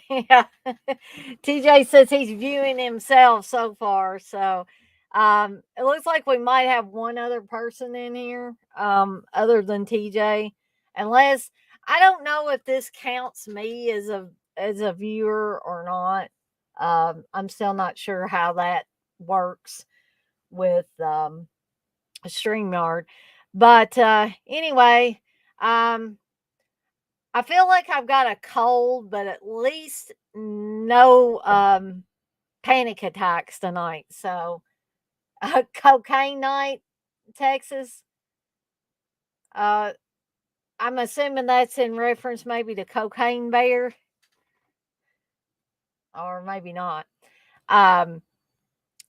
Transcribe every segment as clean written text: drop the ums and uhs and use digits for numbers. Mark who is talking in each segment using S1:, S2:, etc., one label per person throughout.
S1: Yeah. TJ says he's viewing himself so far. So it looks like we might have one other person in here other than TJ. Unless I don't know if this counts me as a viewer or not. I'm still not sure how that works with StreamYard. But anyway, um, I feel like I've got a cold, but at least no panic attacks tonight. So, cocaine night, Texas. Uh, I'm assuming that's in reference maybe to Cocaine Bear, or maybe not. Um,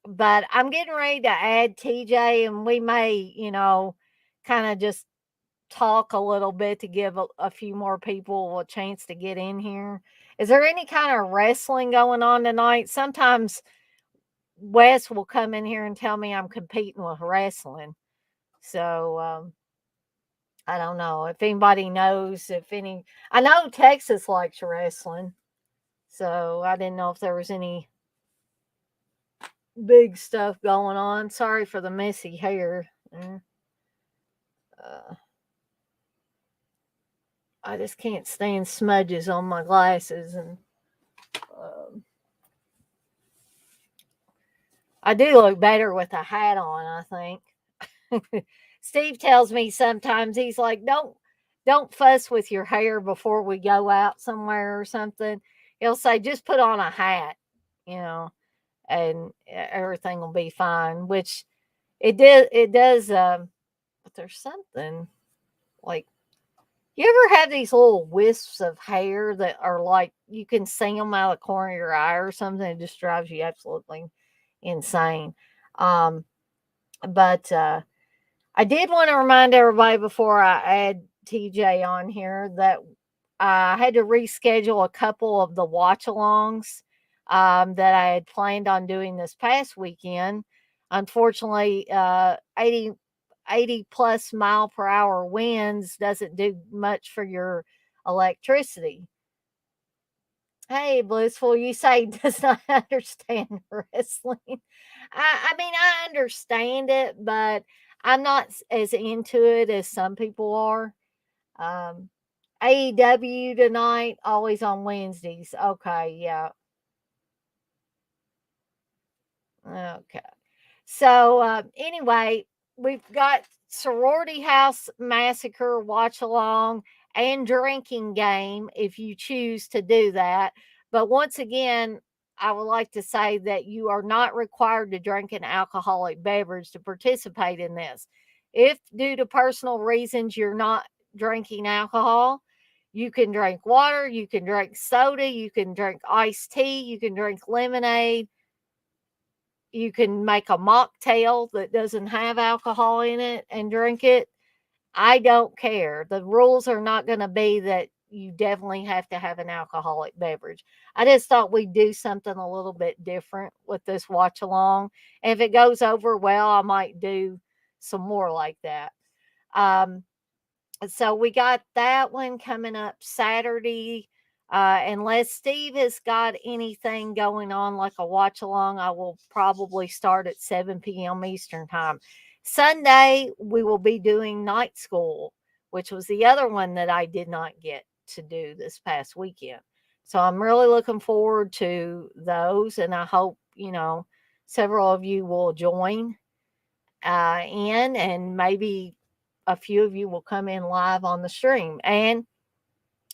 S1: but I'm getting ready to add TJ, and we may, kind of just talk a little bit to give a few more people a chance to get in here. Is there any kind of wrestling going on tonight? Sometimes Wes will come in here and tell me I'm competing with wrestling. So I don't know if anybody knows if any. I know Texas likes wrestling, so I didn't know if there was any big stuff going on. Sorry for the messy hair. Uh, I just can't stand smudges on my glasses, and um, I do look better with a hat on, I think. Steve tells me sometimes he's like, don't fuss with your hair before we go out somewhere or something. He'll say, just put on a hat, you know, and everything will be fine. Which it does. But there's something like, you ever have these little wisps of hair that are like you can see them out of the corner of your eye or something? It just drives you absolutely insane. Um, but I did want to remind everybody before I add TJ on here that I had to reschedule a couple of the watch alongs that I had planned on doing this past weekend. Unfortunately, 80 plus mile per hour winds doesn't do much for your electricity. Hey, Blissful, you say does not understand wrestling. I mean, I understand it, but I'm not as into it as some people are. Um, AEW tonight, always on Wednesdays. Okay, yeah. Okay. So, anyway, we've got Sorority House Massacre watch along and drinking game if you choose to do that. But once again, I would like to say that you are not required to drink an alcoholic beverage to participate in this. If due to personal reasons you're not drinking alcohol, you can drink water, you can drink soda, you can drink iced tea, you can drink lemonade, you can make a mocktail that doesn't have alcohol in it and drink it. I don't care. The rules are not going to be that you definitely have to have an alcoholic beverage. I just thought we'd do something a little bit different with this watch along. And if it goes over well, I might do some more like that. Um, so we got that one coming up Saturday. Unless Steve has got anything going on like a watch along, I will probably start at 7 p.m. Eastern time. Sunday, we will be doing night school, which was the other one that I did not get to do this past weekend. So I'm really looking forward to those, and I hope, several of you will join in, and maybe a few of you will come in live on the stream. And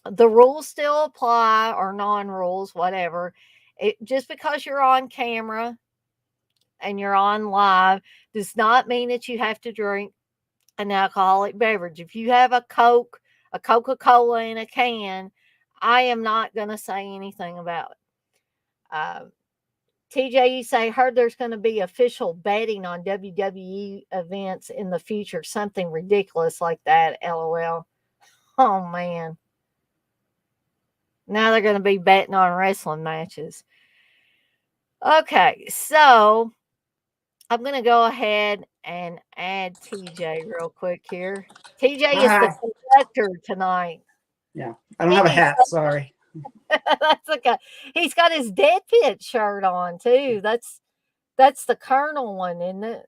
S1: the rules still apply, or non rules, whatever. Just because you're on camera and you're on live does not mean that you have to drink an alcoholic beverage. If you have a Coke, a Coca Cola in a can, I am not going to say anything about it. Uh, TJ, you say, heard there's going to be official betting on WWE events in the future. Something ridiculous like that. LOL. Oh, man. Now they're going to be betting on wrestling matches. Okay, so I'm going to go ahead and add TJ real quick here. TJ is the
S2: Hi.
S1: conductor tonight.
S2: Yeah, I don't have a
S1: Hey,
S2: hat. Sorry.
S1: That's okay. He's got his Dead Pit shirt on too. That's the Colonel one, isn't it?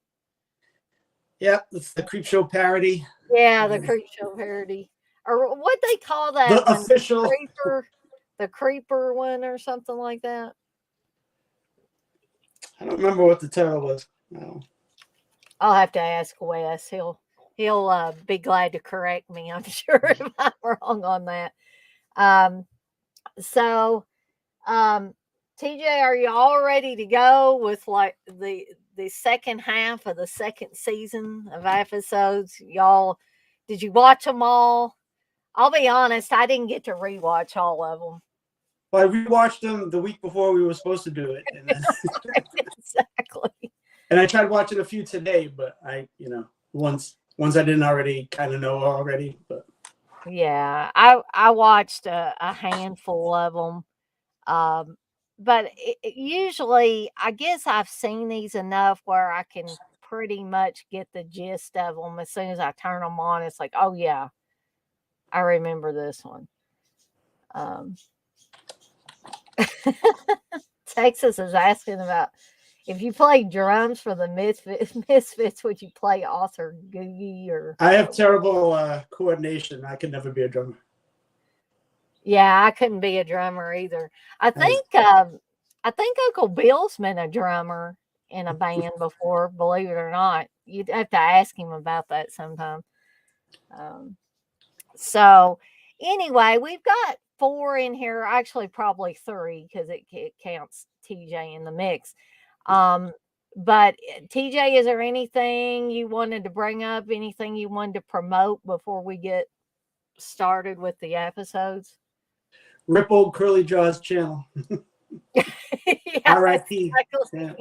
S2: Yeah, it's the Creep Show parody.
S1: Yeah, the Creep Show parody. Or what they call that
S2: The
S1: one?
S2: official.
S1: The creeper one or something like that.
S2: I don't remember what the title was. No.
S1: I'll have to ask Wes. He'll be glad to correct me. I'm sure if I'm wrong on that. Um, so TJ, are you all ready to go with like the second half of the second season of episodes? Y'all, did you watch them all? I'll be honest, I didn't get to rewatch all of them.
S2: Well, I rewatched them the week before we were supposed to do it, and then
S1: Exactly.
S2: and I tried watching a few today, but once I didn't already kind of know already, but
S1: Yeah, I watched a handful of them. But usually, I guess I've seen these enough where I can pretty much get the gist of them as soon as I turn them on. It's like, oh yeah, I remember this one. Um, Texas is asking about if you play drums for the Misfits, would you play Author Googie or?
S2: I have terrible coordination. I could never be a drummer.
S1: Yeah, I couldn't be a drummer either. I think Uncle Bill's been a drummer in a band before, believe it or not. You'd have to ask him about that sometime. Um, so anyway, we've got 4 in here, actually probably 3 because it counts TJ in the mix. But TJ, is there anything you wanted to bring up? Anything you wanted to promote before we get started with the episodes?
S2: Rip old Curly Jaws channel.
S1: Yeah,
S2: R.I.P.
S1: exactly.
S2: Yeah.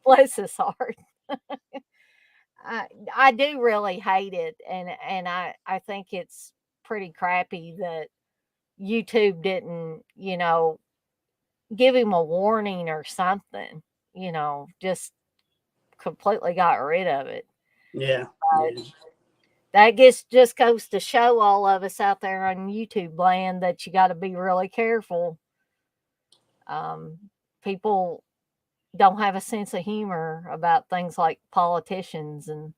S1: Bless his heart. I do really hate it, and I think it's pretty crappy that YouTube didn't, give him a warning or something, just completely got rid of it.
S2: Yeah.
S1: But that just goes to show all of us out there on YouTube land that you got to be really careful. People don't have a sense of humor about things like politicians and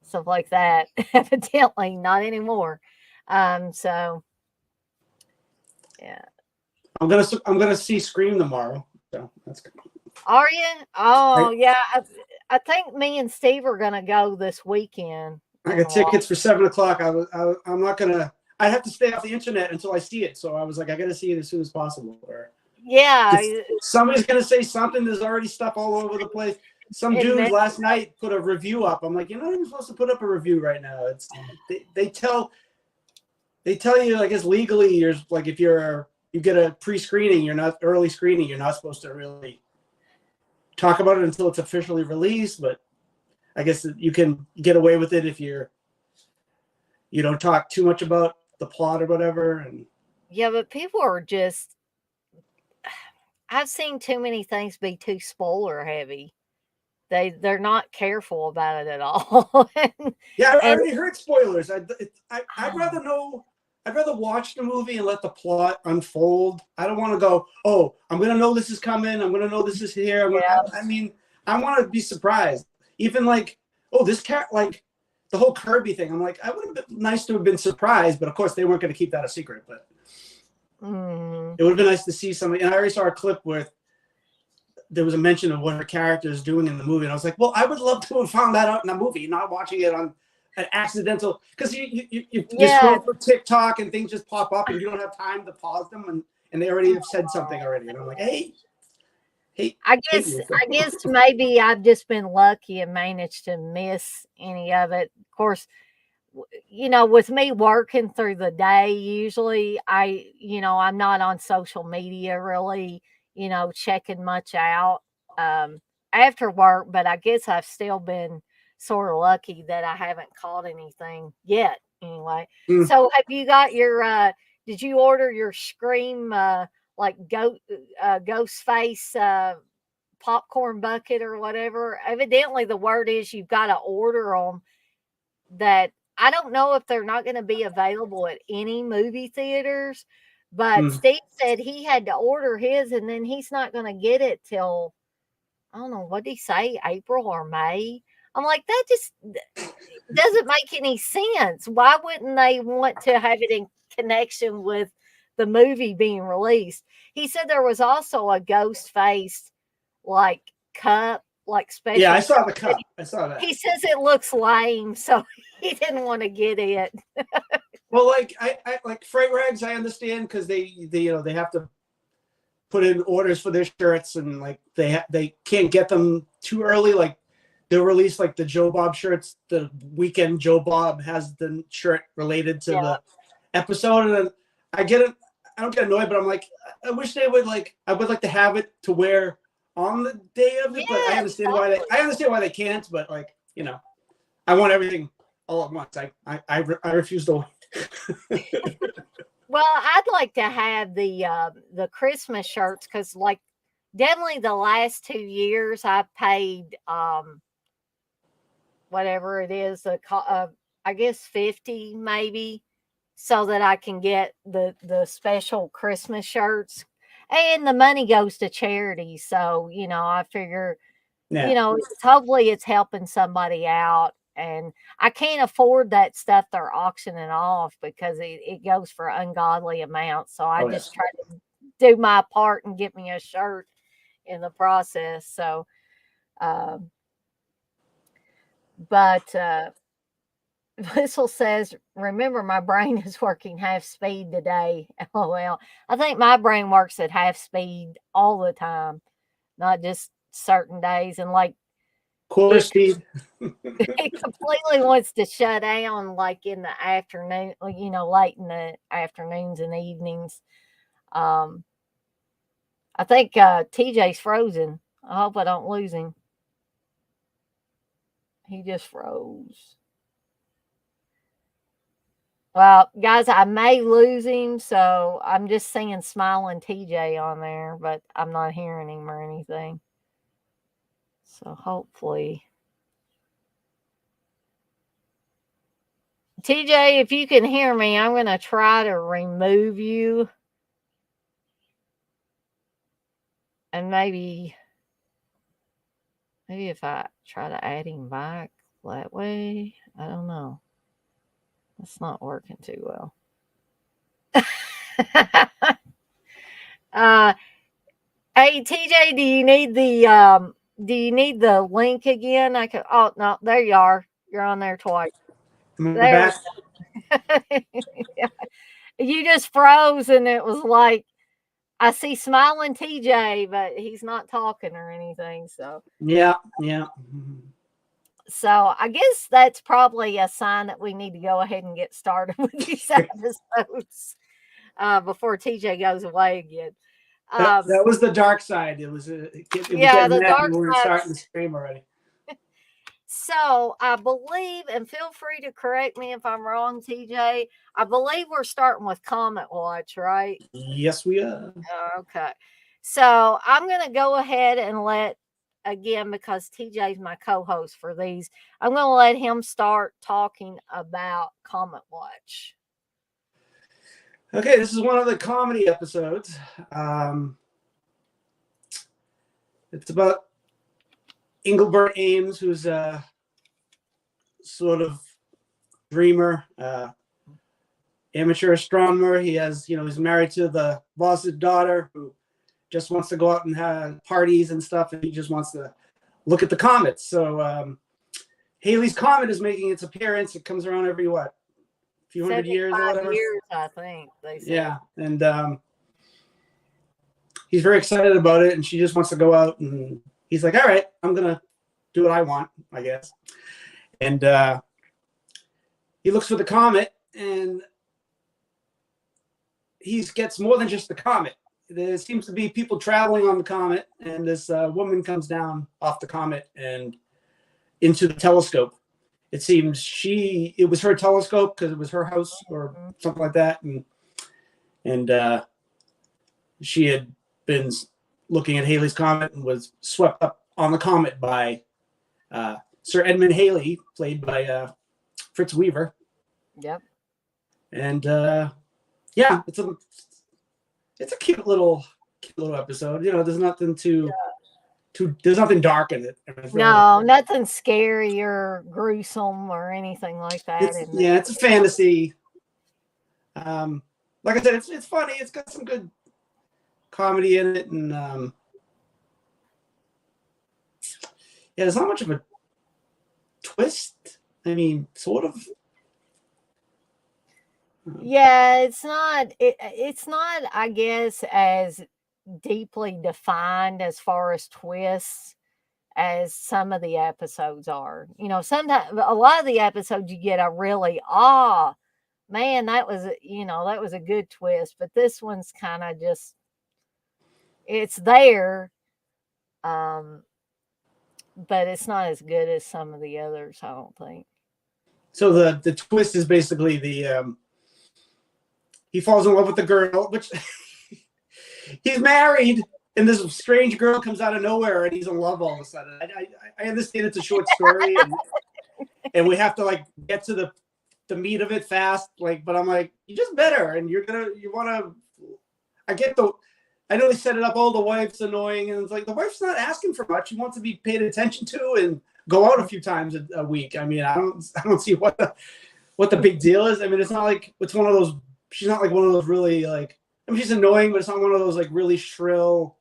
S1: stuff like that. Evidently, not anymore. So yeah.
S2: I'm gonna see Scream tomorrow. So that's good.
S1: Are you? Oh yeah. I think me and Steve are gonna go this weekend.
S2: I got tickets for 7:00. I'm not gonna. I'd have to stay off the internet until I see it. So I was like, I got to see it as soon as possible. Or
S1: yeah.
S2: somebody's gonna say something. There's already stuff all over the place. Some dude last night put a review up. I'm like, you're not even supposed to put up a review right now. It's they tell you, I guess legally, you're like if you get a pre-screening, you're not early screening, you're not supposed to really talk about it until it's officially released. But I guess you can get away with it if you don't talk too much about the plot or whatever. And
S1: yeah, but people are just. I've seen too many things be too spoiler heavy. They're not careful about it at all.
S2: Yeah, I already heard spoilers. I'd rather know. I'd rather watch the movie and let the plot unfold. I don't want to go, oh, I'm going to know this is coming. I'm going to know this is here. I mean, I want to be surprised. Even like, oh, this cat, like the whole Kirby thing. I'm like, I would have been nice to have been surprised, but of course they weren't going to keep that a secret. But it would have been nice to see somebody. And I already saw a clip where there was a mention of what her character is doing in the movie. And I was like, well, I would love to have found that out in the movie, not watching it on an accidental, because you scroll through TikTok and things just pop up and you don't have time to pause them and they already have said something already. And I'm like, hey.
S1: I guess maybe I've just been lucky and managed to miss any of it. Of course, with me working through the day, usually I'm not on social media really, checking much out after work, but I guess I've still been sort of lucky that I haven't caught anything yet anyway. So have you got your did you order your Scream like ghost face popcorn bucket or whatever? Evidently the word is you've got to order them. That I don't know if they're not going to be available at any movie theaters, But Steve said he had to order his, and then he's not going to get it till, I don't know, what did he say, April or May? I'm like, that just doesn't make any sense. Why wouldn't they want to have it in connection with the movie being released? He said there was also a ghost face like cup, like special.
S2: Yeah, I saw the cup. I saw that.
S1: He says it looks lame, so he didn't want to get it.
S2: Well, like I like Freight Rags, I understand because they they have to put in orders for their shirts, and like they can't get them too early. Like they'll release like the Joe Bob shirts the weekend Joe Bob has the shirt related to the episode, and then I get it. I don't get annoyed, but I'm like, I wish they would like. I would like to have it to wear on the day of it, but I understand why they can't. But like I want everything all at once. I refuse to.
S1: Well, I'd like to have the Christmas shirts because, like, definitely the last 2 years I paid whatever it is, I guess 50 maybe, so that I can get the special Christmas shirts, and the money goes to charity. So I figure, hopefully it's helping somebody out. And I can't afford that stuff they're auctioning off because it goes for ungodly amounts. So I just try to do my part and get me a shirt in the process. So, but Whistle says, remember, my brain is working half speed today. LOL. I think my brain works at half speed all the time, not just certain days. And like,
S2: quarter speed.
S1: It completely wants to shut down like in the afternoon, late in the afternoons and evenings. I think TJ's frozen. I hope I don't lose him. He just froze. Well, guys, I may lose him, so I'm just seeing smiling TJ on there, but I'm not hearing him or anything. So hopefully. TJ, if you can hear me, I'm going to try to remove you. And maybe if I try to add him back that way, I don't know. It's not working too well. Hey TJ, do you need the link again? Oh no, there you are. You're on there twice. There. You just froze, and it was like, I see smiling TJ, but he's not talking or anything. So
S2: yeah.
S1: So I guess that's probably a sign that we need to go ahead and get started with these episodes before TJ goes away again.
S2: That was the dark side. It was the dark side. We were starting to scream already.
S1: So I believe, and feel free to correct me if I'm wrong, TJ, I believe we're starting with Comet Watch, right?
S2: Yes, we are.
S1: Okay. So I'm going to go ahead and again, because TJ's my co-host for these, I'm going to let him start talking about Comet Watch.
S2: Okay, this is one of the comedy episodes. It's about Engelbert Ames, who's a sort of dreamer, amateur astronomer. He has, he's married to the boss's daughter who just wants to go out and have parties and stuff, and he just wants to look at the comets. So Halley's Comet is making its appearance. It comes around every few hundred years or whatever.
S1: Years, I think they said.
S2: Yeah, and he's very excited about it, and she just wants to go out, and he's like, all right, I'm gonna do what I want, I guess. And he looks for the comet, and he gets more than just the comet. There seems to be people traveling on the comet, and this woman comes down off the comet and into the telescope. It seems it was her telescope because it was her house or something like that, and she had been looking at Halley's Comet and was swept up on the comet by Sir Edmund Halley, played by Fritz Weaver.
S1: Yep.
S2: And yeah, it's it's a cute little episode. You know, there's nothing there's nothing dark in it.
S1: No, nothing scary or gruesome or anything like that.
S2: It's a fantasy. Like I said, it's funny. It's got some good comedy in it, and there's not much of a twist. I mean, sort of.
S1: Yeah, it's not. It's not. I guess as deeply defined as far as twists as some of the episodes are. You know, sometimes a lot of the episodes you get a really man, that was that was a good twist, but this one's kind of just it's there, but it's not as good as some of the others, I don't think.
S2: So the twist is basically he falls in love with the girl, which he's married, and this strange girl comes out of nowhere, and he's in love all of a sudden. I understand it's a short story, and we have to like get to the meat of it fast. Like, but I'm like, you just met her, and you want to. I know they set it up. Oh, the wife's annoying, and it's like the wife's not asking for much. She wants to be paid attention to and go out a few times a week. I mean, I don't see what the big deal is. I mean, it's not like it's one of those. She's not like one of those really like. I mean, she's annoying, but it's not one of those like really shrill,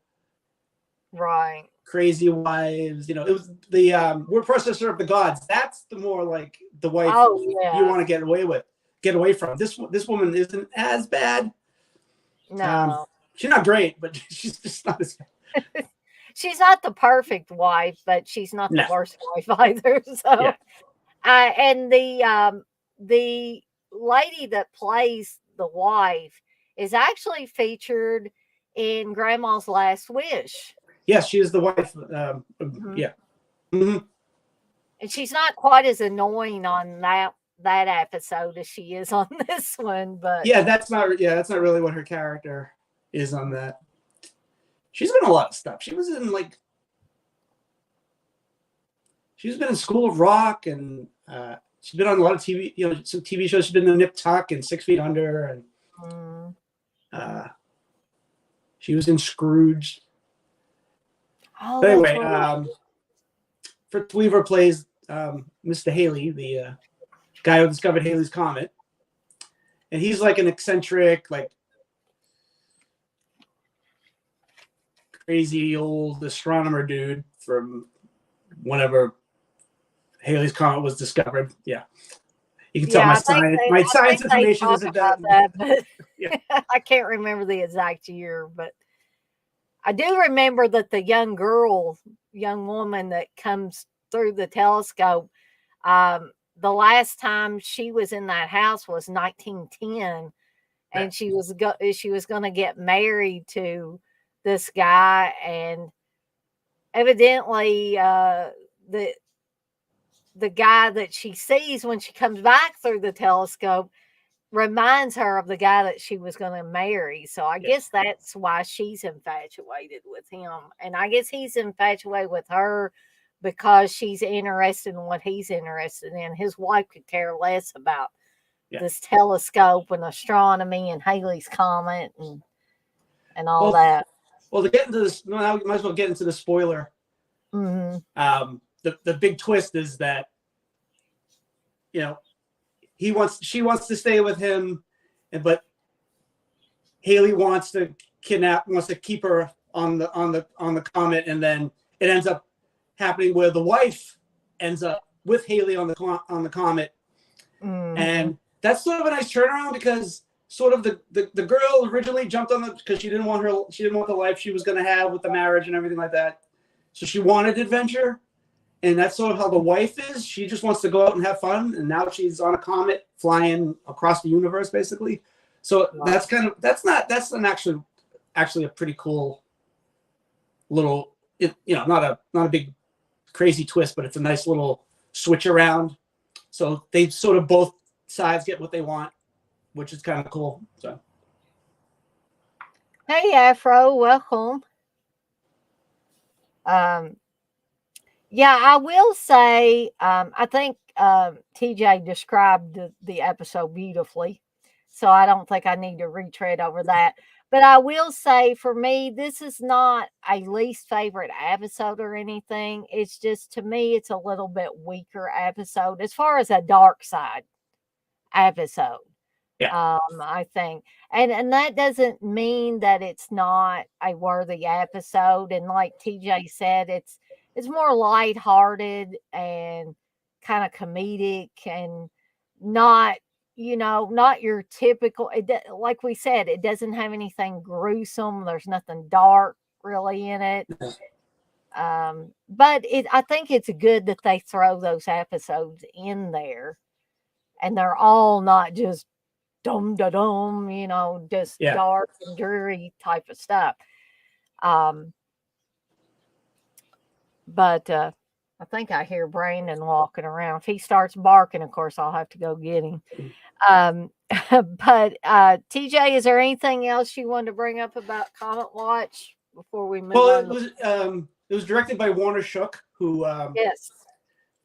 S1: right,
S2: crazy wives. You know, it was the we're processor of the gods. That's the more like the wife you want to get away from. This woman isn't as bad.
S1: No,
S2: she's not great, but she's just not as bad.
S1: She's not the perfect wife, but she's not the worst wife either. So, and the lady that plays the wife is actually featured in Grandma's Last Wish.
S2: Yes, she is the wife. Yeah. Mm-hmm.
S1: And she's not quite as annoying on that episode as she is on this one, but
S2: that's not really what her character is on that. She's been in a lot of stuff. She's been in School of Rock, and she's been on a lot of TV, some TV shows. She's been in Nip Tuck and 6 Feet Under, and she was in Scrooge.
S1: Oh,
S2: but anyway, Fritz Weaver plays Mr. Haley, the guy who discovered Halley's Comet, and he's like an eccentric, like crazy old astronomer dude from whenever Halley's Comet was discovered. Yeah. You can tell my science information isn't that.
S1: But I can't remember the exact year, but I do remember that the young woman that comes through the telescope, the last time she was in that house was 1910, and she was going to get married to this guy, and evidently the guy that she sees when she comes back through the telescope reminds her of the guy that she was going to marry. So I guess that's why she's infatuated with him. And I guess he's infatuated with her because she's interested in what he's interested in. His wife could care less about this telescope and astronomy and Halley's Comet and all that.
S2: Well, to get into this, now we might as well get into the spoiler.
S1: Mm-hmm.
S2: The big twist is that, she wants to stay with him, but Haley wants to keep her on the comet, and then it ends up happening where the wife ends up with Haley on the comet, and that's sort of a nice turnaround because sort of the girl originally jumped on because she didn't want the life she was going to have with the marriage and everything like that, so she wanted adventure. And that's sort of how the wife is. She just wants to go out and have fun. And now she's on a comet flying across the universe, basically. So that's actually a pretty cool little, not a big crazy twist, but it's a nice little switch around. So they sort of both sides get what they want, which is kind of cool. So.
S1: Hey, Afro, welcome. Yeah, I will say, I think TJ described the episode beautifully, so I don't think I need to retread over that. But I will say, for me, this is not a least favorite episode or anything. It's just, to me, it's a little bit weaker episode as far as a dark side episode.
S2: Yeah.
S1: I think, and that doesn't mean that it's not a worthy episode. And like TJ said, it's more lighthearted and kind of comedic, and not, not your typical. Like we said, it doesn't have anything gruesome. There's nothing dark really in it. But I think it's good that they throw those episodes in there, and they're all not just dum da dum, just
S2: Yeah.
S1: dark and dreary type of stuff. But I think I hear Brandon walking around. If he starts barking, of course, I'll have to go get him. But TJ, is there anything else you wanted to bring up about Comet Watch before we move on?
S2: Well, it was directed by Warner Shook, who
S1: yes,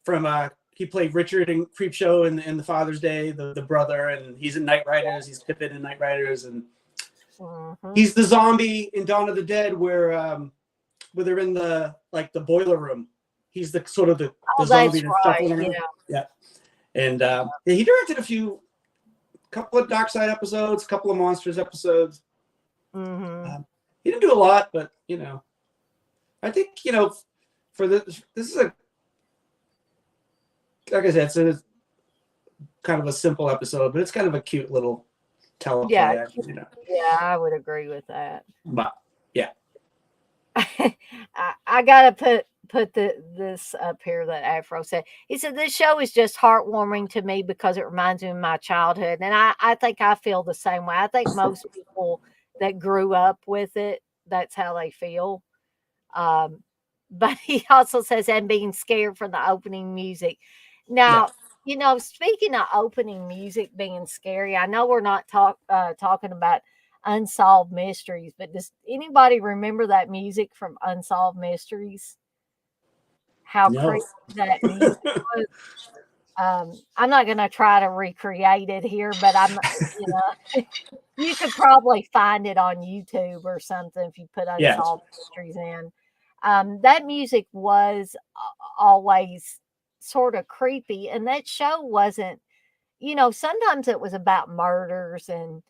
S2: from he played Richard in Creepshow in the Father's Day, the brother, and he's in Knight Riders. He's Pippin in Knight Riders, and he's the zombie in Dawn of the Dead, where they're in the boiler room. He's the sort of the zombie that's shuffling around. Yeah. And he directed a couple of Darkside episodes, a couple of Monsters episodes. He didn't do a lot, but I think for this is like I said, it's kind of a simple episode, but it's kind of a cute little teleplay.
S1: Yeah, yeah, I would agree with that.
S2: But yeah,
S1: I gotta put this up here that Afro said. He said, this show is just heartwarming to me because it reminds me of my childhood. And I think I feel the same way. I think most people that grew up with it, that's how they feel. But he also says, and being scared from the opening music. Now, speaking of opening music being scary, I know we're not talking about Unsolved Mysteries, but does anybody remember that music from Unsolved Mysteries? How creepy that music was. I'm not going to try to recreate it here, but you could probably find it on YouTube or something if you put Unsolved Mysteries in. That music was always sort of creepy, and that show wasn't, sometimes it was about murders and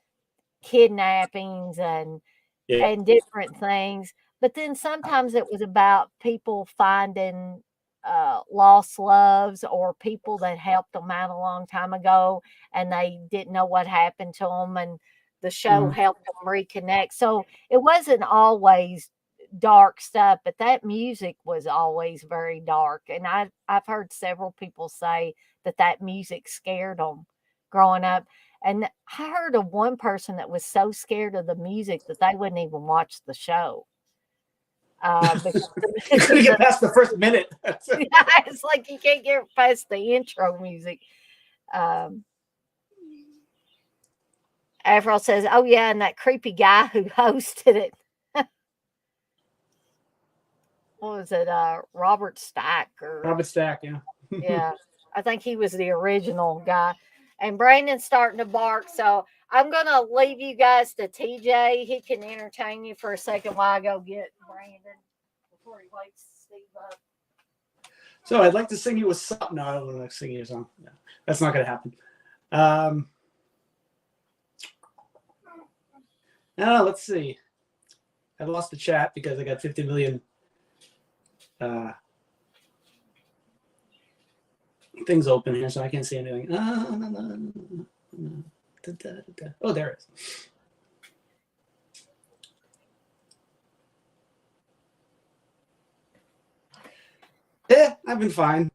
S1: kidnappings and different things, but then sometimes it was about people finding lost loves, or people that helped them out a long time ago and they didn't know what happened to them, and the show helped them reconnect. So it wasn't always dark stuff, but that music was always very dark. And I've heard several people say that music scared them growing up. And I heard of one person that was so scared of the music that they wouldn't even watch the show.
S2: Because you couldn't get past the first minute.
S1: It's like you can't get past the intro music. Avril says, oh yeah, and that creepy guy who hosted it. What was it? Robert Stack.
S2: Robert Stack, yeah.
S1: Yeah, I think he was the original guy. And Brandon's starting to bark, so I'm going to leave you guys to TJ. He can entertain you for a second while I go get Brandon before he wakes Steve up.
S2: So I'd like to sing you a song. No, I don't want to sing you a song. No, that's not going to happen. No, let's see. I lost the chat because I got 50 million things open here, so I can't see anything. Oh, there it is. Yeah, I've been fine,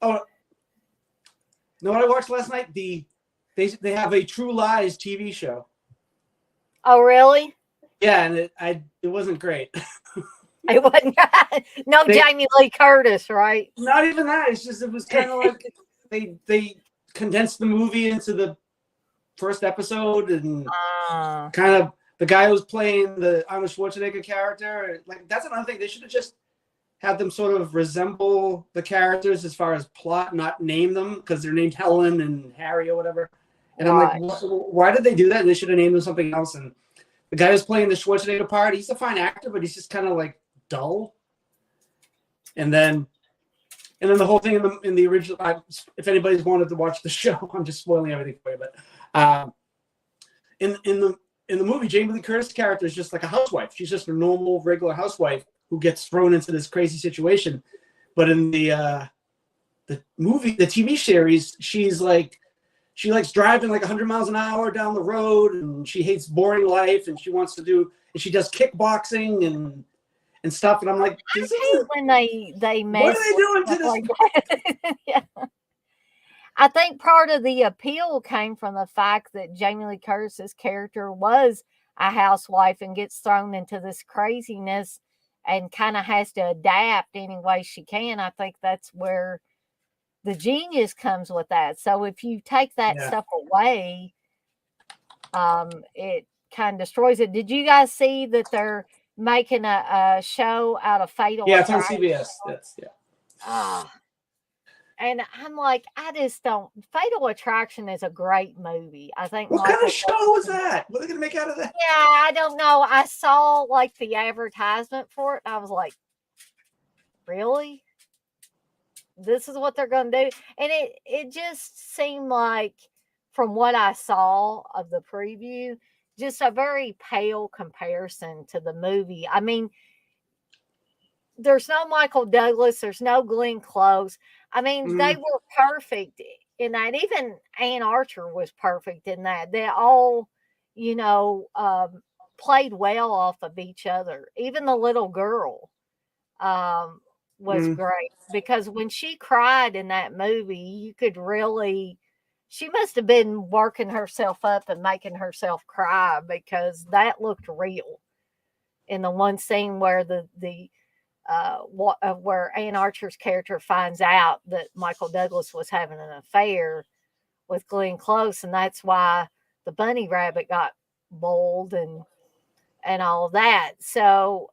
S2: Oh, know what I watched last night? They have a True Lies TV show.
S1: Oh, really?
S2: Yeah, and it wasn't great.
S1: It wasn't. No, Jamie Lee Curtis, right?
S2: Not even that. It's just it was kind of like they condensed the movie into the first episode, and kind of the guy who was playing the Arnold Schwarzenegger character. Like, that's another thing. They should have just have them sort of resemble the characters as far as plot, not name them because they're named Helen and Harry or whatever. And I'm like, why did they do that? They should have named them something else. And the guy who's playing the Schwarzenegger part, he's a fine actor, but he's just kind of like dull. And then the whole thing in the original, if anybody's wanted to watch the show, I'm just spoiling everything for you. But in the movie, Jamie Lee Curtis' character is just like a housewife. She's just a normal, regular housewife who gets thrown into this crazy situation. But in the TV series, she likes driving like 100 miles an hour down the road, and she hates boring life, and she does kickboxing and stuff. And I'm like,
S1: I hate when they mess.
S2: What are they doing to this?
S1: Like yeah. I think part of the appeal came from the fact that Jamie Lee Curtis's character was a housewife and gets thrown into this craziness and kind of has to adapt any way she can. I think that's where the genius comes with that. So if you take that stuff away, it kind of destroys it. Did you guys see that they're making a show out of Fatal Attraction?
S2: Yeah, it's on CBS.
S1: And I'm like, I just don't. Fatal Attraction is a great movie. I think.
S2: What kind of show was that? What are they going to make out of that?
S1: Yeah, I don't know. I saw like the advertisement for it. And I was like, really? This is what they're going to do? And it just seemed like, from what I saw of the preview, just a very pale comparison to the movie. I mean, there's no Michael Douglas. There's no Glenn Close. I mean, they were perfect in that. Even Ann Archer was perfect in that. They all, played well off of each other. Even the little girl was great, because when she cried in that movie, you could really, she must have been working herself up and making herself cry, because that looked real. In the one scene where where Ann Archer's character finds out that Michael Douglas was having an affair with Glenn Close, and that's why the bunny rabbit got boiled and all that. So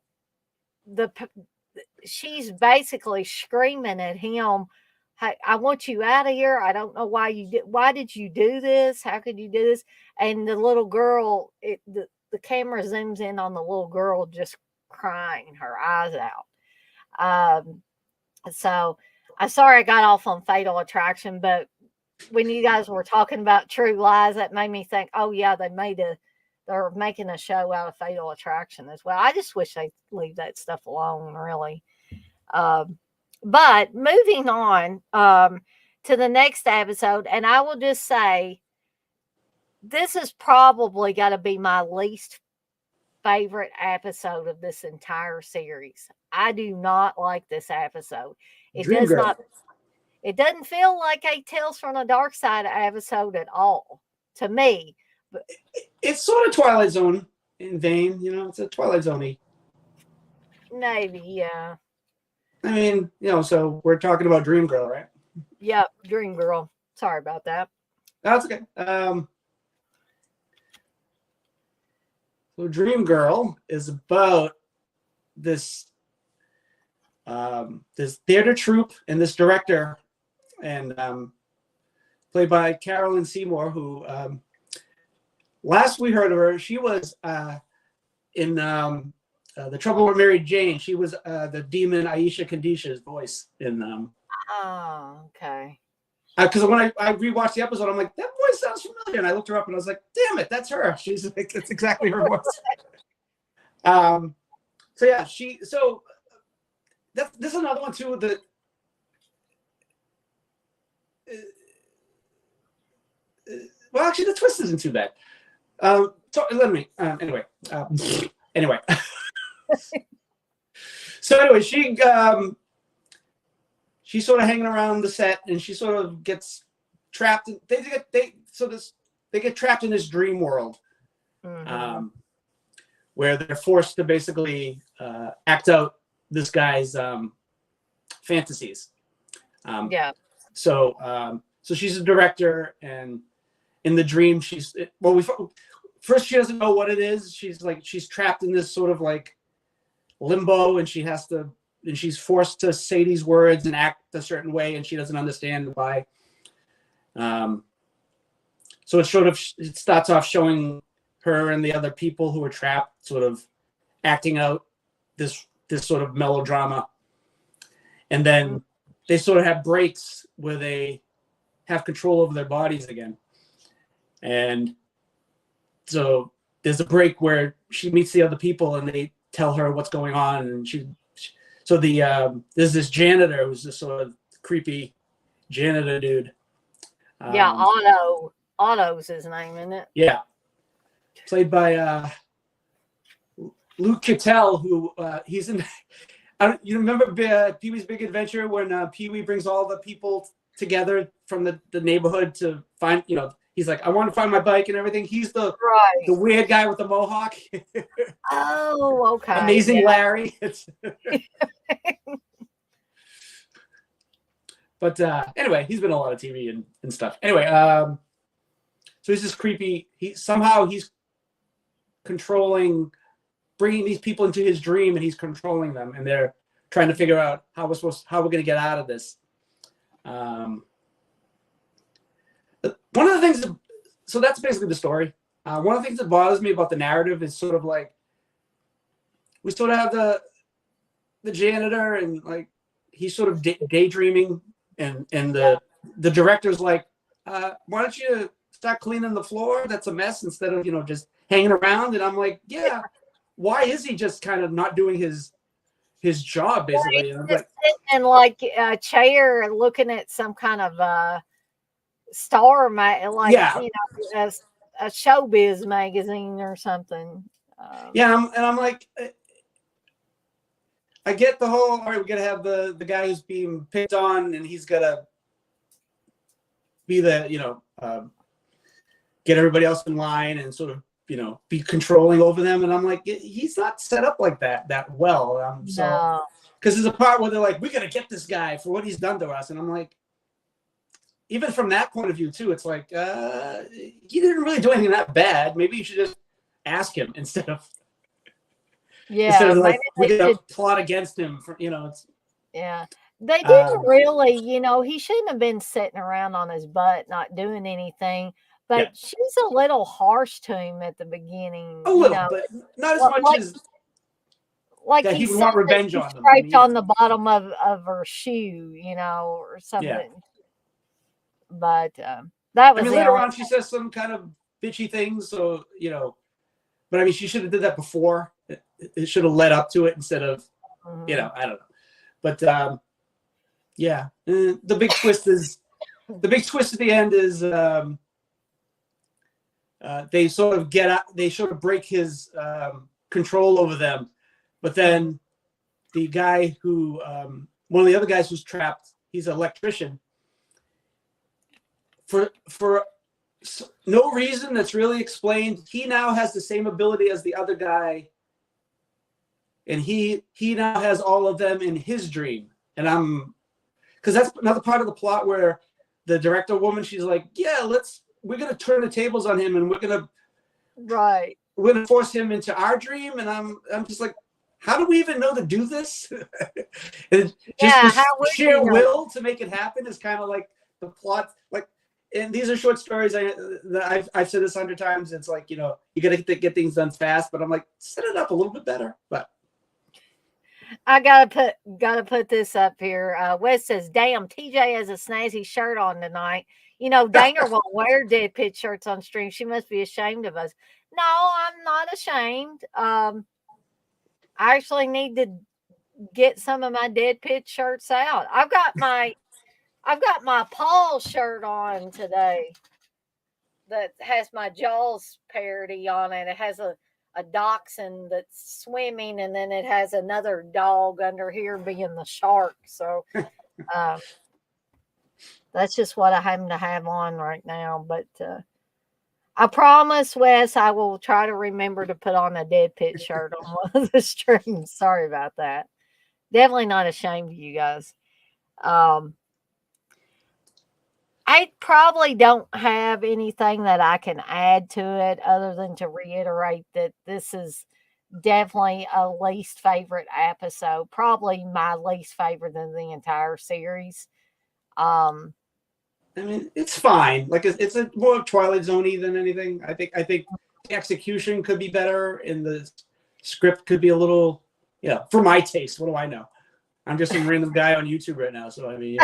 S1: she's basically screaming at him, "Hey, I want you out of here. I don't know why did you do this? How could you do this?" And the little girl, the camera zooms in on the little girl just crying her eyes out. So I'm sorry I got off on Fatal Attraction, but when you guys were talking about True Lies, that made me think, oh yeah, they're making a show out of Fatal Attraction as well. I just wish they'd leave that stuff alone, really. But moving on to the next episode, and I will just say, this is probably got to be my least favorite episode of this entire series. I do not like this episode. It doesn't feel like a Tales from the Darkside episode at all to me. But
S2: it's sort of Twilight Zone in vein, it's a Twilight Zone-y.
S1: Maybe, yeah.
S2: I mean, so we're talking about Dream Girl, right?
S1: Yep, Dream Girl. Sorry about that.
S2: That's okay. So Dream Girl is about this theater troupe and this director, and played by Carolyn Seymour, who last we heard of her, she was in The Trouble with Mary Jane. She was the demon Aisha Kandisha's voice in.
S1: Oh, okay.
S2: Because when I rewatched the episode, I'm like, that voice sounds familiar, and I looked her up and I was like, damn it, that's her. She's like, it's exactly her voice. So yeah, this is another one too. Well, actually, the twist isn't too bad. Anyway. So anyway, she's sort of hanging around the set, and she sort of gets trapped. They get trapped in this dream world, where they're forced to basically act out this guy's fantasies. So she's a director, and in the dream, first she doesn't know what it is. She's trapped in this sort of like limbo, and she has to she's forced to say these words and act a certain way, and she doesn't understand why. So it starts off showing her and the other people who are trapped sort of acting out this sort of melodrama, and then they sort of have breaks where they have control over their bodies again. And so there's a break where she meets the other people and they tell her what's going on, and there's this janitor who's this sort of creepy janitor dude.
S1: Yeah, Otto's his name, isn't it?
S2: Yeah, played by Luke Kittel, who he's in. You remember Pee-wee's Big Adventure when Pee-wee brings all the people together from the neighborhood to find, he's like, I want to find my bike and everything. He's the weird guy with the mohawk.
S1: Oh, okay.
S2: Amazing Larry. But anyway, he's been in a lot of TV and stuff. Anyway, so he's this creepy. He's controlling, bringing these people into his dream, and he's controlling them, and they're trying to figure out how we're going to get out of this. One of the things, so that's basically the story. One of the things that bothers me about the narrative is sort of like, we sort of have the janitor, and like he's sort of daydreaming, and the director's like, why don't you start cleaning the floor? That's a mess, instead of just hanging around. And I'm like, yeah, why is he just kind of not doing his job, basically?
S1: Well, just sitting in like a chair looking at some kind of star, like a showbiz magazine or something.
S2: I'm like, I get the whole, all right, we got to have the guy who's being picked on, and he's got to be the, get everybody else in line and sort of, be controlling over them. And I'm like, he's not set up like that well. So, because there's a part where they're like, we got to get this guy for what he's done to us. And I'm like, even from that point of view too, it's like, he didn't really do anything that bad. Maybe you should just ask him instead of like, we got to plot against him for, it's.
S1: Yeah. They didn't really, he shouldn't have been sitting around on his butt, not doing anything. But she's a little harsh to him at the beginning.
S2: A little, but not as much as
S1: like
S2: that he would want revenge on them.
S1: Scraped on the bottom of her shoe, or something. Yeah. But that was
S2: later on she says some kind of bitchy things, so but I mean, she should have did that before. It should have led up to it instead of I don't know. But the big twist at the end is they sort of break his control over them, but then the guy who one of the other guys who's trapped, he's an electrician. For no reason that's really explained, he now has the same ability as the other guy, and he now has all of them in his dream. And because that's another part of the plot where the director woman, she's like, yeah, we're gonna turn the tables on him, and we're gonna force him into our dream. And I'm just like, how do we even know to do this? Just sheer will to make it happen is kind of like the plot. Like, and these are short stories. I've said this 100 times. It's like, you got to get things done fast. But I'm like, set it up a little bit better. But
S1: I gotta put this up here. Wes says, "Damn, TJ has a snazzy shirt on tonight. Dana won't wear Dead Pit shirts on stream. She must be ashamed of us." No, I'm not ashamed. I actually need to get some of my Dead Pit shirts out. I've got my Paul shirt on today that has my Jaws parody on it. It has a dachshund that's swimming, and then it has another dog under here being the shark. So that's just what I happen to have on right now. But I promise, Wes, I will try to remember to put on a Dead Pit shirt on one of the streams. Sorry about that. Definitely not ashamed of you guys. I probably don't have anything that I can add to it other than to reiterate that this is definitely a least favorite episode. Probably my least favorite in the entire series. Um,
S2: I mean, it's fine. Like it's a more Twilight Zone-y than anything. I think the execution could be better, and the script could be a little, for my taste. What do I know? I'm just some random guy on YouTube right now, so I mean,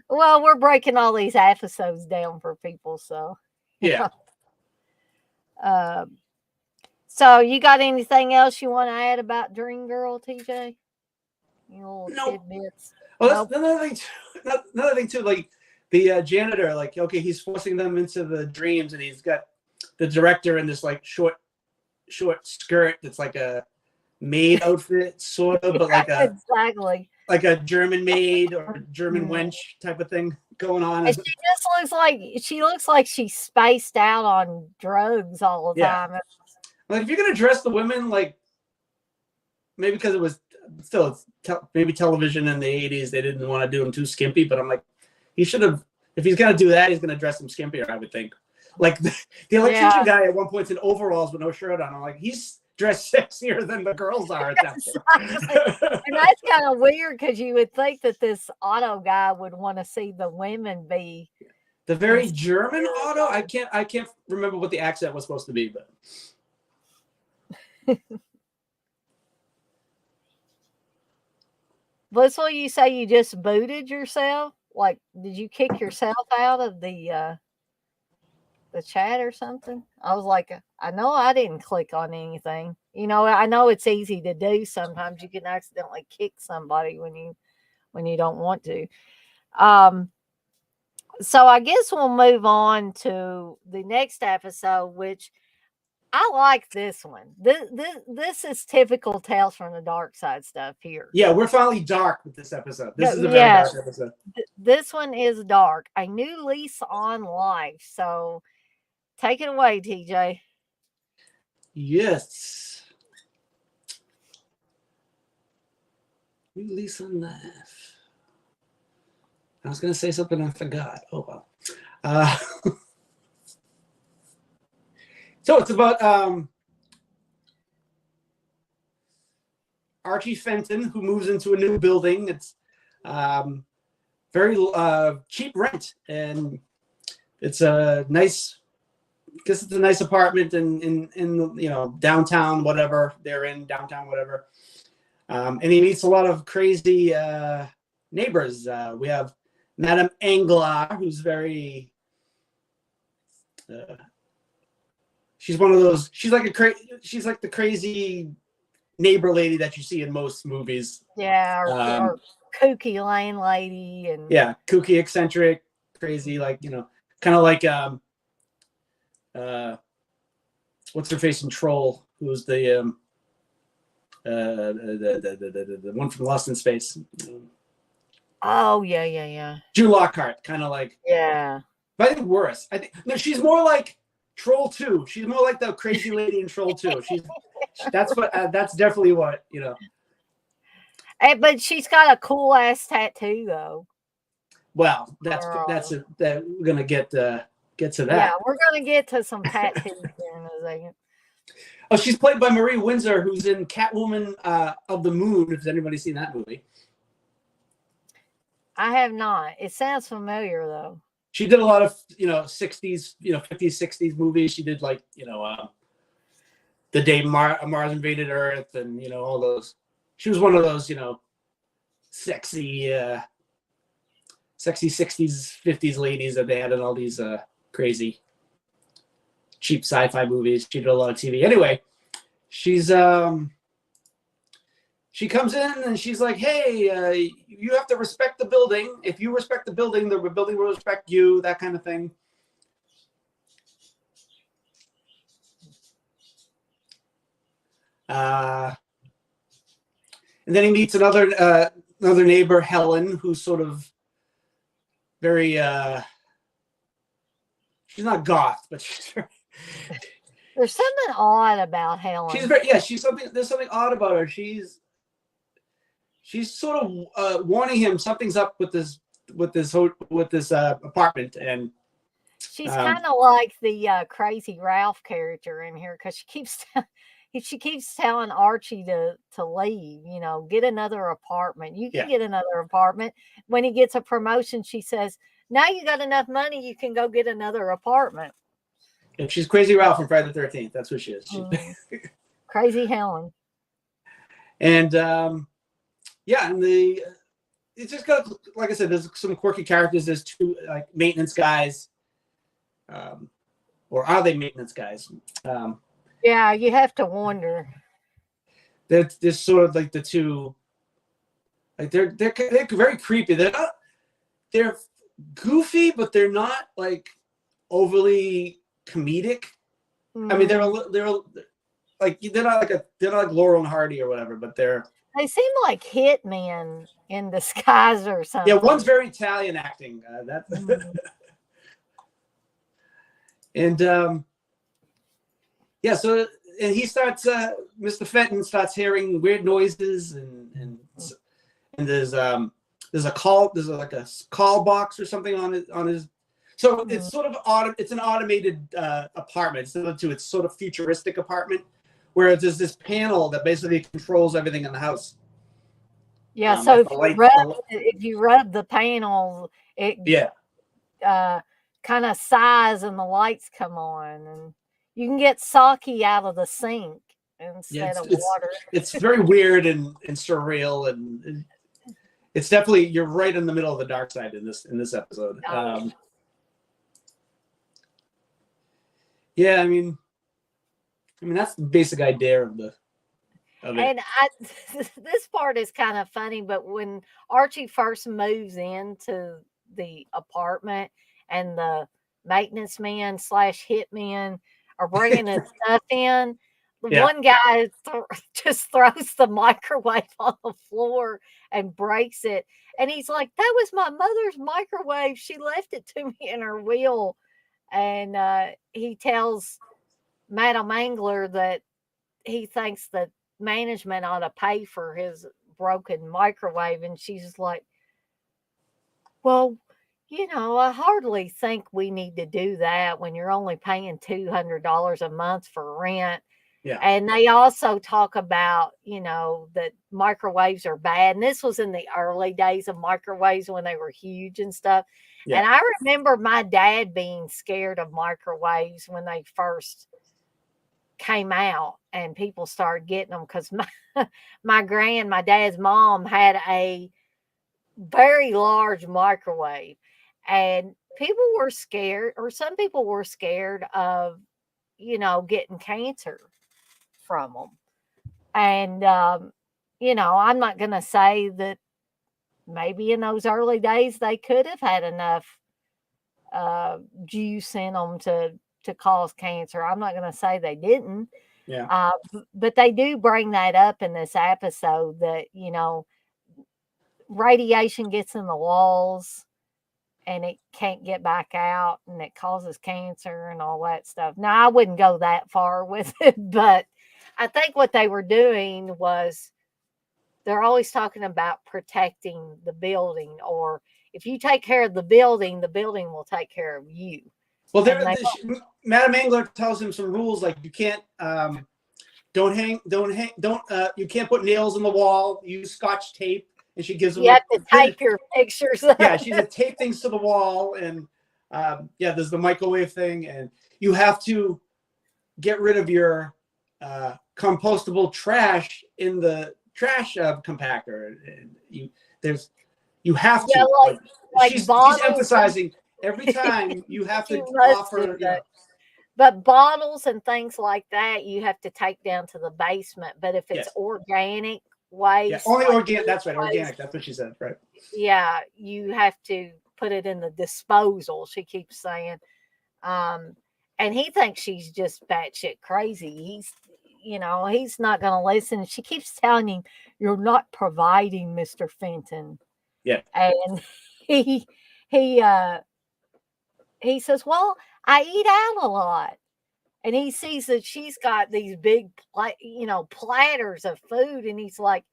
S1: well, we're breaking all these episodes down for people, so
S2: yeah.
S1: Uh, so you got anything else you want to add about Dream Girl, TJ? You little
S2: No.
S1: tidbits.
S2: Well,
S1: Nope.
S2: that's another thing. Another thing too. Like the janitor, like okay, he's forcing them into the dreams, and he's got the director in this like short skirt that's like a maid outfit, sort of, but
S1: Exactly.
S2: like a German maid or German
S1: Mhm.
S2: wench type of thing going on.
S1: And she looks like she's spaced out on drugs all the
S2: Yeah.
S1: time.
S2: Like if you're gonna dress the women like maybe because it was still maybe television in the 80s, they didn't want to do them too skimpy, but I'm like, he should have, if he's gonna do that, he's gonna dress them skimpier, I would think. Like the electrician guy at one point's in overalls with no shirt on. I'm like, he's dressed sexier than the girls are at that point.
S1: And that's kind of weird because you would think that this auto guy would want to see the women be
S2: the very German auto. I can't remember what the accent was supposed to be, but
S1: That's what you say you just booted yourself? Like, did you kick yourself out of the chat or something? I was like, I know I didn't click on anything. I know it's easy to do. Sometimes you can accidentally kick somebody when you don't want to. So I guess we'll move on to the next episode, which I like this one. This is typical Tales from the Darkside stuff here.
S2: Yeah, we're finally dark with this episode. This is a very dark episode.
S1: This one is dark. A new lease on life. So take it away, TJ.
S2: Yes. New lease on life. I was going to say something I forgot. Oh, well. So it's about Archie Fenton, who moves into a new building. It's very cheap rent, and it's a nice. I guess it's a nice apartment in downtown, whatever they're in downtown, whatever. And he meets a lot of crazy neighbors. We have Madame Anglar, who's very. She's one of those. She's like the crazy neighbor lady that you see in most movies.
S1: Yeah, or kooky landlady and
S2: kooky, eccentric, crazy, like kind of like what's her face in Troll, who's the one from Lost in Space.
S1: Oh yeah.
S2: Drew Lockhart, kind of like But I think worse. I think no, she's more like Troll 2. She's more like the crazy lady in Troll 2. That's definitely what.
S1: But she's got a cool ass tattoo though.
S2: Well, we're gonna get to that.
S1: Yeah, we're gonna get to some tattoos here in a second.
S2: Oh, she's played by Marie Windsor, who's in Catwoman of the Moon. If anybody's seen that movie,
S1: I have not. It sounds familiar though.
S2: She did a lot of 60s, 50s, 60s movies. She did like The Day Mars Invaded Earth, and all those. She was one of those sexy 60s, 50s ladies that they had in all these crazy cheap sci-fi movies. She did a lot of TV. Anyway, she comes in and she's like, hey, you have to respect the building. If you respect the building will respect you, that kind of thing. And then he meets another neighbor, Helen, who's sort of very, she's not goth, but she's very...
S1: There's something odd about Helen.
S2: There's something odd about her. She's sort of warning him something's up with this apartment, and
S1: she's kind of like the Crazy Ralph character in here because she keeps she keeps telling Archie to leave, get another apartment. You can get another apartment. When he gets a promotion, she says, now you got enough money, you can go get another apartment.
S2: And she's Crazy Ralph from Friday the 13th. That's what she is.
S1: Crazy Helen.
S2: And and it's just got, like I said, there's some quirky characters. There's two like maintenance guys, or are they maintenance guys?
S1: Yeah, you have to wonder.
S2: They're sort of like the two. Like they're very creepy. They're goofy, but they're not like overly comedic. Mm. I mean, they're like they're not like Laurel and Hardy or whatever, but
S1: they seem like hitmen in disguise or something.
S2: Yeah, one's very Italian acting. And so and he starts. Mr. Fenton starts hearing weird noises, and there's a call. There's like a call box or something on his. So it's sort of it's an automated apartment. It's sort of futuristic apartment, where there's this panel that basically controls everything in the house.
S1: Yeah. So if you rub the panel, it kind of sighs and the lights come on, and you can get sake out of the sink instead of water.
S2: It's very weird and surreal, and it's definitely, you're right in the middle of the dark side in this episode. Yeah, I mean that's the basic idea of it.
S1: And this part is kind of funny, but when Archie first moves into the apartment and the maintenance man / hitman are bringing his stuff in, one guy just throws the microwave on the floor and breaks it. And he's like, that was my mother's microwave. She left it to me in her will. And he tells Madame Angler that he thinks that management ought to pay for his broken microwave. And she's just like, well, I hardly think we need to do that when you're only paying $200 a month for rent.
S2: Yeah.
S1: And they also talk about, that microwaves are bad. And this was in the early days of microwaves when they were huge and stuff. Yeah. And I remember my dad being scared of microwaves when they first came out and people started getting them, because my dad's mom had a very large microwave, and people were scared, or some people were scared of, getting cancer from them. And, I'm not going to say that maybe in those early days they could have had enough juice in them to cause cancer. I'm not going to say they didn't.
S2: Yeah.
S1: But they do bring that up in this episode that, radiation gets in the walls and it can't get back out, and it causes cancer and all that stuff. Now, I wouldn't go that far with it, but I think what they were doing was they're always talking about protecting the building, or if you take care of the building will take care of you.
S2: Well, Madame Angler tells him some rules, like you can't you can't put nails in the wall, use Scotch tape, and she gives him.
S1: You have to tape your pictures up.
S2: Yeah, she said tape things to the wall, and there's the microwave thing, and you have to get rid of your compostable trash in the trash compactor. And you have to. She's emphasizing every time you have to offer.
S1: But bottles and things like that, you have to take down to the basement. But if it's organic waste,
S2: only organic. That's right, organic. That's what she said, right?
S1: Yeah, you have to put it in the disposal. She keeps saying, and he thinks she's just batshit crazy. He's not going to listen. She keeps telling him, "You're not providing, Mr. Fenton."
S2: Yeah,
S1: and he says, well, I eat out a lot. And he sees that she's got these big, platters of food. And he's like,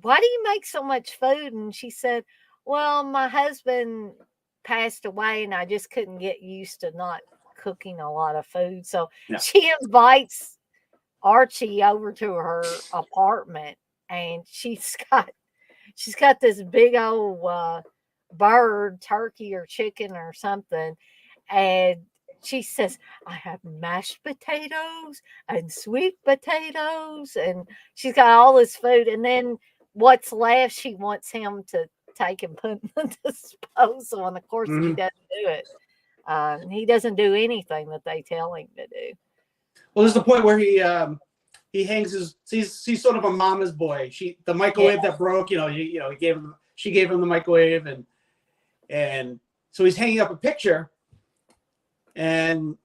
S1: why do you make so much food? And she said, well, my husband passed away and I just couldn't get used to not cooking a lot of food. So she invites Archie over to her apartment, and she's got this big old bird, turkey or chicken or something, and she says, "I have mashed potatoes and sweet potatoes," and she's got all this food, and then what's left, she wants him to take and put in the disposal, and of course he
S2: Mhm.
S1: doesn't do it. He doesn't do anything that they tell him to do.
S2: Well, there's the point where he hangs his. He's sort of a mama's boy. The
S1: Yeah,
S2: microwave that broke. She gave him the microwave, and so he's hanging up a picture, and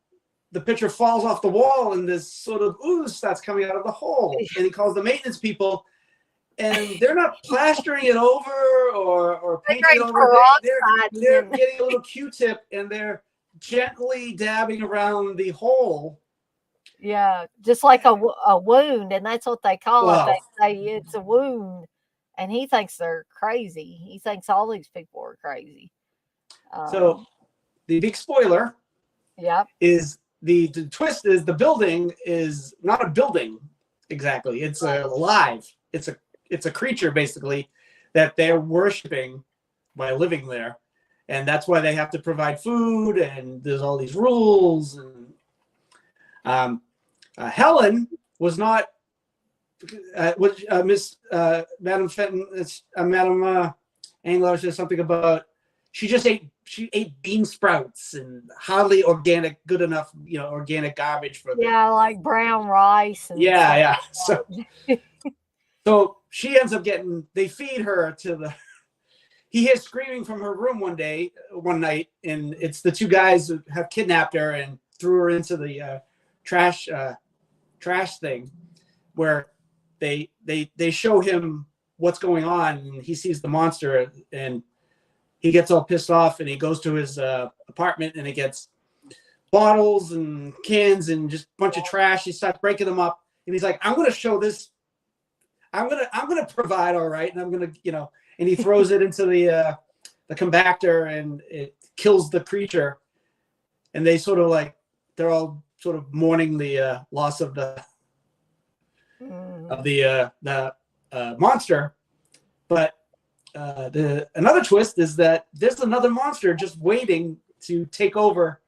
S2: the picture falls off the wall, and this sort of ooze starts coming out of the hole, and he calls the maintenance people, and they're not plastering it over or
S1: they
S2: painting it
S1: bring
S2: over.
S1: peroxide
S2: They're
S1: in.
S2: getting a little Q-tip, and they're gently dabbing around the hole.
S1: Yeah, just like a wound, and that's what they call it. They
S2: Well,
S1: say it's a wound, and he thinks they're crazy. He thinks all these people are crazy.
S2: so
S1: Um,
S2: the big spoiler
S1: yep.
S2: is the twist is the building is not a building exactly. It's alive. It's a creature basically that they're worshiping by living there, and that's why they have to provide food. And there's all these rules. And Helen was not. Miss Madam Fenton, Madam Anglo says something about she ate bean sprouts and hardly organic, good enough, organic garbage for the.
S1: Yeah, like brown rice and
S2: Yeah,
S1: stuff.
S2: yeah. So she ends up they feed her to the. He hears screaming from her room one night, and it's the two guys who have kidnapped her and threw her into the trash thing, where they show him what's going on, and he sees the monster, and he gets all pissed off, and he goes to his apartment, and he gets bottles and cans and just a bunch of trash. He starts breaking them up, and he's like, "I'm going to show this. I'm gonna provide, all right." And I'm gonna, and he throws it into the compactor, and it kills the creature. And they sort of they're all sort of mourning the loss of the monster. But another twist is that there's another monster just waiting to take over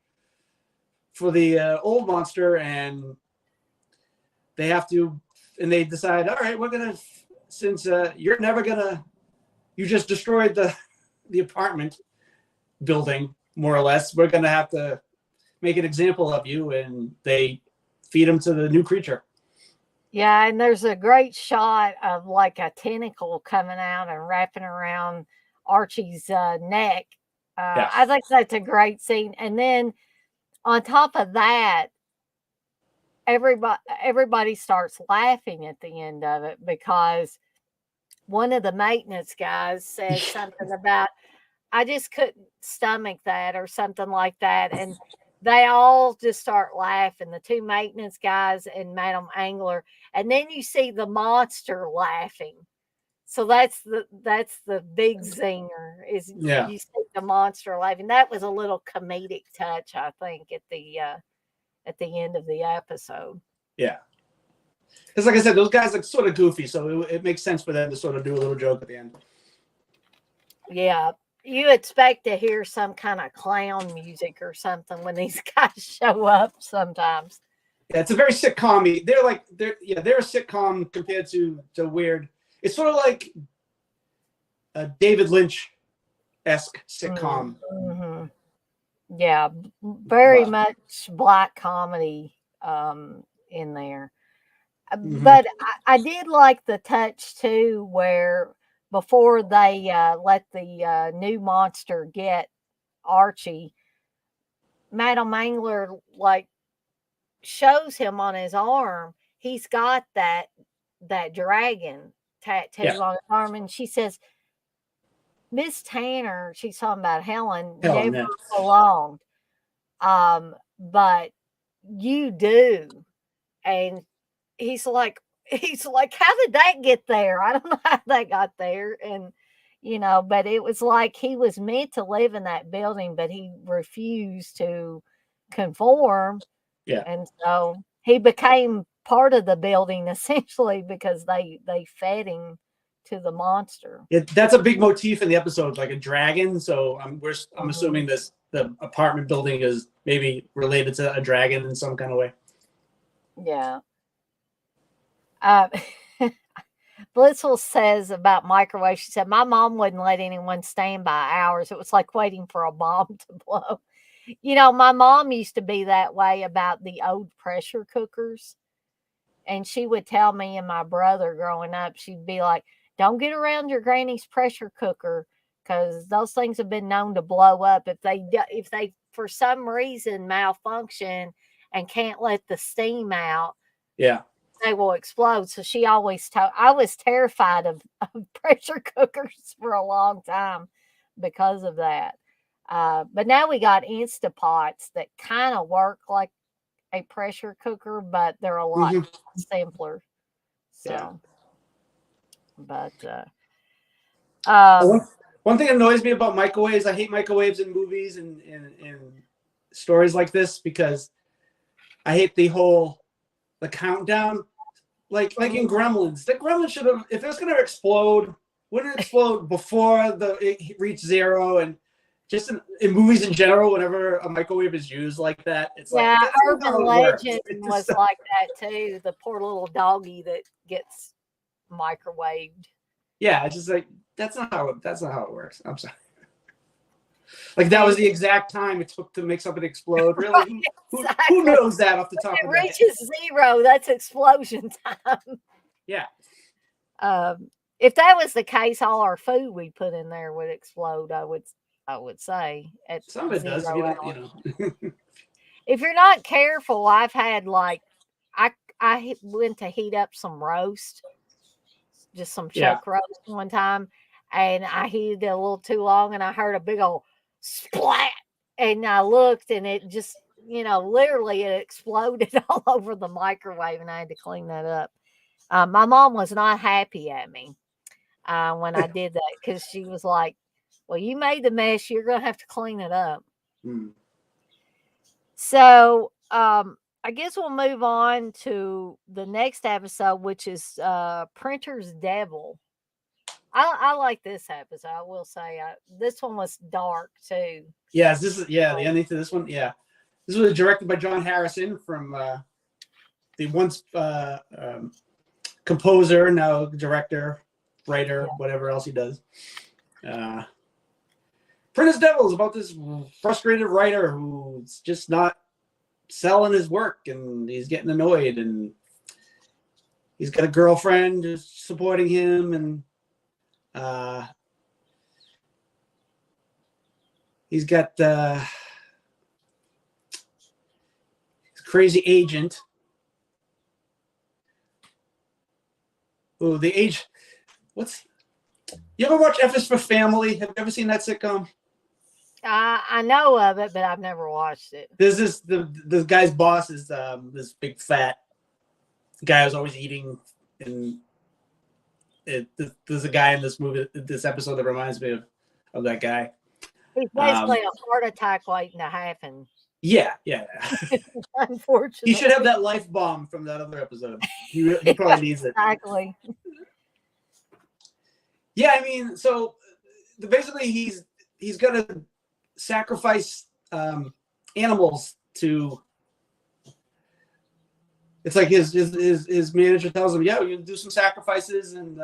S2: for the old monster, and they have to, and they decide, all right, we're gonna, since you're never gonna, you just destroyed the apartment building more or less, we're gonna have to make an example of you, and they feed him to the new creature.
S1: Yeah, and there's a great shot of like a tentacle coming out and wrapping around Archie's neck.
S2: Yeah.
S1: I think that's a great scene. And then on top of that, everybody starts laughing at the end of it because one of the maintenance guys said something about, "I just couldn't stomach that," or something like that, and they all just start laughing, the two maintenance guys and Madame Angler, and then you see the monster laughing. So that's the big zinger is
S2: Yeah.
S1: you see the monster laughing. That was a little comedic touch, I think, at the end of the episode.
S2: Yeah. Because like I said, those guys are sort of goofy, so it makes sense for them to sort of do a little joke at the end.
S1: Yeah. You expect to hear some kind of clown music or something when these guys show up sometimes.
S2: Yeah, it's a very sitcom-y. They're a sitcom compared to Weird. It's sort of like a David Lynch-esque sitcom.
S1: Mm-hmm. Yeah, very much black comedy in there.
S2: Mm-hmm.
S1: But I did like the touch too, where before they let the new monster get Archie, Madame Angler like shows him on his arm. He's got that dragon tattoo on his arm, and she says, "Miss Tanner," she's talking about Helen, never
S2: Yeah.
S1: belonged. But you do. And he's like, how did that get there? I don't know how that got there. And, but it was like he was meant to live in that building, but he refused to conform.
S2: Yeah.
S1: And so he became part of the building essentially because they fed him to the monster.
S2: That's a big motif in the episode, like a dragon. So I'm assuming the apartment building is maybe related to a dragon in some kind of way.
S1: Yeah. Uh, Blissful says about microwave. She said, "My mom wouldn't let anyone stand by hours. It was like waiting for a bomb to blow." You know, my mom used to be that way about the old pressure cookers. And she would tell me and my brother growing up, she'd be like, "Don't get around your granny's pressure cooker because those things have been known to blow up if they for some reason malfunction and can't let the steam out.
S2: Yeah,
S1: they will explode." So she always told. I was terrified of pressure cookers for a long time because of that. But now we got Instapots that kind of work like a pressure cooker, but they're a lot simpler. So,
S2: yeah.
S1: but
S2: One thing that annoys me about microwaves, I hate microwaves in movies and stories like this because I hate the countdown. Like in Gremlins, the Gremlins should have, if it was going to explode, wouldn't it explode before it reached zero? And just in movies in general, whenever a microwave is used like that, it's
S1: yeah,
S2: like that's
S1: Urban Legend was like that too. The poor little doggy that gets microwaved.
S2: Yeah, it's just like that's not how it works. I'm sorry. Like that was the exact time it took to make something explode. Really, who knows that off the top of their head?
S1: It reaches zero. That's explosion time.
S2: Yeah.
S1: If that was the case, all our food we put in there would explode. I would say at
S2: some of it does. You know.
S1: If you're not careful, I've had like I went to heat up some roast, just some chuck roast one time, and I heated it a little too long, and I heard a big old splat, and I looked, and it just literally it exploded all over the microwave, and I had to clean that up. My mom was not happy at me when I did that because she was like, "Well, you made the mess. You're gonna have to clean it up." So I guess we'll move on to the next episode, which is Printer's Devil. I like this episode. I will say this one was dark too.
S2: Yes, this is the ending to this one. Yeah, this was directed by John Harrison from the once composer, now director, writer, whatever else he does. Printer's Devil is about this frustrated writer who's just not selling his work, and he's getting annoyed, and he's got a girlfriend just supporting him, and he's got his crazy agent. Oh, the age. You ever watch F is for Family? Have you ever seen that sitcom?
S1: I know of it, but I've never watched it.
S2: The guy's boss is this big fat guy who's always eating, and there's a guy in this episode that reminds me of that guy.
S1: He's basically a heart attack waiting to happen.
S2: Yeah.
S1: Unfortunately,
S2: he should have that life bomb from that other episode. He probably needs it.
S1: Exactly.
S2: Yeah, I mean, so basically he's got to sacrifice animals to. It's like his manager tells him, "Yeah, we're gonna do some sacrifices," and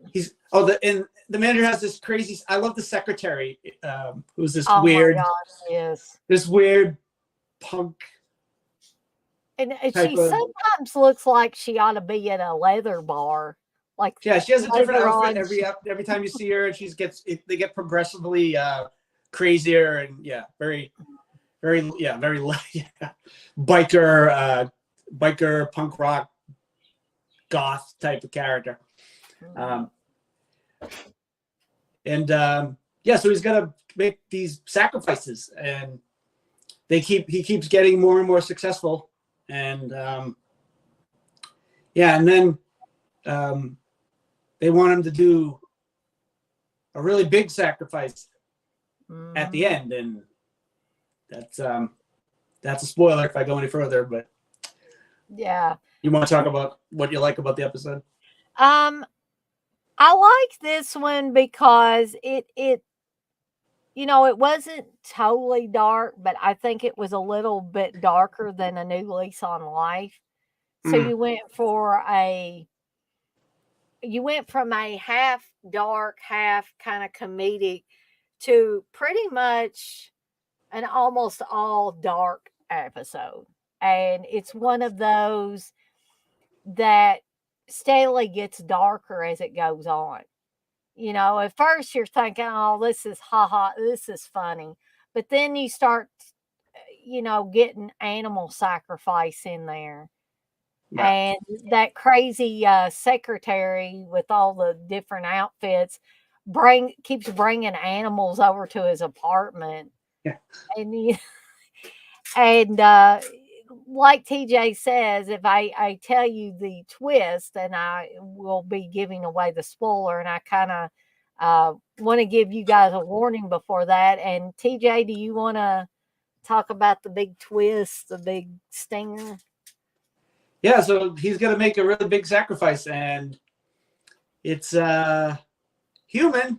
S2: the manager has this crazy. I love the secretary, who's this weird, this weird punk.
S1: And she sometimes looks like she ought to be in a leather bar. Like
S2: she has a different outfit every time you see her, and they get progressively crazier and very biker punk rock goth type of character. So he's got to make these sacrifices, and he keeps getting more and more successful, and and then they want him to do a really big sacrifice at the end, and that's a spoiler if I go any further, but
S1: Yeah.
S2: You want to talk about what you like about the episode?
S1: Um, I like this one because it it wasn't totally dark, but I think it was a little bit darker than A New Lease on Life. So
S2: Mm,
S1: you went from a half dark, half kind of comedic to pretty much an almost all dark episode. And it's one of those that steadily gets darker as it goes on. At first you're thinking, oh, this is haha, this is funny. But then you start, getting animal sacrifice in there.
S2: yeah.
S1: And that crazy secretary with all the different outfits keeps bringing animals over to his apartment.
S2: Yeah.
S1: And and like TJ says, if I tell you the twist, then I will be giving away the spoiler, and I kind of want to give you guys a warning before that. And TJ, do you want to talk about the big twist, the big stinger?
S2: Yeah, so he's gonna make a really big sacrifice, and it's human,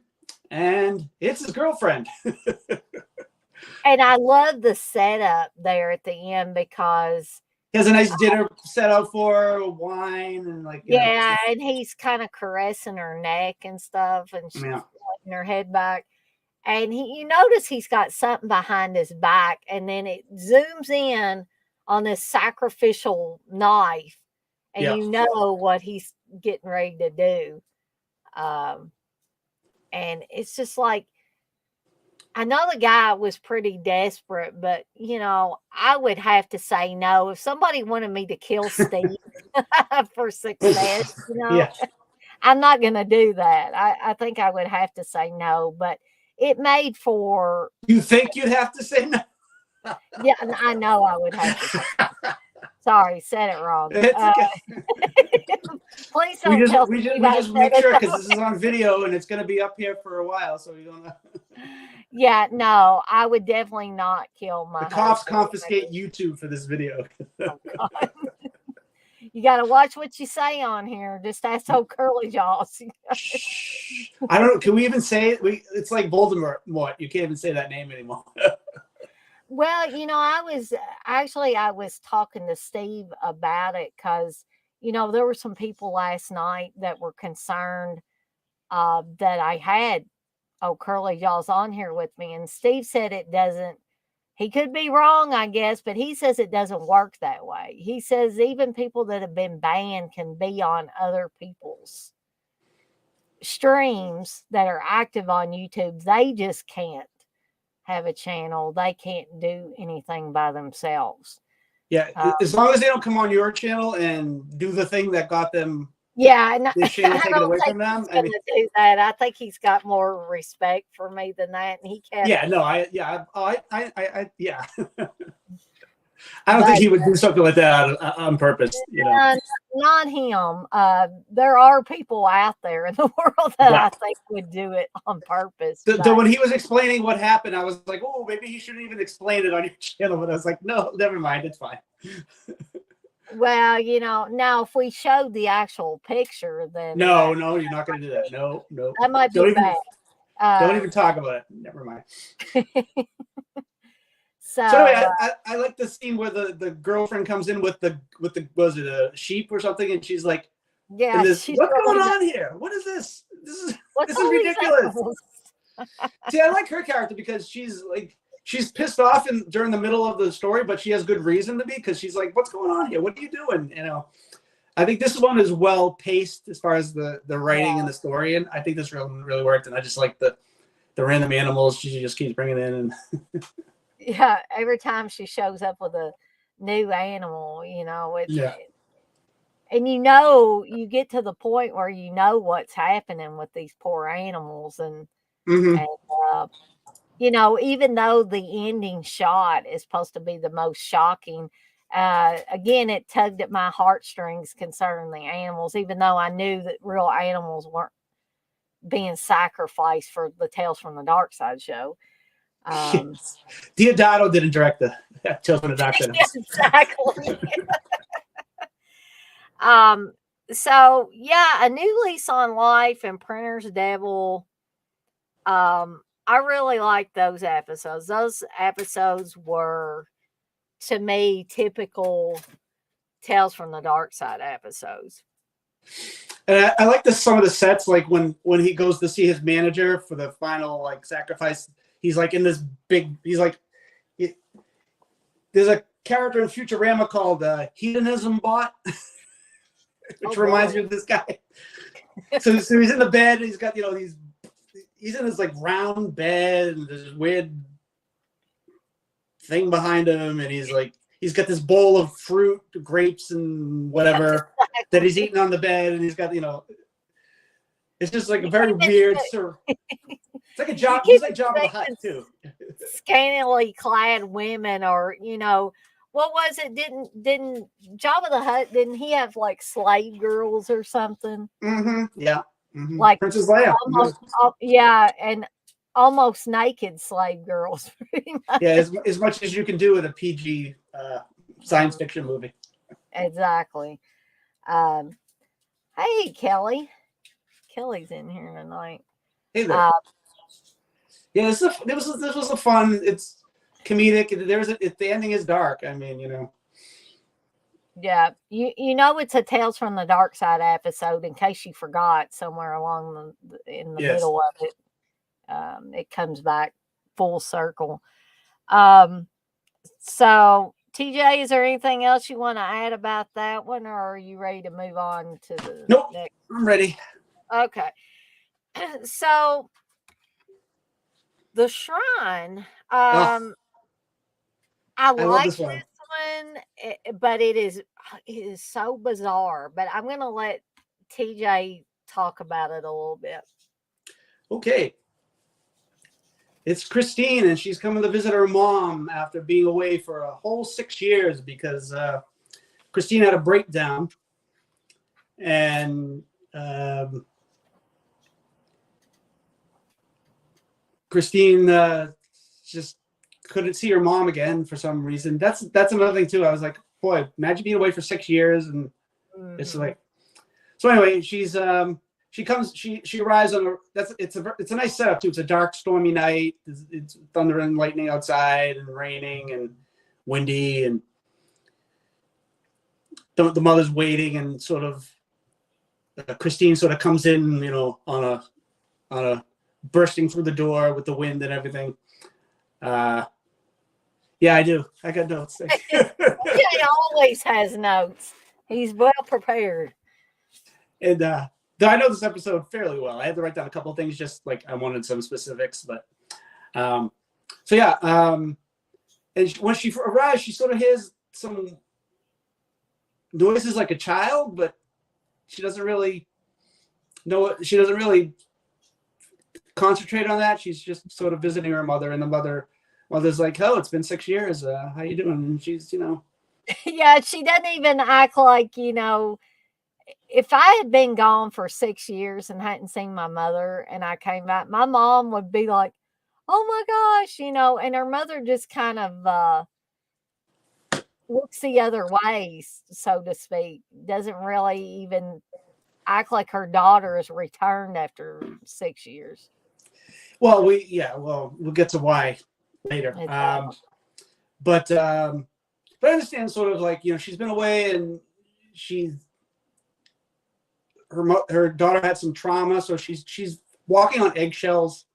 S2: and it's his girlfriend.
S1: And I love the setup there at the end because
S2: He has a nice dinner set out for her, wine, and
S1: yeah, and he's kind of caressing her neck and stuff, and she's
S2: yeah,
S1: letting her head back. And you notice he's got something behind his back, and then it zooms in on this sacrificial knife, and
S2: yeah,
S1: you know what he's getting ready to do. Um, and it's just like, I know the guy was pretty desperate, but I would have to say no. If somebody wanted me to kill Steve for success,
S2: yeah.
S1: I'm not going to do that. I think I would have to say no, but it made for.
S2: You think you'd have to say no?
S1: Yeah, I know I would have to say. Sorry, said it wrong.
S2: It's okay.
S1: Please don't tell
S2: we
S1: me
S2: just make sure, because this is on video and it's going to be up here for a while, so we don't know.
S1: Yeah, no, I would definitely not kill my.
S2: The cops confiscate YouTube for this video.
S1: Oh, God. You got to watch what you say on here. Just ask old Curly Jaws.
S2: I don't know. Can we even say it? It's like Voldemort. You can't even say that name anymore.
S1: Well, I was talking to Steve about it because, there were some people last night that were concerned that I had Curly Jaws on here with me. And Steve said it doesn't, he could be wrong, I guess, but he says it doesn't work that way. He says even people that have been banned can be on other people's streams that are active on YouTube. They just can't have a channel. They can't do anything by themselves.
S2: Yeah, as long as they don't come on your channel and do the thing that got them.
S1: Yeah, and
S2: this channel taken away from them.
S1: I mean, do that. I think he's got more respect for me than that, and he can.
S2: Yeah, no, yeah. I don't think he would do something like that on purpose.
S1: Not him. There are people out there in the world that I think would do it on purpose.
S2: When he was explaining what happened, I was like, oh, maybe he shouldn't even explain it on your channel. But I was like, no, never mind. It's fine.
S1: Well, now if we showed the actual picture, then
S2: no, you're not going to do that. No,
S1: that might be bad.
S2: Don't even talk about it. Never mind.
S1: So
S2: anyway, I like the scene where the girlfriend comes in with the was it a sheep or something, and she's like,
S1: yeah,
S2: what's going on here? What is this? This is ridiculous. See, I like her character because she's pissed off during the middle of the story, but she has good reason to be, because she's like, what's going on here? What are you doing? I think this one is well paced as far as the writing and the story, and I think this really worked. And I just like the random animals she just keeps bringing in. And
S1: yeah, every time she shows up with a new animal, and you get to the point where you know what's happening with these poor animals, and even though the ending shot is supposed to be the most shocking, again, it tugged at my heartstrings concerning the animals, even though I knew that real animals weren't being sacrificed for the Tales from the Darkside show.
S2: Deodato didn't direct the Tales from the Darkside.
S1: Exactly. So yeah, A New Lease on Life and Printer's Devil. I really like those episodes. Those episodes were, to me, typical Tales from the Dark Side episodes.
S2: And I like some of the sets, like when he goes to see his manager for the final like sacrifice. He's like in this big. He's like, there's a character in Futurama called Hedonism Bot, which reminds me of this guy. so he's in the bed. And he's got he's in this like round bed, and there's this weird thing behind him, and he's got this bowl of fruit, grapes, and whatever that he's eating on the bed, and he's got it's just like a very weird sort of. It's like a job. He's like Jabba the Hutt too.
S1: Scantily clad women, or what was it? Didn't Jabba the Hutt? Didn't he have like slave girls or something?
S2: Mm-hmm. Yeah. Mm-hmm.
S1: Like
S2: Princess Leia.
S1: Yeah, and almost naked slave girls.
S2: Yeah, as much as you can do with a PG science fiction movie.
S1: Exactly. Hey, Kelly. Kelly's in here tonight.
S2: Hey there. Yeah, this was a fun. It's comedic. The ending is dark. I mean,
S1: Yeah, it's a Tales from the Dark Side episode. In case you forgot, somewhere along in the middle of it, it comes back full circle. So TJ, is there anything else you want to add about that one, or are you ready to move on to the
S2: Nope,
S1: next?
S2: I'm ready.
S1: Okay. So the shrine, I like this one, but it is so bizarre. But I'm going to let TJ talk about it a little bit.
S2: Okay. It's Christine, and she's coming to visit her mom after being away for a whole 6 years because Christine had a breakdown, and Christine just couldn't see her mom again for some reason. That's another thing too. I was like, boy, imagine being away for 6 years, and it's like. So anyway, she arrives on it's a nice setup too. It's a dark, stormy night. It's thunder and lightning outside, and raining and windy, and the mother's waiting, and sort of Christine sort of comes in, on a bursting through the door with the wind and everything. Yeah, I do. I got notes.
S1: He always has notes. He's well prepared.
S2: And I know this episode fairly well. I had to write down a couple of things, just like I wanted some specifics. But and when she arrives, she sort of hears some noises like a child, but she doesn't really know. She doesn't really concentrate on that. She's just sort of visiting her mother, and the mother's like, "Oh, it's been 6 years. How you doing?" And she's,
S1: Yeah, she doesn't even act like, if I had been gone for 6 years and hadn't seen my mother and I came back, my mom would be like, "Oh my gosh," and her mother just kind of looks the other way, so to speak. Doesn't really even act like her daughter has returned after 6 years.
S2: Well, we'll get to why later. But I understand sort of like, she's been away, and her daughter had some trauma, so she's walking on eggshells.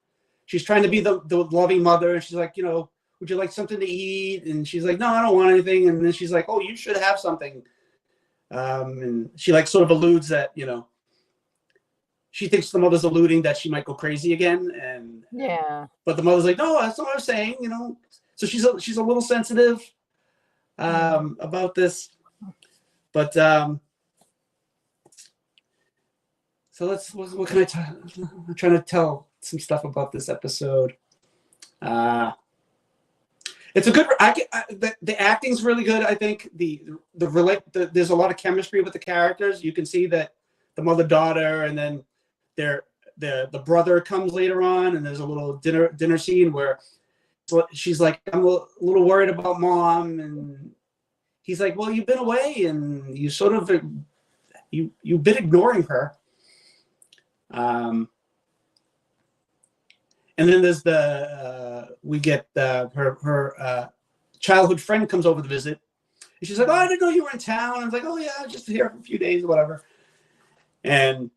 S2: She's trying to be the loving mother, and she's like, would you like something to eat? And she's like, no, I don't want anything. And then she's like, oh, you should have something. And she like sort of alludes that, she thinks the mother's alluding that she might go crazy again. And
S1: yeah,
S2: but the mother's like, no, that's not what I'm saying, So she's a little sensitive about this. But so what can I tell? I'm trying to tell some stuff about this episode. It's a good. The acting's really good. I think there's a lot of chemistry with the characters. You can see that the mother-daughter, and then the brother comes later on, and there's a little dinner scene where she's like, I'm a little worried about mom, and he's like, well, you've been away, and you sort of you've been ignoring her. And then there's we get her childhood friend comes over to visit. And she's like, oh, I didn't know you were in town. I was like, oh yeah, just here for a few days or whatever. And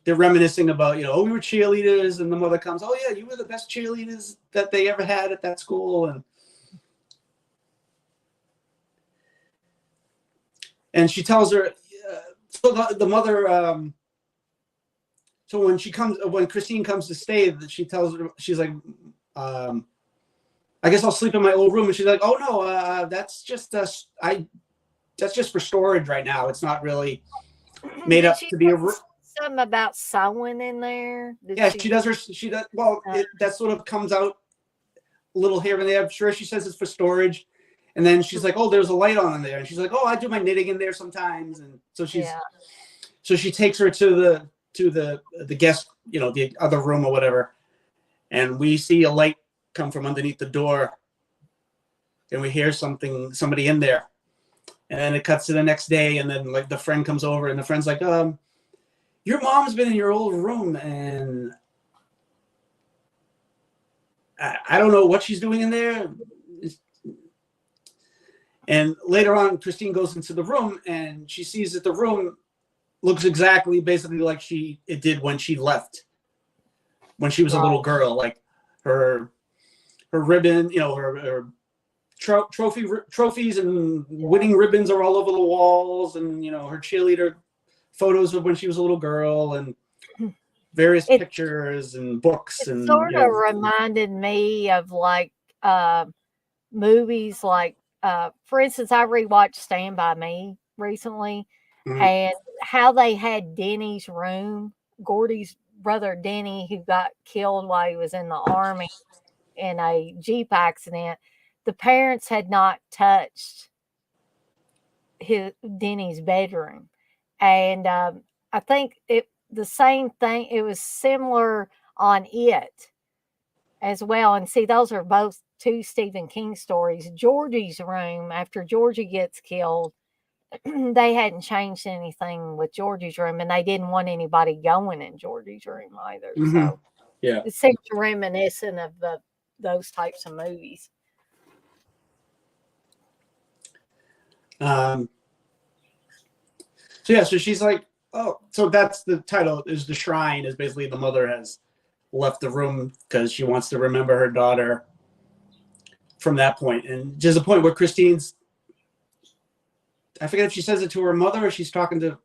S2: they're reminiscing about, oh, we were cheerleaders. And the mother comes, oh yeah, you were the best cheerleaders that they ever had at that school. And she tells her, so the mother, so when Christine comes to stay, she tells her, she's like, I guess I'll sleep in my old room. And she's like, oh no, that's just for storage right now. It's not really made up to be a room.
S1: Something about sewing in there.
S2: She does. Well, that sort of comes out a little here and there. I'm sure she says it's for storage. And then she's like, oh, there's a light on in there. And she's like, oh, I do my knitting in there sometimes. And so so she takes her to the guest, the other room or whatever. And we see a light come from underneath the door. And we hear somebody in there. And then it cuts to the next day. And then like the friend comes over and the friend's like, your mom's been in your old room and I don't know what she's doing in there. And later on, Christine goes into the room and she sees that the room looks exactly basically like it did when she left, when she was a little girl. Like her ribbon, her trophies and winning ribbons are all over the walls, and her cheerleader photos of when she was a little girl and various pictures and books. And
S1: sort of reminded me of like movies like for instance, I rewatched Stand By Me recently, and how they had Denny's room, Gordy's brother Denny, who got killed while he was in the Army in a Jeep accident. The parents had not touched Denny's bedroom. And I think the same thing, it was similar on It as well. And see, those are both two Stephen King stories. Georgie's room, after Georgie gets killed, they hadn't changed anything with Georgie's room, and they didn't want anybody going in Georgie's room either. So it seems reminiscent of those types of movies.
S2: So she's like, oh, so that's the title, is The Shrine, is basically the mother has left the room because she wants to remember her daughter from that point. And there's a point where Christine's, I forget if she says it to her mother or she's talking to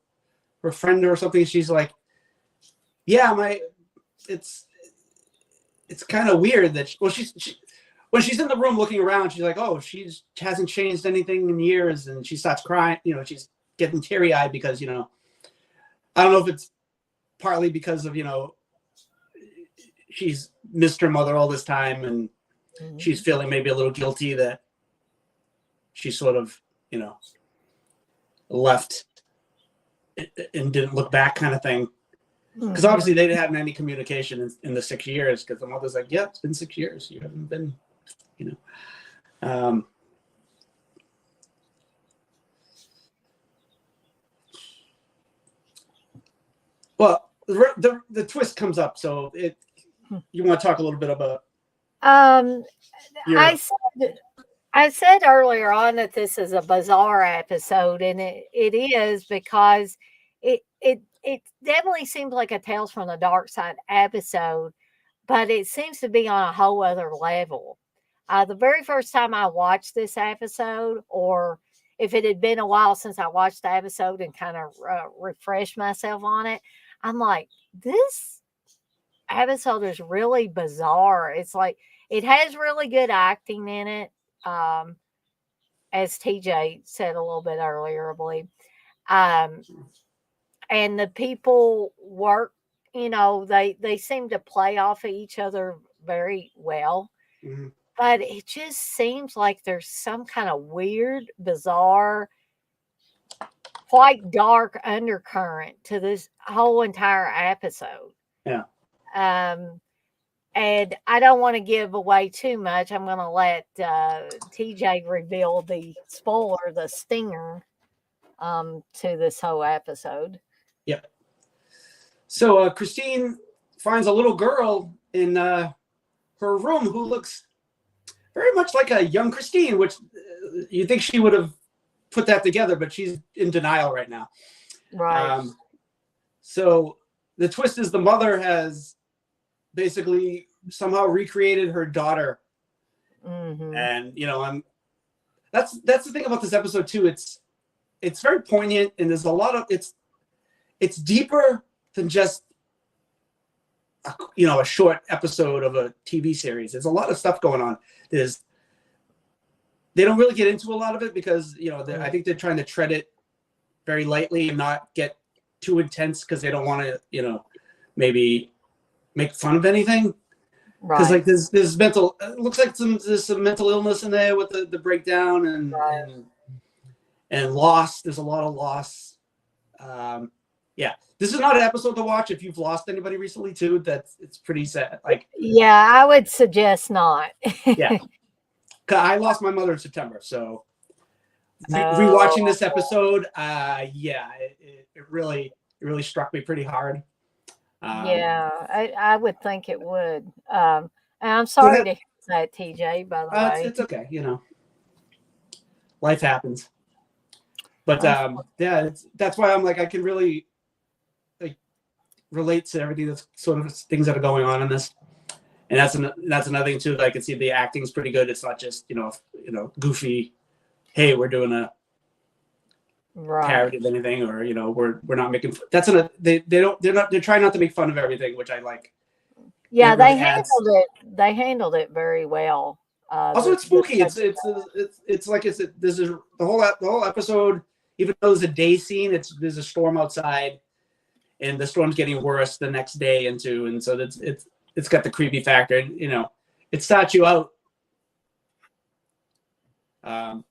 S2: her friend or something. She's like, yeah, it's kind of weird that when she's in the room looking around, she's like, oh, she hasn't changed anything in years. And she starts crying, she's getting teary eyed because, I don't know if it's partly because of, she's missed her mother all this time and she's feeling maybe a little guilty that she sort of, left and didn't look back, kind of thing. Because obviously they didn't have any communication in the 6 years, because the mother's like, yeah, it's been 6 years. You haven't been, Well, the twist comes up, so you want to talk a little bit about?
S1: I said earlier on that this is a bizarre episode, and it is, because it definitely seems like a Tales from the Darkside episode, but it seems to be on a whole other level. The very first time I watched this episode, or if it had been a while since I watched the episode and kind of refreshed myself on it, I'm like, this episode is really bizarre. It's like, it has really good acting in it. As TJ said a little bit earlier, I believe. And the people work, they seem to play off of each other very well. But it just seems like there's some kind of weird, bizarre, quite dark undercurrent to this whole entire episode.
S2: Yeah.
S1: And I don't want to give away too much. I'm going to let TJ reveal the spoiler, the stinger to this whole episode.
S2: Yep. So Christine finds a little girl in her room who looks very much like a young Christine, which you think she would have put that together, but she's in denial right now.
S1: Right.
S2: So the twist is the mother has basically somehow recreated her daughter.
S1: Mm-hmm.
S2: And, you know, that's the thing about this episode too. It's very poignant, and there's a lot of, it's deeper than just a short episode of a TV series. There's a lot of stuff going on. They don't really get into a lot of it because, I think they're trying to tread it very lightly and not get too intense because they don't want to, maybe make fun of anything. Because like there's mental, it looks like there's some mental illness in there with the breakdown and loss. There's a lot of loss. Yeah, this is not an episode to watch if you've lost anybody recently too. It's pretty sad. Like,
S1: yeah, I would suggest not.
S2: Yeah, I lost my mother in September, so rewatching this episode, it really struck me pretty hard.
S1: Yeah, I would think it would. And I'm sorry to hear that, TJ. By the way,
S2: it's okay. Life happens. But that's why I'm like, I can really relate to everything that's sort of things that are going on in this. And that's another thing too. That I can see the acting's pretty good. It's not just goofy. Hey, we're doing a parody of anything, or we're not making. They're trying not to make fun of everything, which I like.
S1: Yeah, they handled it. They handled it very well.
S2: Also, it's spooky. It's like there's the whole episode. Even though there's a day scene, there's a storm outside, and the storm's getting worse the next day and so it's got the creepy factor. And, it starts you out at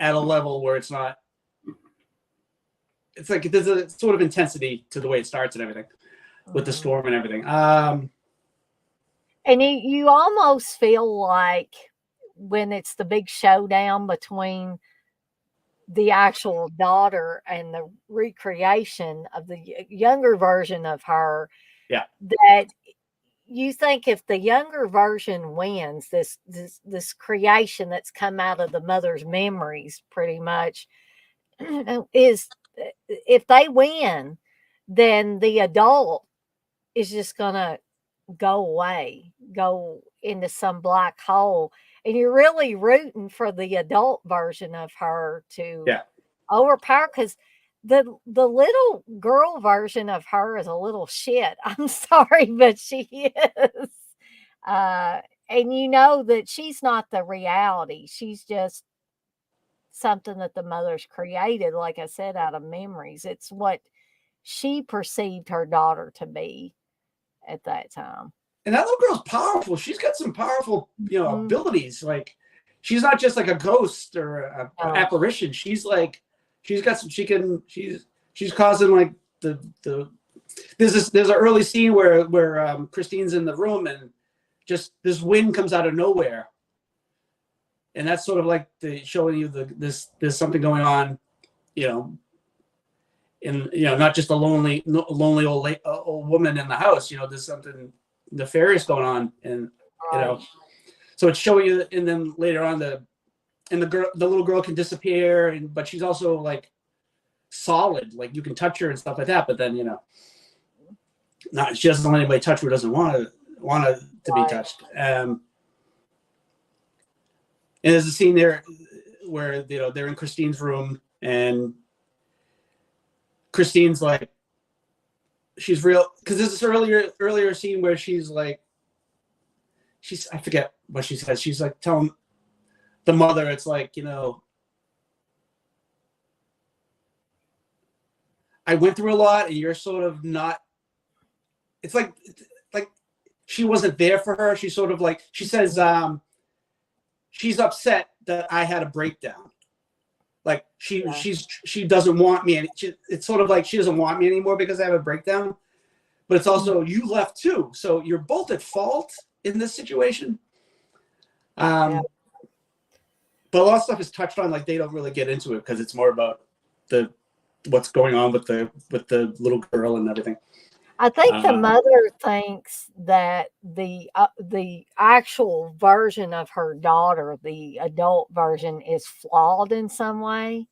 S2: a level where it's not. It's like there's a sort of intensity to the way it starts and everything, with the storm and everything.
S1: And you almost feel like when it's the big showdown between the actual daughter and the recreation of the younger version of her, that you think if the younger version wins, this creation that's come out of the mother's memories, pretty much, is if they win, then the adult is just gonna go away, go into some black hole, and you're really rooting for the adult version of her to overpower, because the little girl version of her is a little shit. I'm sorry, but she is. And that she's not the reality. She's just something that the mother's created, like I said, out of memories. It's what she perceived her daughter to be at that time.
S2: And that little girl's powerful. She's got some powerful, abilities. Like, she's not just like a ghost or an apparition. She's like, she's got some. She's causing like the. There's an early scene where Christine's in the room and just this wind comes out of nowhere, and that's sort of like showing you there's something going on, and not just a lonely old woman in the house. There's something nefarious going on, and so it's showing you. And then later on, the little girl can disappear, but she's also like solid, like you can touch her and stuff like that. But then she doesn't let anybody touch her who doesn't want to be touched. And there's a scene there where they're in Christine's room, and Christine's like, she's real, because there's this earlier scene where she's like, I forget what she says. She's like telling the mother, it's like, I went through a lot and you're sort of not. It's like she wasn't there for her. She's sort of like, she says she's upset that I had a breakdown. Like she doesn't want me, and it's sort of like she doesn't want me anymore because I have a breakdown. But it's also, you left too, so you're both at fault in this situation. But a lot of stuff is touched on, like they don't really get into it because it's more about the what's going on with the little girl and everything.
S1: I think the mother thinks that the actual version of her daughter, the adult version, is flawed in some way.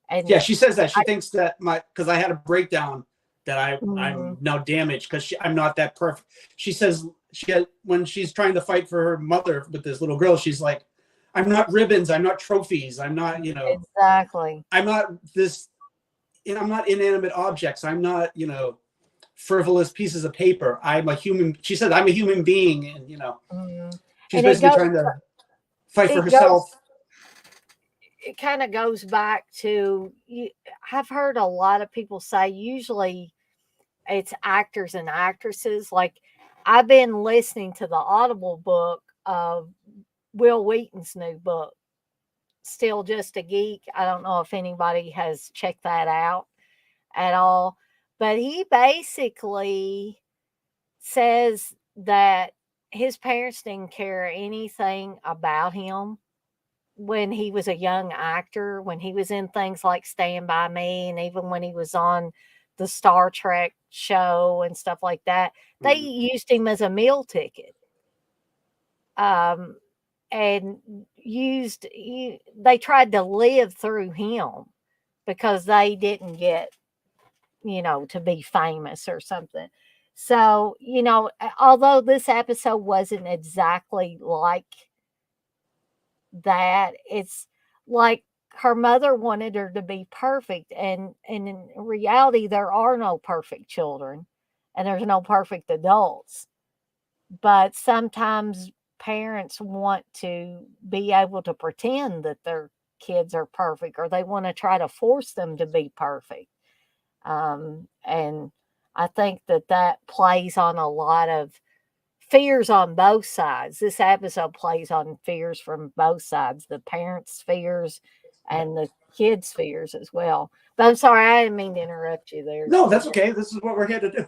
S1: And
S2: yeah, she says that she thinks that because I had a breakdown that I'm
S1: Mhm.
S2: now damaged because I'm not that perfect. She says when she's trying to fight for her mother with this little girl, she's like, I'm not ribbons, I'm not trophies, I'm not
S1: Exactly.
S2: I'm not this, I'm not inanimate objects, I'm not frivolous pieces of paper. I'm a human. She said I'm a human being, and
S1: Mhm.
S2: she's
S1: And it
S2: basically
S1: goes
S2: trying to fight for
S1: it goes
S2: herself.
S1: it kind of goes back to I've heard a lot of people say usually it's actors and actresses. Like I've been listening to the Audible book of Will Wheaton's new book, Still Just a Geek. I don't know if anybody has checked that out at all, but he basically says that his parents didn't care anything about him when he was a young actor, when he was in things like Stand By Me, and even when he was on the Star Trek show and stuff like that, they used him as a meal ticket. Um, and they tried to live through him because they didn't get, to be famous or something. So, although this episode wasn't exactly like that, it's like her mother wanted her to be perfect, and in reality there are no perfect children and there's no perfect adults. But sometimes parents want to be able to pretend that their kids are perfect, or they want to try to force them to be perfect. And I think that plays on a lot of fears on both sides. This episode plays on fears from both sides, the parents' fears
S2: Yeah.
S1: and the kids' fears as well. But I'm sorry, I didn't mean to interrupt you there,
S2: No, that's
S1: TJ.
S2: okay. This is what we're here to do.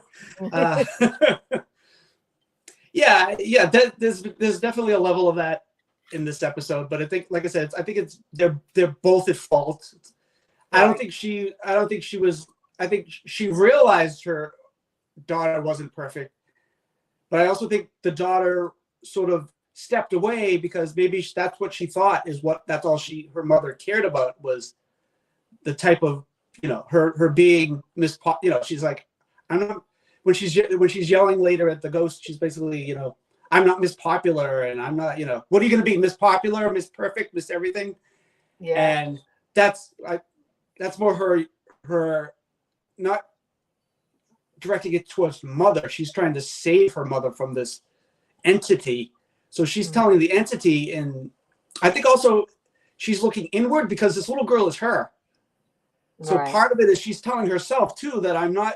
S2: Yeah. There's definitely a level of that in this episode, but I think, like I said, I think they're both at fault. I don't think she was. I think she realized her daughter wasn't perfect, but I also think the daughter sort of stepped away because maybe that's what she thought that's all her mother cared about was the type of her being she's like, I'm not, when she's yelling later at the ghost, she's basically I'm not Miss Popular, and I'm not what are you going to be, Miss Popular, Miss Perfect, Miss Everything?
S1: Yeah.
S2: And that's more her not directing it towards mother. She's trying to save her mother from this entity. So she's telling the entity, and I think also she's looking inward because this little girl is her. So
S1: Right.
S2: part of it is she's telling herself too that I'm not.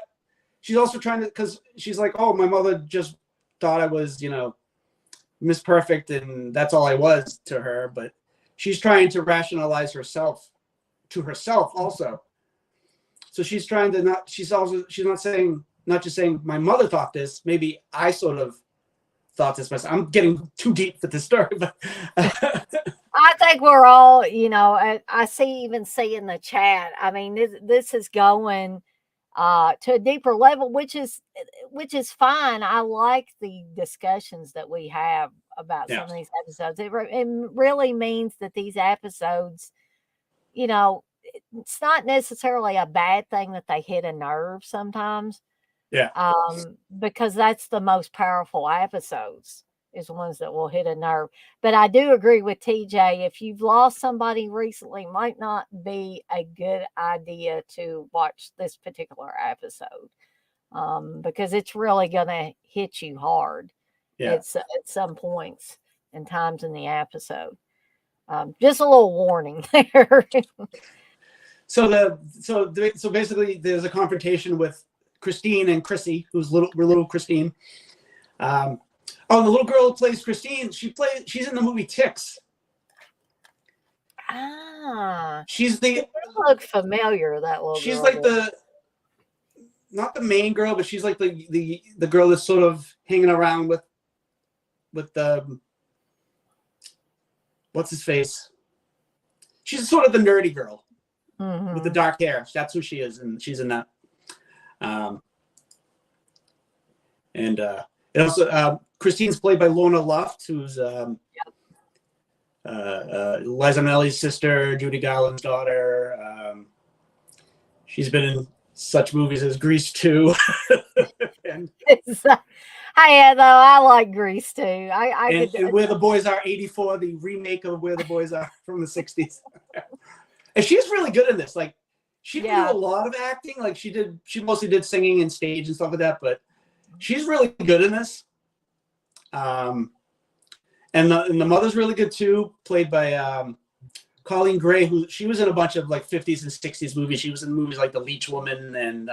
S2: She's also trying to, because she's like, oh, my mother just thought I was, Miss Perfect, and that's all I was to her. But she's trying to rationalize herself to herself also. So she's trying to not. She's not just saying my mother thought this. Maybe I sort of thought this myself. I'm getting too deep with this story, but
S1: I think we're all, I see in the chat. I mean, this is going to a deeper level, which is fine. I like the discussions that we have about
S2: yeah,
S1: some of these episodes. It really means that these episodes, it's not necessarily a bad thing that they hit a nerve sometimes,
S2: yeah.
S1: because that's the most powerful episodes, is ones that will hit a nerve. But I do agree with TJ. If you've lost somebody recently, might not be a good idea to watch this particular episode, because it's really going to hit you hard
S2: Yeah.
S1: at some points and times in the episode. Just a little warning there.
S2: So basically, there's a confrontation with Christine and Chrissy, who's little Christine. Oh, the little girl who plays Christine. She's in the movie Ticks.
S1: She did look familiar, that little
S2: She's
S1: girl
S2: like
S1: did.
S2: not the main girl, but she's like the girl that's sort of hanging around with the what's his face. She's sort of the nerdy girl. with the dark hair. That's who she is, and she's in that. And it also Christine's played by Lorna Luft, who's Liza Minnelli's sister, Judy Garland's daughter. She's been in such movies as Grease 2. And
S1: though I like Grease too.
S2: And Where the Boys Are 84, the remake of Where the Boys Are from the 60s. And she's really good in this. Like, she didn't do a lot of acting. Like, she mostly did singing and stage and stuff like that, but she's really good in this. And the mother's really good too, played by Colleen Gray, who she was in a bunch of like 50s and 60s movies. She was in movies like The Leech Woman, and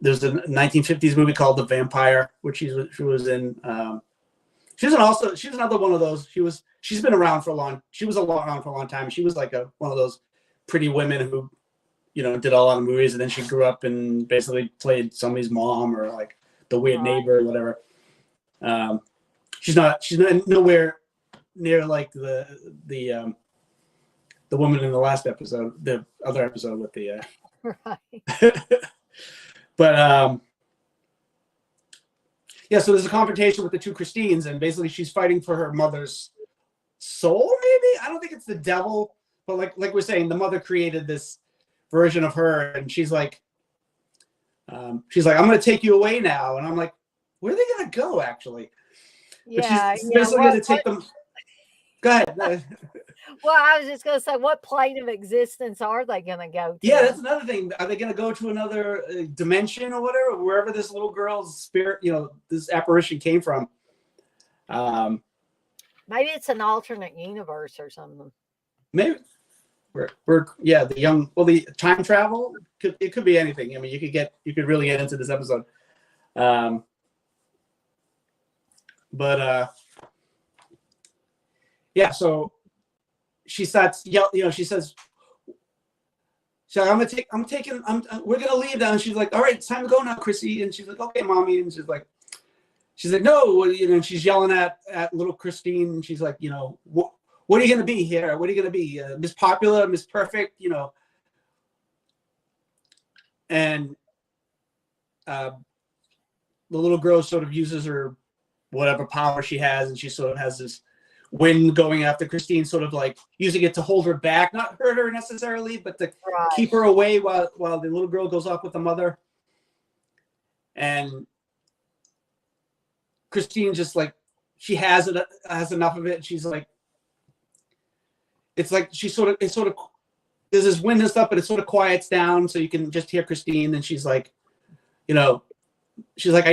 S2: there's a 1950s movie called The Vampire, which she was in. She's another one of those. She's been around for a long. She was around for a long time. She was like one of those pretty women who, did a lot of movies, and then she grew up and basically played somebody's mom or like the weird neighbor or whatever. She's nowhere near like the woman in the last episode, the other episode with the but so there's a confrontation with the two Christines, and basically she's fighting for her mother's soul, maybe. I don't think it's the devil, but like we're saying, the mother created this version of her, and she's like, I'm gonna take you away now. And I'm like, where are they gonna go, actually? But she's basically gonna take them. Go ahead.
S1: Well, I was just gonna say, what plane of existence are they gonna go to?
S2: Yeah, that's another thing. Are they gonna go to another dimension or whatever, wherever this little girl's spirit, this apparition came from?
S1: Maybe it's an alternate universe or something.
S2: Maybe. The time travel it could be anything. I mean, you could really get into this episode. So she starts she says, so we're gonna leave now. And she's like, all right, it's time to go now, Chrissy. And she's like, okay, mommy. And she's like, no, and she's yelling at little Christine, and she's like, what are you going to be here? What are you going to be? Miss Popular, Miss Perfect, And the little girl sort of uses her whatever power she has, and she sort of has this wind going after Christine, sort of like using it to hold her back, not hurt her necessarily, but to keep her away while the little girl goes off with the mother. And Christine just like, she has enough of it. And she's like, it's like there's this wind and stuff, but it sort of quiets down so you can just hear Christine. And she's like, I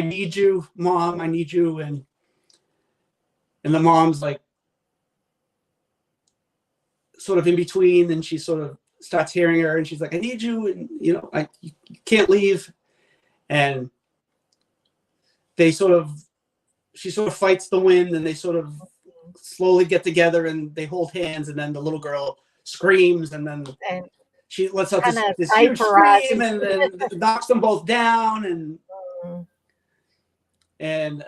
S2: need you, Mom, I need you. And the mom's like sort of in between, and she sort of starts hearing her, and she's like, I need you. And, you can't leave. And she sort of fights the wind, and they sort of slowly get together, and they hold hands, and then the little girl screams, and then she lets out this huge scream, and then knocks them both down, and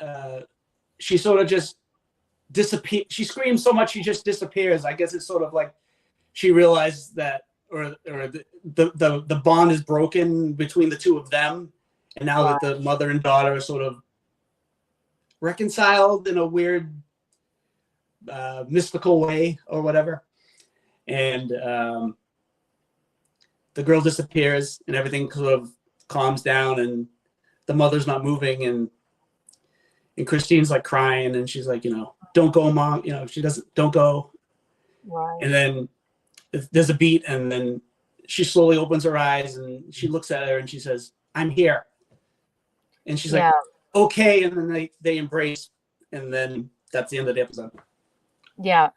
S2: she sort of just disappears. She screams so much she just disappears. I guess it's sort of like she realized that, or the bond is broken between the two of them, and now that the mother and daughter are sort of reconciled in a weird mystical way or whatever, and the girl disappears, and everything sort of calms down, and the mother's not moving, and Christine's like crying, and she's like, don't go, Mom. Don't go.
S1: Right.
S2: And then there's a beat, and then she slowly opens her eyes, and she looks at her, and she says, I'm here. And she's like, okay. And then they embrace, and then that's the end of the episode.
S1: Yeah.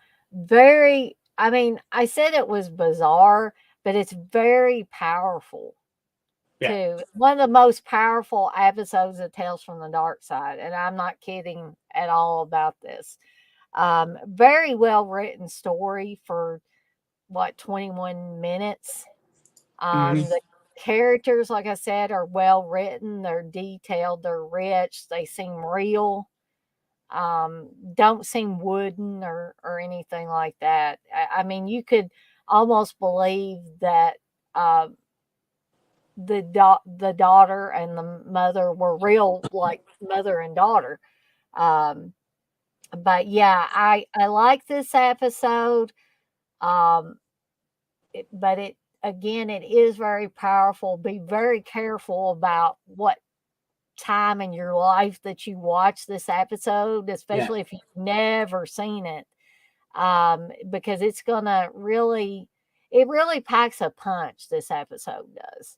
S1: I said it was bizarre, but it's very powerful too. One of the most powerful episodes of Tales from the Darkside, and I'm not kidding at all about this. Very well written story for 21 minutes. The characters, like I said, are well written. They're detailed. They're rich. They seem real. Don't seem wooden or anything like that. I mean, you could almost believe that the daughter and the mother were real, like mother and daughter. Um, but yeah, I like this episode. Um, but it again, it is very powerful. Be very careful about what time in your life that you watch this episode,
S2: Yeah.
S1: especially if you've never seen it, because it's gonna really, it really packs a punch. This episode does,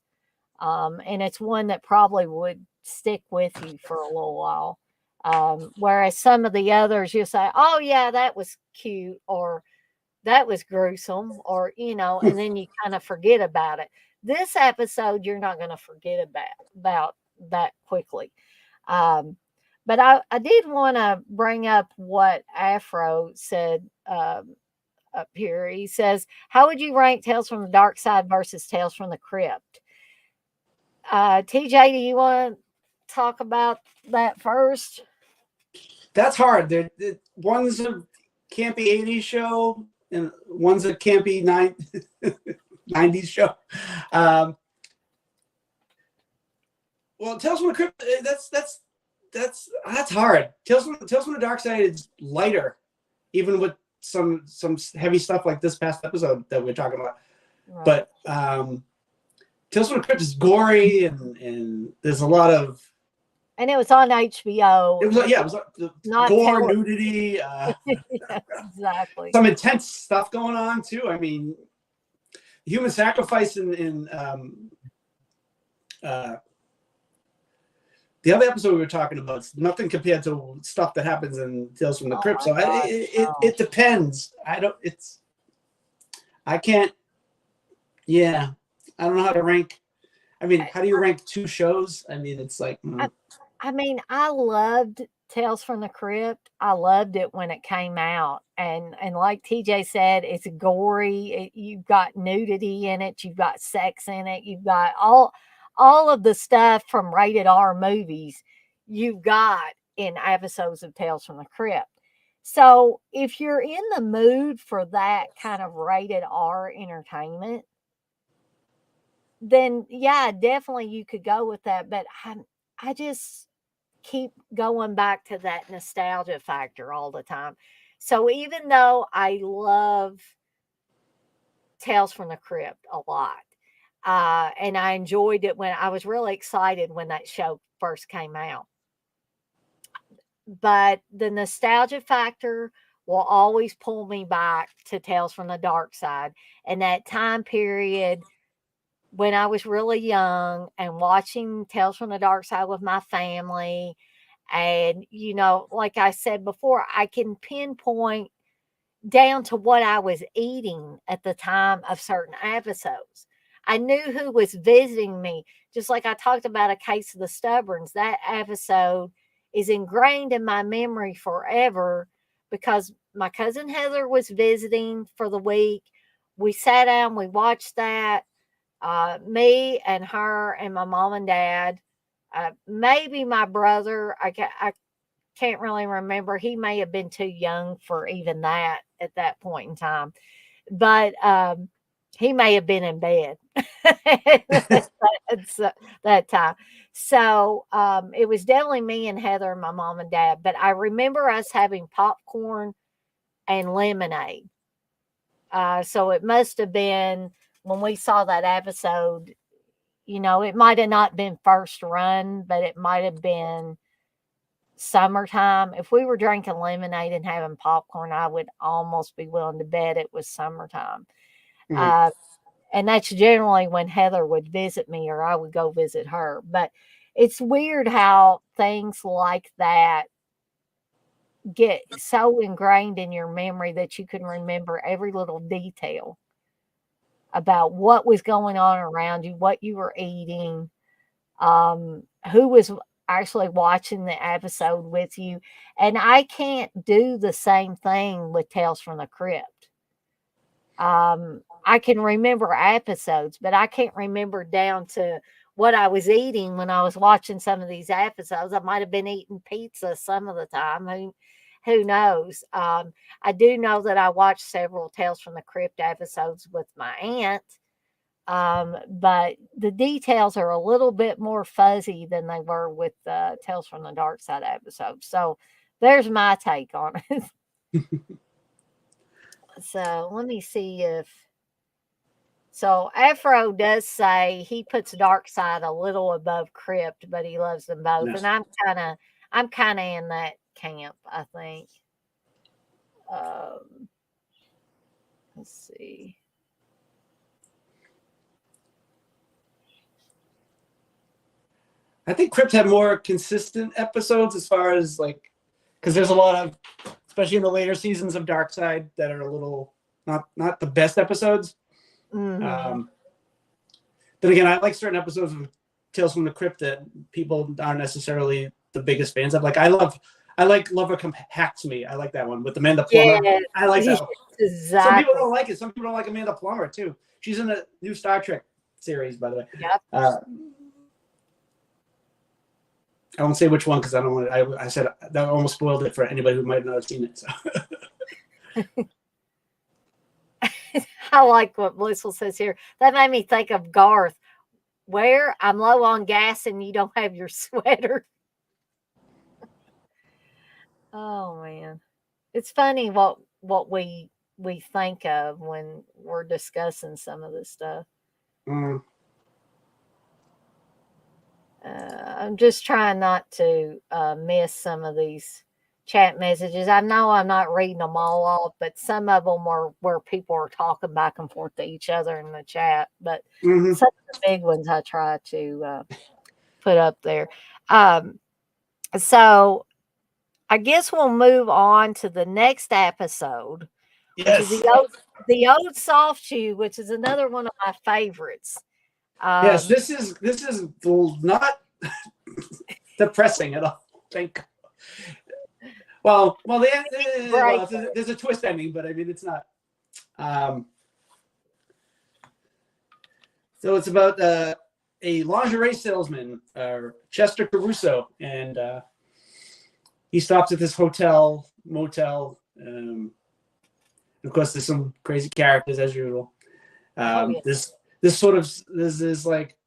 S1: and it's one that probably would stick with you for a little while. Whereas some of the others, you say, "Oh yeah, that was cute," or "That was gruesome," or and then you kind of forget about it. This episode, you're not going to forget about that quickly. Um, but I did want to bring up what Afro said up here. He says, "How would you rank Tales from the Dark Side versus Tales from the Crypt?" TJ, do you want to talk about that first?
S2: That's hard. One's a campy 80s show, and one's a campy 90s show. Well, Tales from the Crypt, that's hard. Tales from the Dark Side is lighter, even with some heavy stuff like this past episode that we're talking about. Right. But Tales from the Crypt is gory, and there's a lot of.
S1: And it was on HBO.
S2: It was not gore, nudity.
S1: Yeah, exactly.
S2: Some intense stuff going on too. I mean, human sacrifice in the other episode we were talking about, it's nothing compared to stuff that happens in Tales from the Crypt. So it depends. I can't. Yeah, I don't know how to rank. I mean, how do you rank two shows? I mean, it's like.
S1: I mean, I loved Tales from the Crypt. I loved it when it came out, and like TJ said, it's gory. You've got nudity in it. You've got sex in it. You've got all of the stuff from rated R movies. You've got in episodes of Tales from the Crypt. So if you're in the mood for that kind of rated R entertainment, then yeah, definitely you could go with that. But I just keep going back to that nostalgia factor all the time. So even though I love Tales from the Crypt a lot, and I enjoyed it when I was really excited when that show first came out, but the nostalgia factor will always pull me back to Tales from the Dark Side and that time period when I was really young and watching Tales from the Dark Side with my family. And, like I said before, I can pinpoint down to what I was eating at the time of certain episodes. I knew who was visiting me, just like I talked about A Case of the Stubborns. That episode is ingrained in my memory forever because my cousin Heather was visiting for the week. We sat down, we watched that. Me and her and my mom and dad, maybe my brother. I can't really remember. He may have been too young for even that at that point in time, but he may have been in bed that time. So it was definitely me and Heather and my mom and dad. But I remember us having popcorn and lemonade. So it must have been when we saw that episode, it might have not been first run, but it might have been summertime. If we were drinking lemonade and having popcorn, I would almost be willing to bet it was summertime. Mm-hmm. And that's generally when Heather would visit me or I would go visit her. But it's weird how things like that get so ingrained in your memory that you can remember every little detail about what was going on around you, what you were eating, who was actually watching the episode with you. And I can't do the same thing with Tales from the Crypt. I can remember episodes, but I can't remember down to what I was eating when I was watching some of these episodes. I might have been eating pizza some of the time. who knows? I do know that I watched several Tales from the Crypt episodes with my aunt, but the details are a little bit more fuzzy than they were with the Tales from the Dark Side episode. So there's my take on it. So let me see if. So Afro does say he puts Darkside a little above Crypt, but he loves them both, and
S2: Yes.
S1: I'm kind of in that camp. I think. Um, let's see.
S2: I think Crypt had more consistent episodes as far as like, because there's a lot of, especially in the later seasons of Darkside, that are a little not the best episodes.
S1: Mm-hmm.
S2: Then again, I like certain episodes of Tales from the Crypt that people aren't necessarily the biggest fans of. Like I like Lover Compacts Me. I like that one with Amanda Plummer.
S1: Yeah,
S2: I like that one.
S1: exactly.
S2: Some people don't like it. Some people don't like Amanda Plummer too. She's in the new Star Trek series, by the way.
S1: Yep.
S2: I won't say which one because I don't want to. I said that almost spoiled it for anybody who might not have seen it. So.
S1: I like what Blissful says here. That made me think of Garth. Where I'm low on gas and you don't have your sweater. Oh man, it's funny what we think of when we're discussing some of this stuff.
S2: Mm.
S1: I'm just trying not to miss some of these chat messages. I know I'm not reading them all off, but some of them are where people are talking back and forth to each other in the chat. But some of the big ones I try to put up there. So I guess we'll move on to the next episode, which is the old soft shoe, which is another one of my favorites.
S2: Yes, this is not depressing at all. Thank. Well, there's a twist ending, but I mean it's not. So it's about a lingerie salesman, Chester Caruso, and he stops at this motel. Of course, there's some crazy characters as usual. This is like,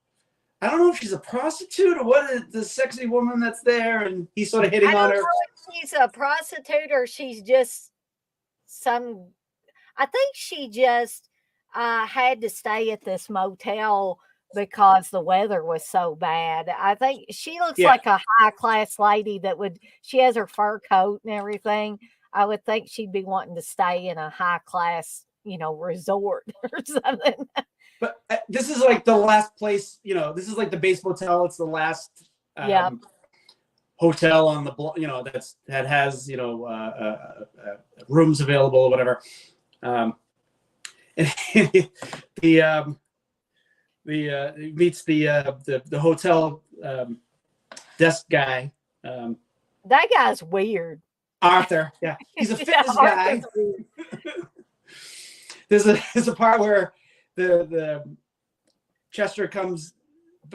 S2: I don't know if she's a prostitute or what, the sexy woman that's there, and he's sort of hitting on her. I don't know
S1: if she's a prostitute or she's just some. I think she just had to stay at this motel because the weather was so bad. I think she looks like a high class lady she has her fur coat and everything. I would think she'd be wanting to stay in a high class, resort or something.
S2: But this is like the last place, this is like the base motel. It's the last hotel on the block, that has, rooms available or whatever. And meets the hotel desk guy.
S1: That guy's weird.
S2: Arthur, yeah, he's a fitness guy. There's a part where the Chester comes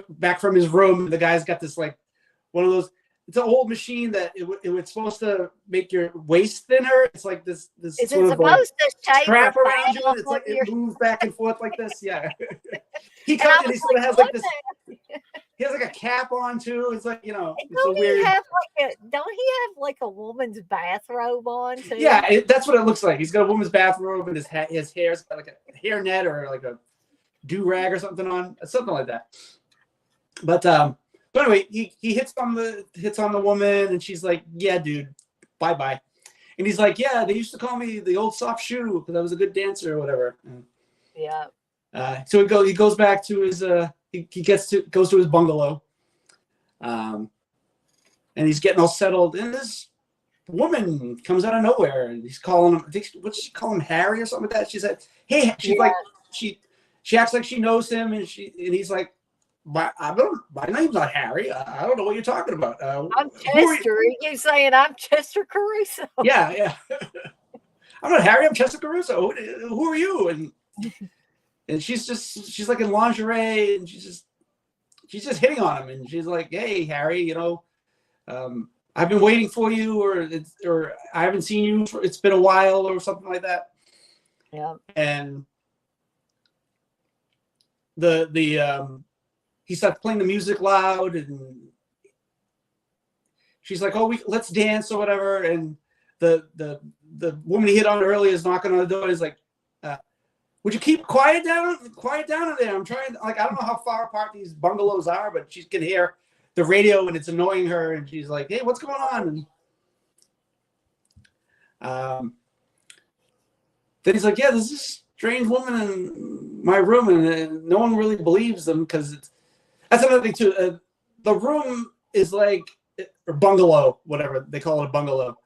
S2: back from his room, and the guy's got this like one of those. It's an old machine that it was supposed to make your waist thinner. It's like this. Is
S1: it supposed to
S2: strap around you? It's like it moves back and forth like this. Yeah. He comes and he sort of has like this. He has like a cap on too. It's like it's so weird.
S1: Don't he have like a woman's bathrobe on too?
S2: Yeah, that's what it looks like. He's got a woman's bathrobe and his hair's got like a hairnet or like a do rag or something like that. But anyway, he hits on the woman and she's like, "Yeah, dude, bye." And he's like, "Yeah, they used to call me the old soft shoe because I was a good dancer or whatever."
S1: Yeah.
S2: So he goes back to his goes to his bungalow, and he's getting all settled. And this woman comes out of nowhere, and he's calling him. What did she call him, Harry or something like that? She said, "Hey," she's like, she acts like she knows him, and he's like, my name's not Harry. I don't know what you're talking about.
S1: I'm Chester. Are you saying I'm Chester Caruso?
S2: Yeah. I'm not Harry. I'm Chester Caruso. Who are you? And she's like in lingerie, and she's just hitting on him, and she's like, "Hey, Harry, I've been waiting for you, or I haven't seen you it's been a while, or something like that.
S1: Yeah.
S2: And he starts playing the music loud, and she's like, "Oh, let's dance or whatever." And the woman he hit on earlier is knocking on the door. He's like, "Would you keep quiet down in there? I'm trying." Like, I don't know how far apart these bungalows are, but she can hear the radio, and it's annoying her. And she's like, "Hey, what's going on?" And then he's like, "Yeah, there's this strange woman in my room, and no one really believes them because that's another thing too. The room is like, or bungalow, whatever they call it, a bungalow.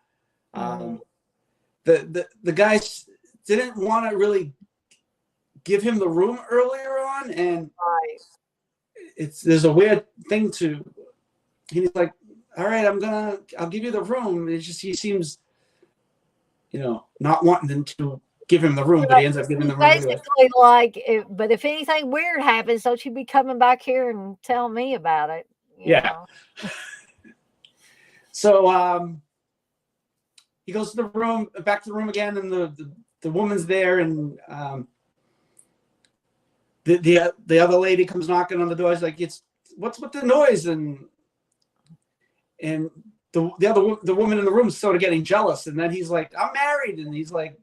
S2: The guys didn't want to really give him the room earlier on, and there's a weird thing to. He's like, "All right, I'll give you the room." It's just he seems, not wanting them to give him the room, but he ends up giving the room
S1: basically
S2: anyway.
S1: like, but if anything weird happens, don't you be coming back here and tell me about it? You know?
S2: So he goes to the room, back to the room again, and the woman's there, and the other lady comes knocking on the door. She's like, what's with the noise? And the woman in the room is sort of getting jealous, and then he's like, "I'm married," and he's like,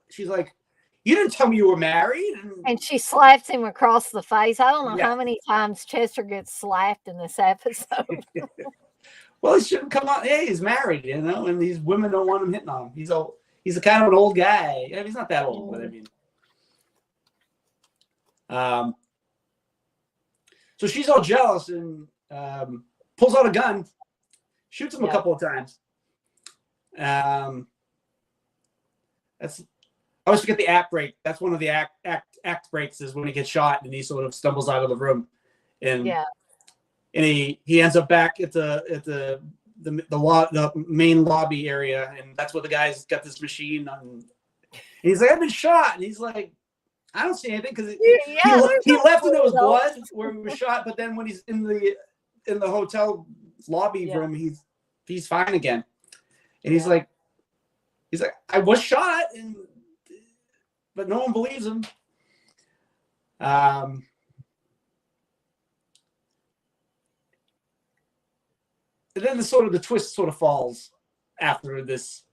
S2: she's like, "You didn't tell me you were married."
S1: And she slaps him across the face. I don't know how many times Chester gets slapped in this episode.
S2: Well, he shouldn't come on. Hey, he's married, and these women don't want him hitting on him. He's a kind of an old guy. I mean, he's not that old, but I mean, so she's all jealous and pulls out a gun, shoots him a couple of times. That's I always forget the act break. That's one of the act breaks is when he gets shot and he sort of stumbles out of the room, and he ends up back at the main lobby area, and that's where the guy's got this machine on. And he's like, "I've been shot," and he's like, "I don't see anything," because he left and there was blood where he was shot, but then when he's in the hotel lobby room, he's fine again, and he's like, "I was shot," but no one believes him. And then the twist sort of falls after this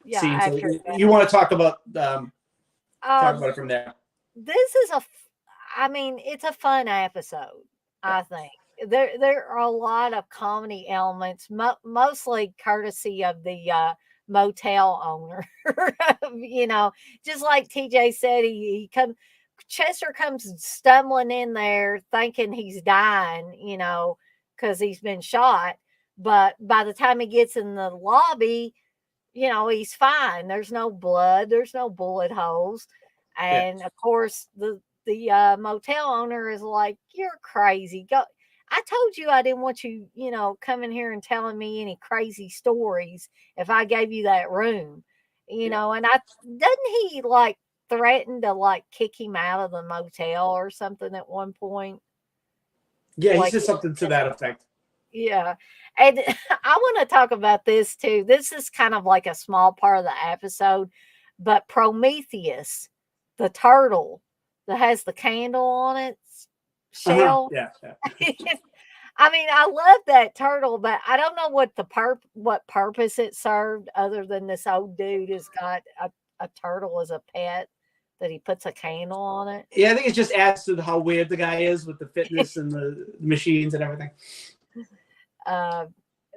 S2: scene. So you want to talk about it from there?
S1: This is it's a fun episode. I think there are a lot of comedy elements, mostly courtesy of the motel owner. Just like TJ said, Chester comes stumbling in there thinking he's dying, because he's been shot. But by the time he gets in the lobby, he's fine. There's no blood. There's no bullet holes. And of course, the motel owner is like, "You're crazy. Go. I told you I didn't want you, coming here and telling me any crazy stories if I gave you that room, and doesn't he like threaten to like kick him out of the motel or something at one point?"
S2: Yeah, he said something to that effect.
S1: Yeah. And I want to talk about this too. This is kind of like a small part of the episode, but Prometheus, the turtle that has the candle on its shell.
S2: Yeah.
S1: I mean, I love that turtle, but I don't know what what purpose it served other than this old dude has got a turtle as a pet that he puts a candle on it.
S2: Yeah, I think it just adds to how weird the guy is with the fitness and the machines and everything.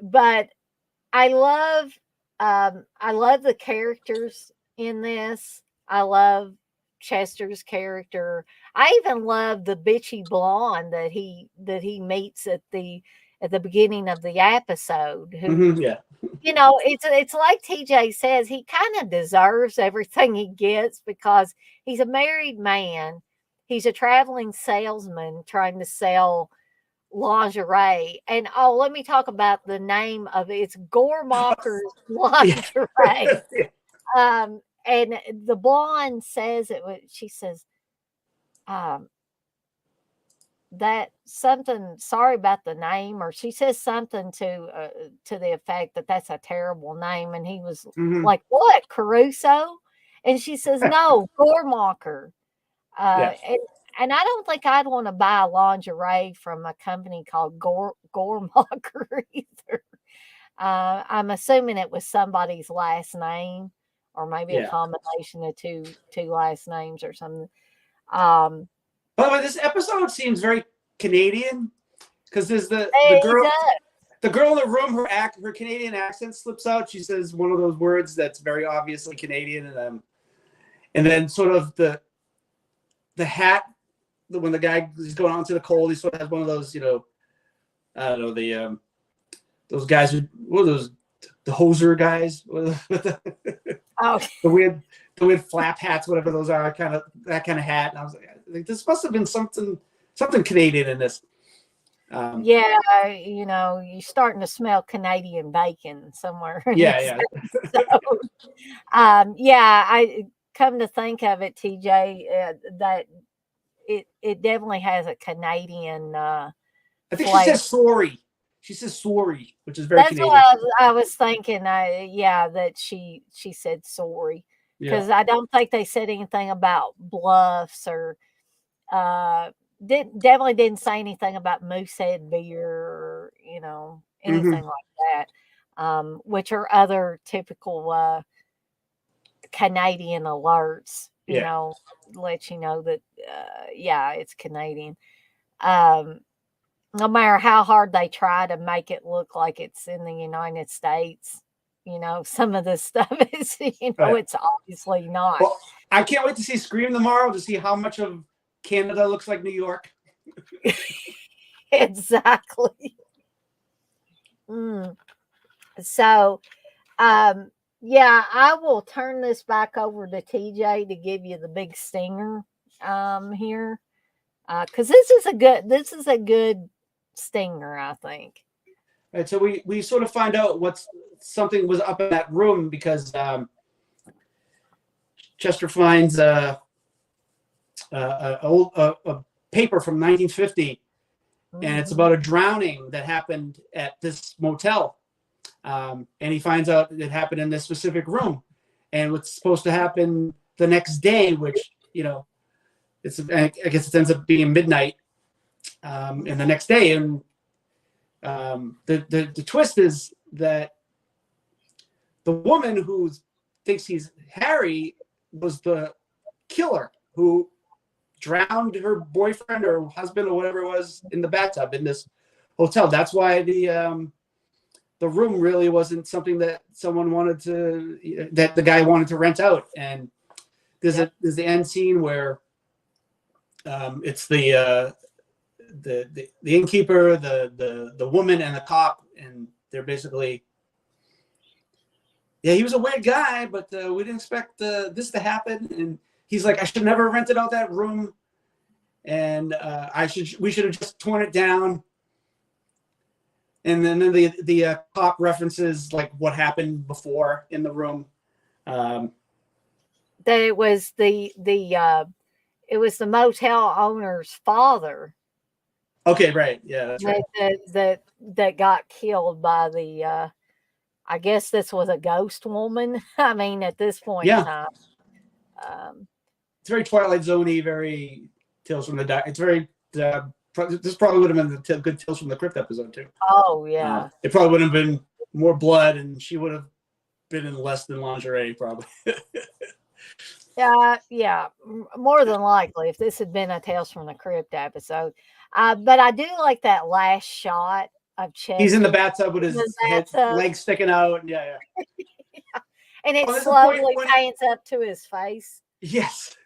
S1: But I love the characters in this. I love Chester's character. I even love the bitchy blonde that he meets at the beginning of the episode. Who, it's like TJ says, he kind of deserves everything he gets because he's a married man. He's a traveling salesman trying to sell lingerie. And let me talk about the name of it. It's Goremacher's lingerie. And the blonde says she says, that something, sorry about the name, or she says something to the effect that that's a terrible name, and he was
S2: Hmm.
S1: like, "What, Caruso?" And she says, "No, Goremacher."
S2: Yes.
S1: And I don't think I'd want to buy lingerie from a company called Goremacher either. I'm assuming it was somebody's last name, or maybe a
S2: Yeah.
S1: combination of two last names or something. Um,
S2: By the way, this episode seems very Canadian because there's the
S1: it
S2: girl.
S1: does.
S2: The girl in the room, her Canadian accent slips out. She says one of those words that's very obviously Canadian, and then sort of the hat. When the guy is going out to the cold, he sort of has one of those, I don't know, those guys who, what are those, the hoser guys with
S1: Oh,
S2: the weird flap hats, whatever those are, kind of that kind of hat. And I was like, this must have been something Canadian in this.
S1: yeah, you're starting to smell Canadian bacon somewhere in
S2: Yeah,
S1: this
S2: yeah.
S1: episode. Yeah, I come to think of it, TJ, that it definitely has a Canadian
S2: I think she
S1: flavor.
S2: says sorry. She says sorry, which is very
S1: That's what
S2: Canadian.
S1: I was thinking. Yeah, that she said sorry,
S2: Yeah.
S1: because I don't think they said anything about bluffs, or uh, definitely didn't say anything about Moosehead beer, or
S2: Hmm.
S1: anything like that, which are other typical Canadian alerts.
S2: Yeah.
S1: Let you know that yeah, it's Canadian. Um, no matter how hard they try to make it look like it's in the United States, some of this stuff is,
S2: Right.
S1: it's obviously not.
S2: Well, I can't wait to see Scream tomorrow to see how much of Canada looks like New York.
S1: Exactly. Mm. So, yeah, I will turn this back over to TJ to give you the big stinger here, because this is a good stinger, I think.
S2: Right. So we sort of find out something was up in that room because Chester finds a paper from 1950, and it's
S1: Mhm.
S2: about a drowning that happened at this motel. And he finds out it happened in this specific room, and what's supposed to happen the next day, which I guess it ends up being midnight, and the next day, and the twist is that the woman who thinks he's Harry was the killer who drowned her boyfriend or husband or whatever it was in the bathtub in this hotel. That's why the room really wasn't something that that the guy wanted to rent out. And
S1: Yep.
S2: there's the end scene where it's the innkeeper, the woman, and the cop, and they're basically, yeah, he was a weird guy, but we didn't expect this to happen. And he's like, I should never have rented out that room, and we should have just torn it down. And then the cop references like what happened before in the room.
S1: That it was the motel owner's father
S2: Okay, right, yeah, that's right.
S1: that got killed by the I guess this was a ghost woman. I mean, at this point in
S2: Yeah,
S1: time. Um,
S2: it's very Twilight Zoney, very Tales from the Dark. It's very. This probably would have been the good Tales from the Crypt episode too.
S1: oh yeah.
S2: It probably would have been more blood, and she would have been in less than lingerie, probably.
S1: Yeah, more than likely, if this had been a Tales from the Crypt episode. But I do like that last shot of
S2: He's in the
S1: Chester
S2: bathtub with
S1: in the
S2: his head,
S1: bathtub,
S2: legs sticking out. And yeah, yeah.
S1: and it
S2: Oh, there's a point
S1: slowly
S2: when
S1: paints up to his face.
S2: yes,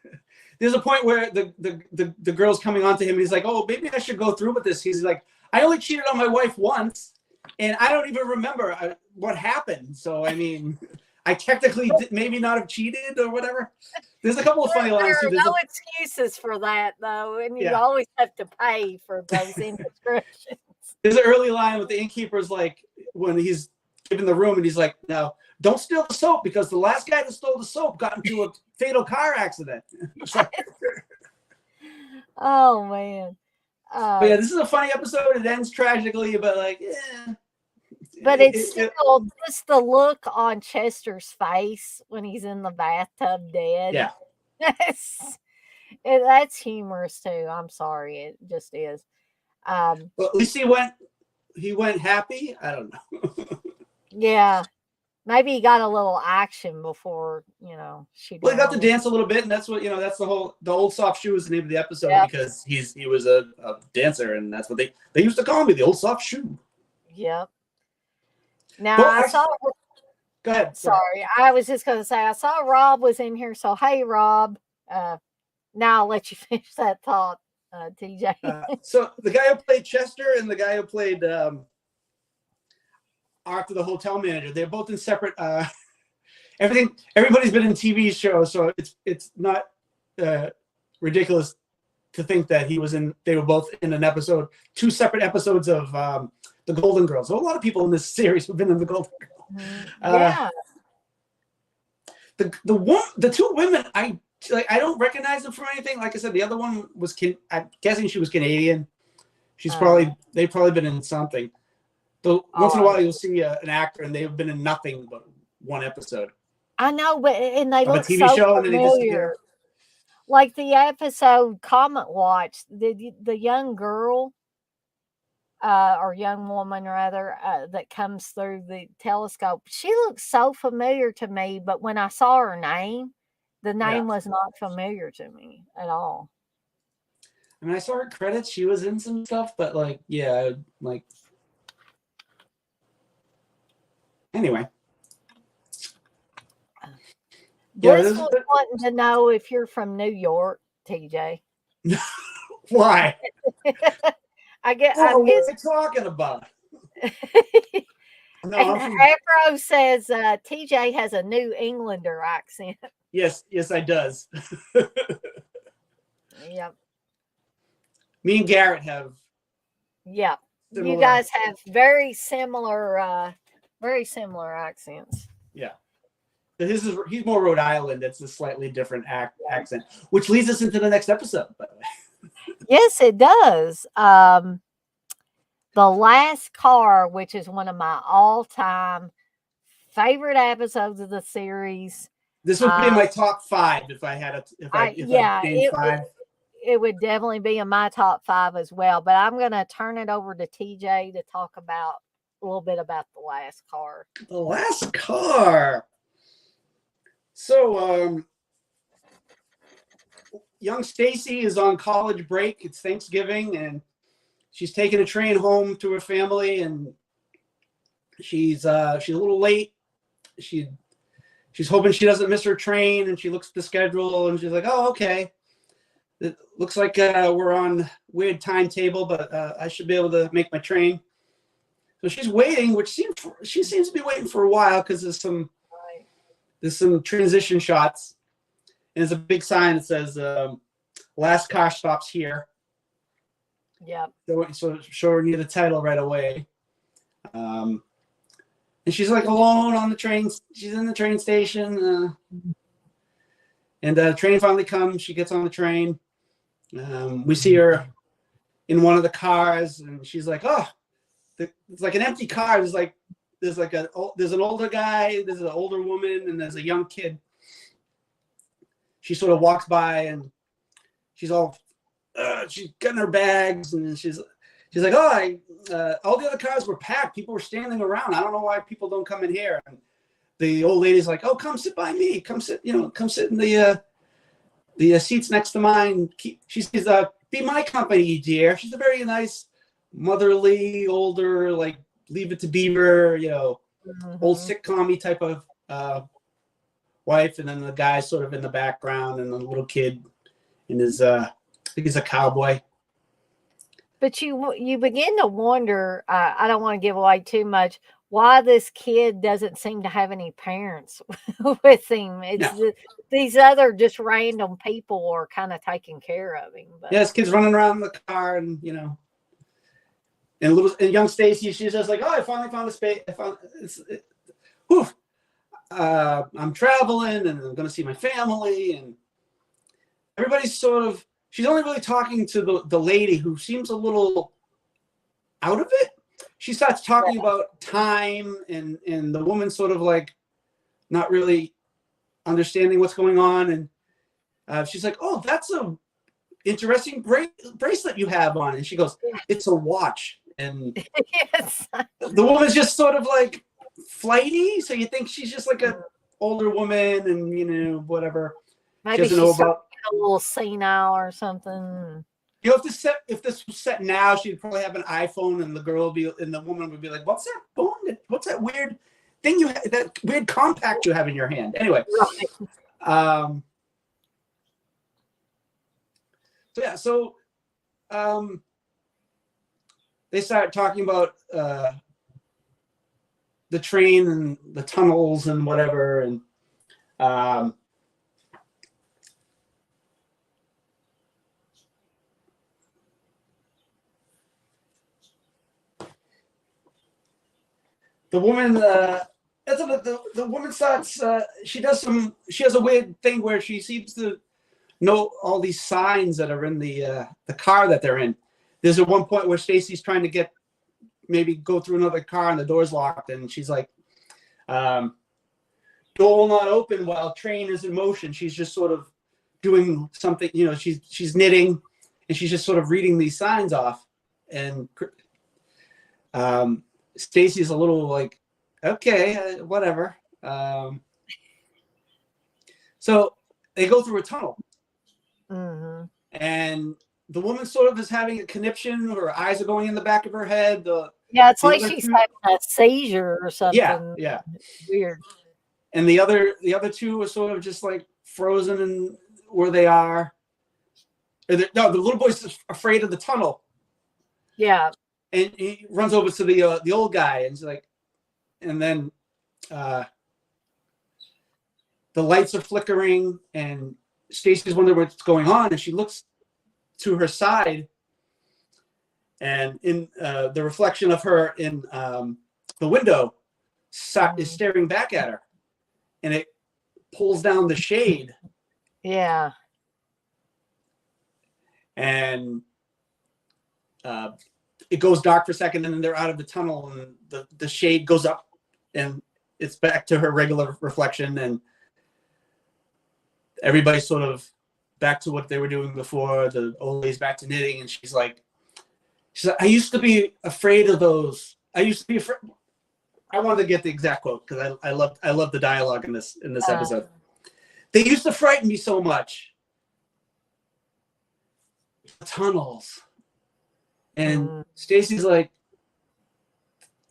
S2: there's a point where the girl's coming onto him, and he's like, "Oh, maybe I should go through with this." He's like, "I only cheated on my wife once, and I don't even remember what happened. So I mean, I technically maybe not have cheated or whatever." There's a couple of funny
S1: There
S2: lines too.
S1: are no excuses for that, though, and you
S2: Yeah,
S1: always have to pay for those indiscretions.
S2: there's an early line with the innkeeper's like when he's given the room, and he's like, "No, don't steal the soap because the last guy that stole the soap got into a fatal car accident."
S1: Oh man.
S2: But yeah, this is a funny episode. It ends tragically, but like, yeah.
S1: But it's still just the look on Chester's face when he's in the bathtub dead.
S2: Yeah.
S1: That's humorous too. I'm sorry. It just is.
S2: Well, at least he went happy. I don't know.
S1: Yeah. Maybe he got a little action before, she.
S2: Well, he got to dance a little bit, and that's what that's the old soft shoe is the name of the episode because he was a dancer, and that's what they used to call me, the old soft shoe.
S1: Yep. Now I saw.
S2: Go ahead.
S1: Sorry, I was just going to say I saw Rob was in here, so hey, Rob. Now I'll let you finish that thought, TJ.
S2: So the guy who played Chester and the guy who played Arthur, the hotel manager, they're both in separate. Everybody's been in TV shows, so it's not ridiculous to think that they were both in an episode, 2 separate episodes of the Golden Girls. So a lot of people in this series have been in the Golden Girls.
S1: Yeah.
S2: The 2 women, I don't recognize them from anything. Like I said, the other one was I'm guessing she was Canadian. They've probably been in something. So once in a while you'll see an actor and they've been in nothing but 1 episode.
S1: I know, but they look
S2: a TV
S1: so
S2: show
S1: familiar.
S2: And then they disappear.
S1: Like the episode Comet Watch, the young girl, or young woman rather, that comes through the telescope. She looks so familiar to me, but when I saw her name, the name was not familiar to me at all.
S2: I mean, I saw her credits. She was in some stuff, but anyway.
S1: Bliss was wanting to know if you're from New York, TJ.
S2: Why?
S1: I guess.
S2: What are you talking about?
S1: No, Afro says TJ has a New Englander accent.
S2: Yes, I does.
S1: Yep.
S2: Me and Garrett have.
S1: Yep. Similar. You guys have very similar accents.
S2: Yeah. He's more Rhode Island. It's a slightly different accent, which leads us into the next episode, by the way.
S1: Yes, it does. The Last Car, which is one of my all-time favorite episodes of the series.
S2: This would be in my top 5 if I had I named 5.
S1: It would definitely be in my top 5 as well. But I'm going to turn it over to TJ to talk about a little bit about The Last Car.
S2: The Last Car. So, young Stacy is on college break. It's Thanksgiving, and she's taking a train home to her family, and she's a little late. She's hoping she doesn't miss her train, and she looks at the schedule, and she's like, "Oh, okay. It looks like we're on weird timetable, but I should be able to make my train." So she's waiting, she seems to be waiting for a while because there's some transition shots, and there's a big sign that says "Last car stops here."
S1: Yeah.
S2: So show her near the title right away. And she's like alone on the train. She's in the train station. And the train finally comes. She gets on the train. We see her in one of the cars, and she's like, "Oh, it's like an empty car. There's an older guy, there's an older woman, and there's a young kid." She sort of walks by, and she's getting her bags, and she's like, "Oh, all the other cars were packed. People were standing around. I don't know why people don't come in here." And the old lady's like, "Oh, come sit by me. Come sit in the seats next to mine." She says, "Be my company, dear." She's a very nice, motherly, older, like Leave It to Beaver, old sitcom-y type of wife. And then the guy's sort of in the background, and the little kid in his, I think he's a cowboy.
S1: But you begin to wonder, I don't want to give away too much, why this kid doesn't seem to have any parents with him. These other just random people are kind of taking care of him. But.
S2: Yeah, this kid's running around the car, and and young Stacy, she's just like, "Oh, I finally found a space. I'm traveling, and I'm going to see my family." And everybody's sort of she's only really talking to the lady who seems a little out of it. She starts talking about time, and the woman sort of like not really understanding what's going on. And she's like, oh, that's a interesting bracelet you have on. And she goes, it's a watch. And
S1: Yes.
S2: the woman's just sort of like flighty. So you think she's just like a older woman and, you know, whatever.
S1: Maybe
S2: she doesn't know
S1: she's
S2: about
S1: a little senile or something.
S2: You know, if this was set now, she'd probably have an iPhone, and the woman would be like, "What's that phone? What's that weird thing that weird compact you have in your hand?" Anyway,
S1: Right.
S2: So yeah, they start talking about the train and the tunnels and whatever, and the woman the woman starts she has a weird thing where she seems to know all these signs that are in the car that they're in. There's at one point where Stacy's trying to go through another car and the door's locked, and she's like, door will not open while train is in motion. She's just sort of doing something, you know, she's knitting, and she's just sort of reading these signs off. And Stacy's a little like, okay, whatever. So they go through a tunnel.
S1: Mm-hmm.
S2: And the woman sort of is having a conniption. Her eyes are going in the back of her head.
S1: It's like she's having a seizure or something.
S2: Yeah.
S1: Weird.
S2: And the other two are sort of just like frozen in where they are. No, the little boy's afraid of the tunnel.
S1: Yeah.
S2: And he runs over to the old guy, and he's like, and then the lights are flickering, and Stacy's wondering what's going on, and she looks to her side, and in the reflection of her in the window is staring back at her, and it pulls down the shade.
S1: Yeah.
S2: And it goes dark for a second, and then they're out of the tunnel, and the shade goes up, and it's back to her regular reflection, and everybody's sort of back to what they were doing before. The old lady's back to knitting, and she's like, I used to be afraid of those. I used to be afraid. I wanted to get the exact quote because I love the dialogue in this episode. They used to frighten me so much. The tunnels. And Stacy's like,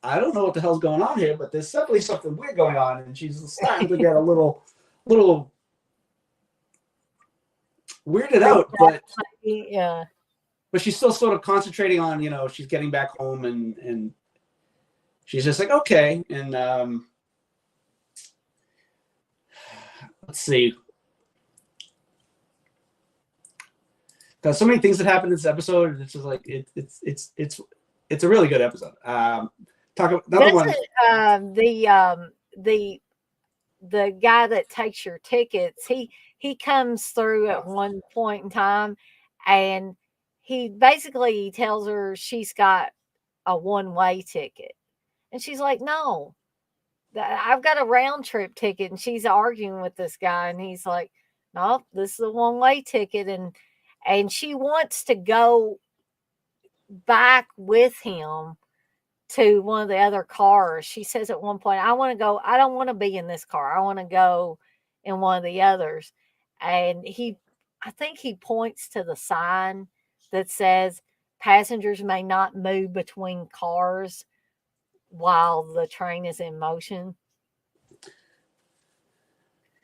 S2: I don't know what the hell's going on here, but there's definitely something weird going on, and she's starting to get a little weirded out, but
S1: yeah.
S2: But she's still sort of concentrating on, you know, she's getting back home, and she's just like, okay. And let's see. There's so many things that happen in this episode. It's just like it's a really good episode. Talk about another one.
S1: The guy that takes your tickets, he comes through at one point in time, and he basically tells her she's got a one-way ticket, and she's like, no, I've got a round trip ticket. And she's arguing with this guy, and he's like, no, this is a one-way ticket. And she wants to go back with him to one of the other cars. She says at one point, I want to go, I don't want to be in this car. I want to go in one of the others. And I think he points to the sign that says passengers may not move between cars while the train is in motion.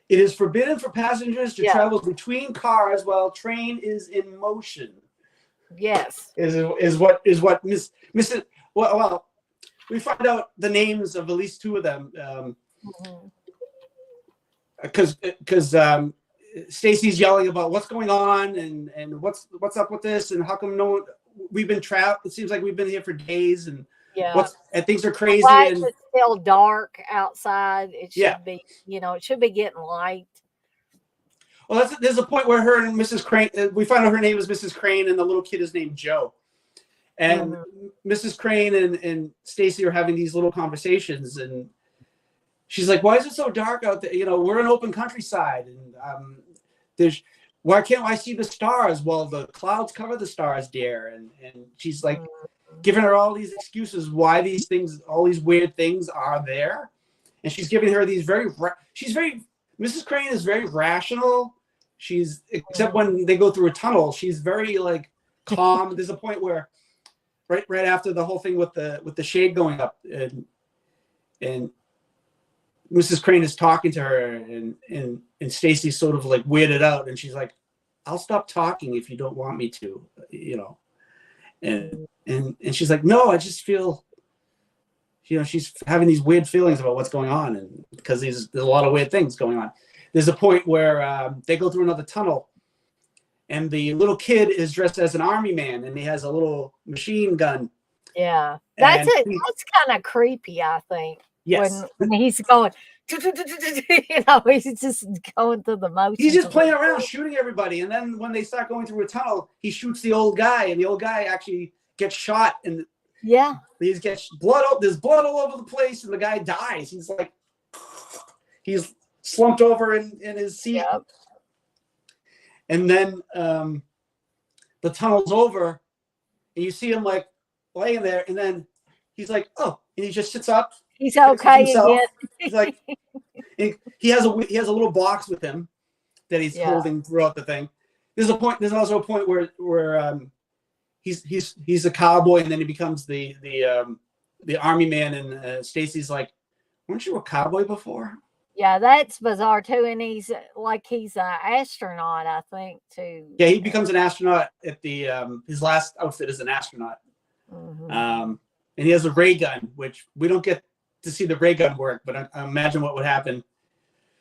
S2: It is forbidden for passengers to travel between cars while train is in motion.
S1: Yes.
S2: Is what Mrs. Well, we find out the names of at least two of them. Because Stacy's yelling about what's going on and what's up with this, and how come we've been trapped. It seems like we've been here for days, and things are crazy. And
S1: it's still dark outside. It should be, it should be getting light.
S2: Well, there's a point where her and Mrs. Crane, we find out her name is Mrs. Crane, and the little kid is named Joe. And Mrs. Crane and Stacy are having these little conversations, and she's like, "Why is it so dark out there? You know, we're an open countryside, and why can't I see the stars?" Well, the clouds cover the stars, dear. And she's like giving her all these excuses why these things, all these weird things are there, and she's giving her these Mrs. Crane is very rational. Except when they go through a tunnel, she's very like calm. There's a point where right after the whole thing with the shade going up, and Mrs. Crane is talking to her, and Stacy's sort of like weirded out, and she's like, "I'll stop talking if you don't want me to," you know. And she's like, "No, I just feel," you know, she's having these weird feelings about what's going on, and because there's a lot of weird things going on. There's a point where they go through another tunnel, and the little kid is dressed as an army man, and he has a little machine gun.
S1: Yeah, that's kind of creepy, I think.
S2: Yes.
S1: When he's going, you know, he's just going through the motions.
S2: He's just playing around, shooting everybody, and then when they start going through a tunnel, he shoots the old guy, and the old guy actually gets shot, and he gets blood. There's blood all over the place, and the guy dies. He's like, he's slumped over in his seat. Yep. And then the tunnel's over, and you see him like laying there, and then he's like, "Oh," and he just sits up.
S1: He's okay again.
S2: He's like, he has a little box with him that he's holding throughout the thing. There's also a point where he's a cowboy, and then he becomes the army man, and Stacy's like, "Weren't you a cowboy before?"
S1: Yeah, that's bizarre too, and he's an astronaut, I think, too.
S2: Yeah, he becomes an astronaut at the his last outfit is an astronaut, and he has a ray gun, which we don't get to see the ray gun work, but I imagine what would happen.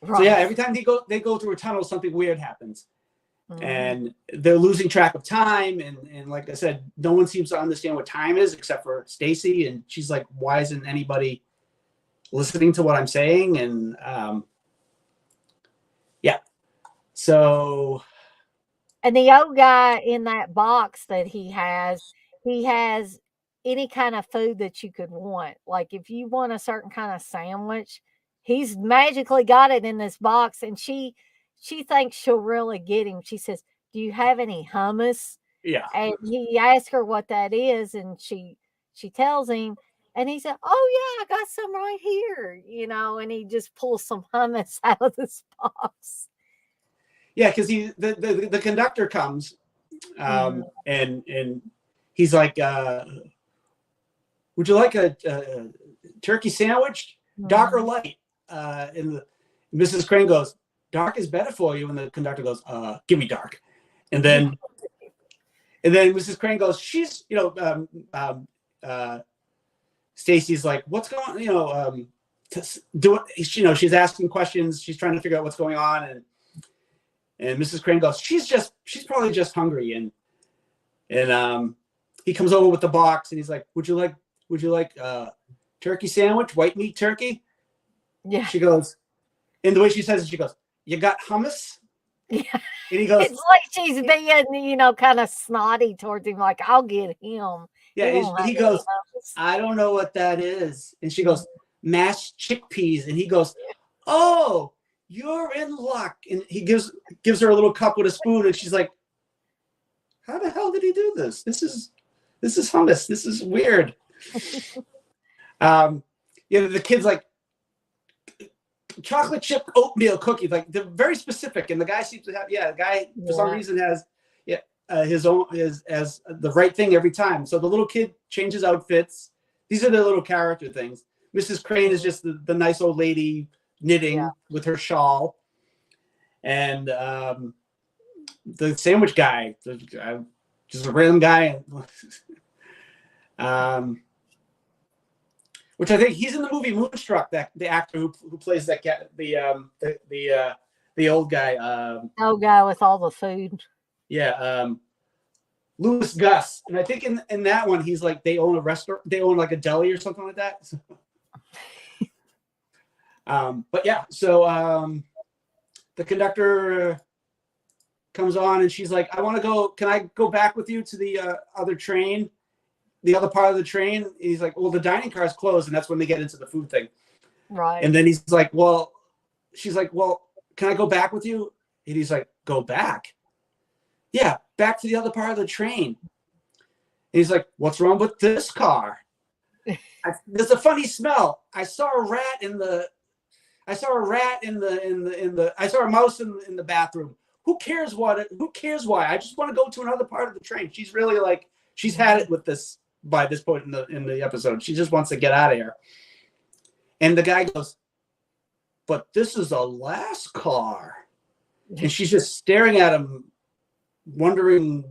S2: Right. So yeah, every time they go through a tunnel, something weird happens, and they're losing track of time, and like I said, no one seems to understand what time is except for Stacy, and she's like, "Why isn't anybody listening to what I'm saying?" And so,
S1: and the old guy in that box that he has any kind of food that you could want. Like if you want a certain kind of sandwich, he's magically got it in this box, and she thinks she'll really get him. She says, "Do you have any hummus?"
S2: Yeah.
S1: And he asks her what that is, and she tells him. And he said, "Oh yeah, I got some right here," you know, and he just pulls some hummus out of this box.
S2: Yeah, because the conductor comes, and he's like, "Would you like a turkey sandwich, dark or light?" And Mrs. Crane goes, "Dark is better for you." And the conductor goes, "Give me dark." And then Mrs. Crane goes, "She's, you know." Stacy's like, "What's going on?" You know, she's asking questions. She's trying to figure out what's going on, and Mrs. Crane goes, she's probably just hungry." And he comes over with the box, and he's like, "Would you like turkey sandwich, white meat turkey?"
S1: Yeah.
S2: She goes, and the way she says it, she goes, "You got hummus?"
S1: Yeah.
S2: And he goes,
S1: it's like she's being, you know, kind of snotty towards him, like, "I'll get him."
S2: Yeah, he goes, "I don't know what that is." And she goes, "Mashed chickpeas." And he goes, "Oh, you're in luck." And he gives her a little cup with a spoon, and she's like, "How the hell did he do this? This is hummus. This is weird." The kid's like, chocolate chip oatmeal cookies. Like, they're very specific, and the guy seems to have the guy for some reason has his own as the right thing every time. So the little kid changes outfits. These are the little character things. Mrs. Crane is just the nice old lady knitting with her shawl, and the sandwich guy, just a random guy, which I think he's in the movie Moonstruck. That the actor who plays that guy, the old guy,
S1: old guy with all the food.
S2: Yeah, Louis Gus, and I think in that one he's like they own a restaurant, they own like a deli or something like that. But yeah, so the conductor comes on, and she's like, I want to go. Can I go back with you to the other train, the other part of the train? And he's like, well, the dining car is closed, and that's when they get into the food thing.
S1: Right.
S2: And then he's like, well, she's like, well, can I go back with you? And he's like, go back? Yeah, back to the other part of the train. And he's like, what's wrong with this car? There's a funny smell. I saw a mouse in the bathroom. Who cares why? I just want to go to another part of the train. She's really like, she's had it with this by this point in the episode. She just wants to get out of here. And the guy goes, but this is a last car. And she's just staring at him, wondering,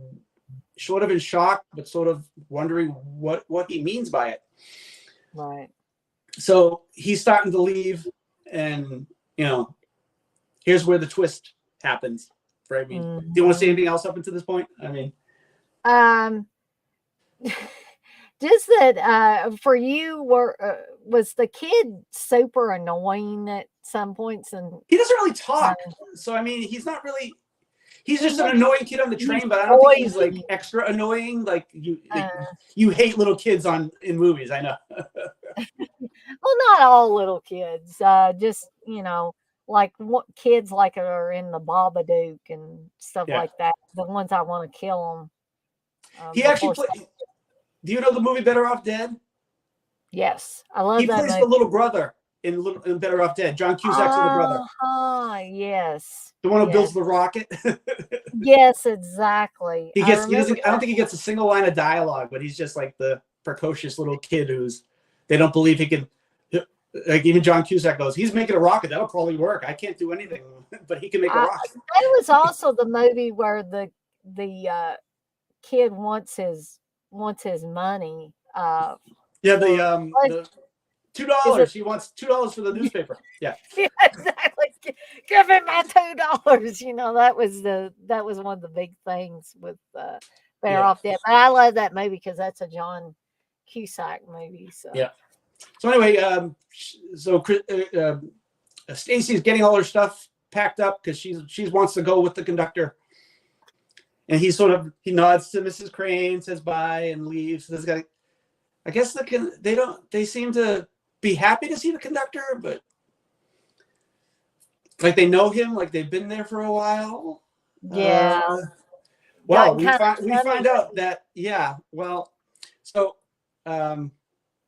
S2: sort of in shock, but sort of wondering what he means by it.
S1: Right.
S2: So he's starting to leave, and here's where the twist happens. Right? I mean, do you want to say anything else up until this point? I mean,
S1: just that for you, was the kid super annoying at some points? And
S2: he doesn't really talk, so I mean, he's not really. He's just an annoying kid on the train, but I don't think he's like extra annoying. Like you hate little kids in movies. I know.
S1: Well, not all little kids. Just like what kids like are in the Babadook and stuff like that. The ones I want to kill them.
S2: He actually played. Do you know the movie Better Off Dead?
S1: Yes, I love that.
S2: He plays the little brother in Better Off Dead. John Cusack's little brother.
S1: Yes.
S2: The one who builds the rocket.
S1: Yes, exactly.
S2: I don't think he gets a single line of dialogue, but he's just like the precocious little kid they don't believe he can. Like even John Cusack goes, he's making a rocket. That'll probably work. I can't do anything, but he can make a rocket.
S1: That was also the movie where the kid wants his money.
S2: The $2. He wants $2 for the newspaper. Yeah.
S1: Yeah, exactly. Give him my $2. That was one of the big things with Better Off Dead. But I love that movie because that's a John Cusack movie. So
S2: yeah. So anyway, Stacy's getting all her stuff packed up because she wants to go with the conductor, and he nods to Mrs. Crane, says bye, and leaves. This guy, I guess they seem to be happy to see the conductor, but like they know him, like they've been there for a while.
S1: Yeah.
S2: Well, we find out that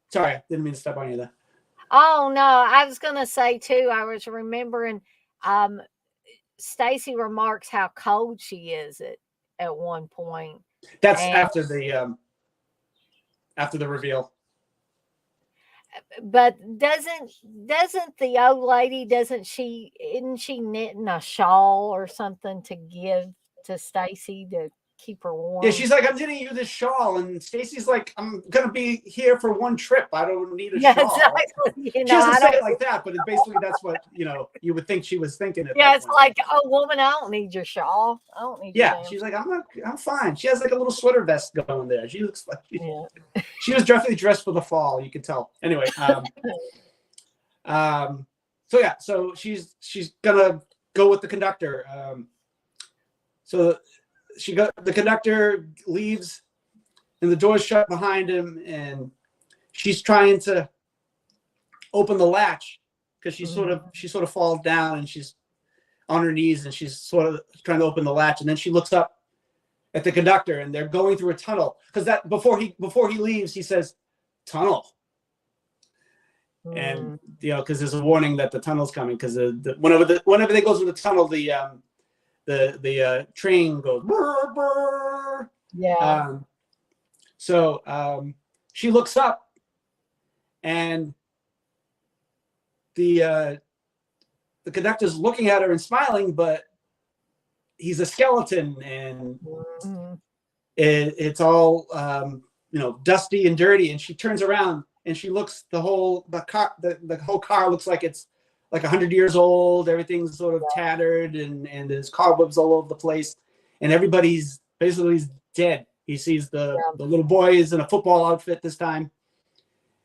S2: sorry, I didn't mean to step on you there.
S1: Oh no, I was gonna say too. I was remembering, Stacy remarks how cold she is at one point.
S2: That's after the reveal.
S1: But doesn't the old lady, isn't she knitting a shawl or something to give to Stacy to keep her warm?
S2: Yeah, she's like, I'm knitting you this shawl, and Stacy's like, I'm gonna be here for one trip. I don't need a shawl.
S1: Exactly.
S2: She doesn't say it like that, but basically that's what you would think she was thinking.
S1: It's like, oh, woman, I don't need your shawl. I don't need.
S2: Yeah, she's like, I'm fine. She has like a little sweater vest going there. She looks like she was definitely dressed for the fall. You can tell. Anyway, so she's gonna go with the conductor. The conductor leaves, and the door's shut behind him, and she's trying to open the latch because she sort of falls down, and she's on her knees, and she's sort of trying to open the latch, and then she looks up at the conductor, and they're going through a tunnel because that before he leaves, he says tunnel, and because there's a warning that the tunnel's coming because whenever they go through the tunnel, the train goes brr, brr.
S1: Yeah.
S2: So she looks up, and the conductor's looking at her and smiling, but he's a skeleton, and it's all dusty and dirty. And she turns around and she looks. The whole car looks like it's like 100 years old. Everything's sort of tattered, and there's cobwebs all over the place, and everybody's basically dead. He sees the little boy is in a football outfit this time,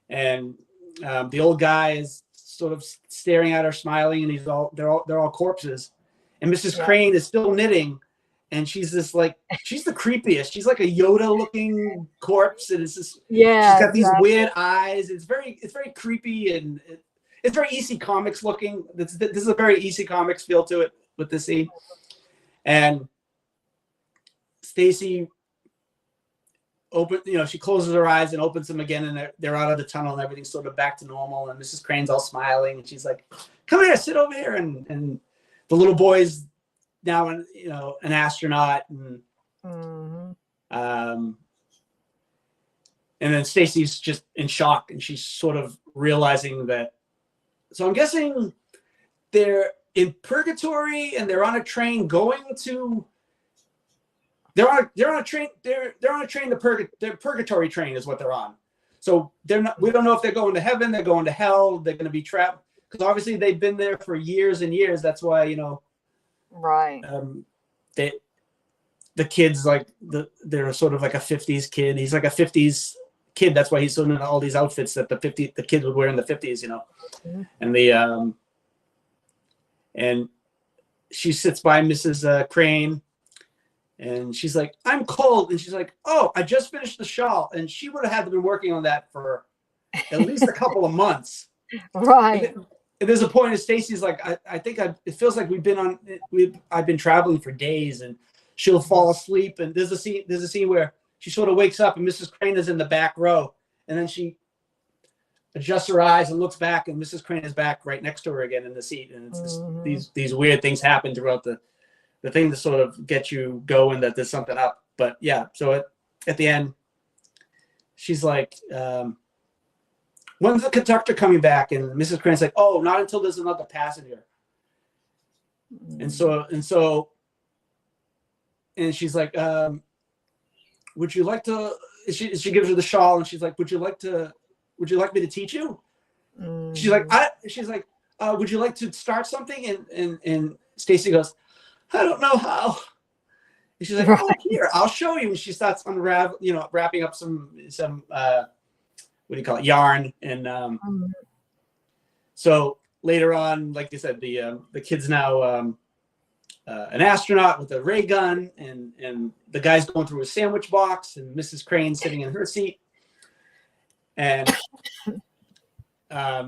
S2: and the old guy is sort of staring at her, smiling, and they're all corpses. And Mrs. Crane is still knitting, and she's this like she's the creepiest. She's like a Yoda looking corpse, and it's just she's
S1: Yeah,
S2: got these
S1: exactly.
S2: weird eyes. It's very creepy, and it's very EC Comics looking. This is a very EC Comics feel to it with this scene. And Stacy she closes her eyes and opens them again, and they're out of the tunnel, and everything's sort of back to normal. And Mrs. Crane's all smiling, and she's like, "Come here, sit over here." And the little boy's now an astronaut, and and then Stacy's just in shock, and she's sort of realizing that. So I'm guessing they're in purgatory, and they're on a train going to. They're on a train. They're on a train. Their purgatory train is what they're on. So they're not. We don't know if they're going to heaven. They're going to hell. They're going to be trapped because obviously they've been there for years and years. That's why
S1: Right.
S2: The kids they're sort of like a 50s kid. He's like a 50s kid. That's why he's sort of in all these outfits that the kids would wear in the 50s. And and she sits by Mrs. Crane. And she's like, "I'm cold." And she's like, "Oh, I just finished the shawl." And she would have had to been working on that for at least a couple of months.
S1: Right.
S2: And there's a point of Stacy's like, I think it feels like I've been traveling for days, and she'll fall asleep. And there's a scene where she sort of wakes up and Mrs. Crane is in the back row. And then she adjusts her eyes and looks back, and Mrs. Crane is back right next to her again in the seat. And it's these weird things happen throughout the thing to sort of get you going that there's something up. But yeah, so at the end, she's like, "When's the conductor coming back?" And Mrs. Crane's like, "Oh, not until there's another passenger." And she's like, "Would you like to?" She gives her the shawl, and she's like, "Would you like me to teach you?" She's like, "Would you like to start something?" And Stacy goes, "I don't know how." And she's like, "Oh, here, I'll show you." And she starts wrapping up some what do you call it, yarn. And so later on, like you said, the kid's now an astronaut with a ray gun, and the guy's going through a sandwich box, and Mrs. Crane sitting in her seat. And I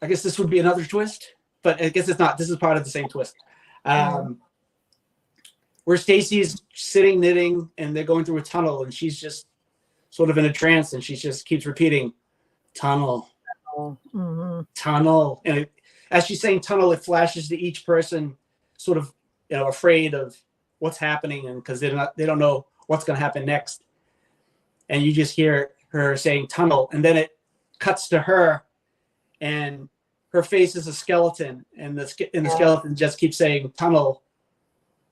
S2: guess this would be another twist, but I guess it's not. This is part of the same twist. Where Stacy's sitting knitting, and they're going through a tunnel, and she's just sort of in a trance, and she just keeps repeating, "Tunnel, tunnel." And as she's saying tunnel, it flashes to each person, sort of afraid of what's happening, and because they don't know what's going to happen next. And you just hear her saying tunnel, and then it cuts to her, and her face is a skeleton, and the skeleton just keeps saying tunnel,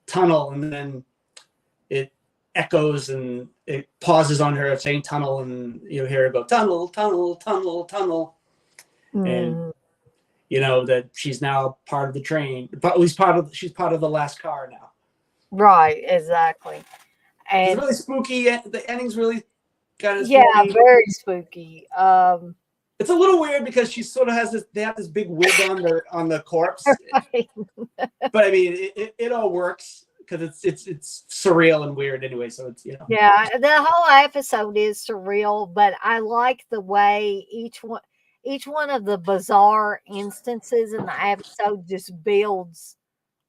S2: tunnel, and then it echoes, and it pauses on her saying tunnel, and you hear her go tunnel, tunnel, tunnel, tunnel. And that she's now part of the train, but at least she's part of the last car now.
S1: Right, exactly. And
S2: it's really spooky. The ending's really kind of
S1: spooky. Yeah, very spooky.
S2: It's a little weird because she sort of has they have this big wig on the corpse. Right. But I mean, it all works because it's surreal and weird anyway. So it's
S1: Yeah, the whole episode is surreal, but I like the way each one of the bizarre instances in the episode just builds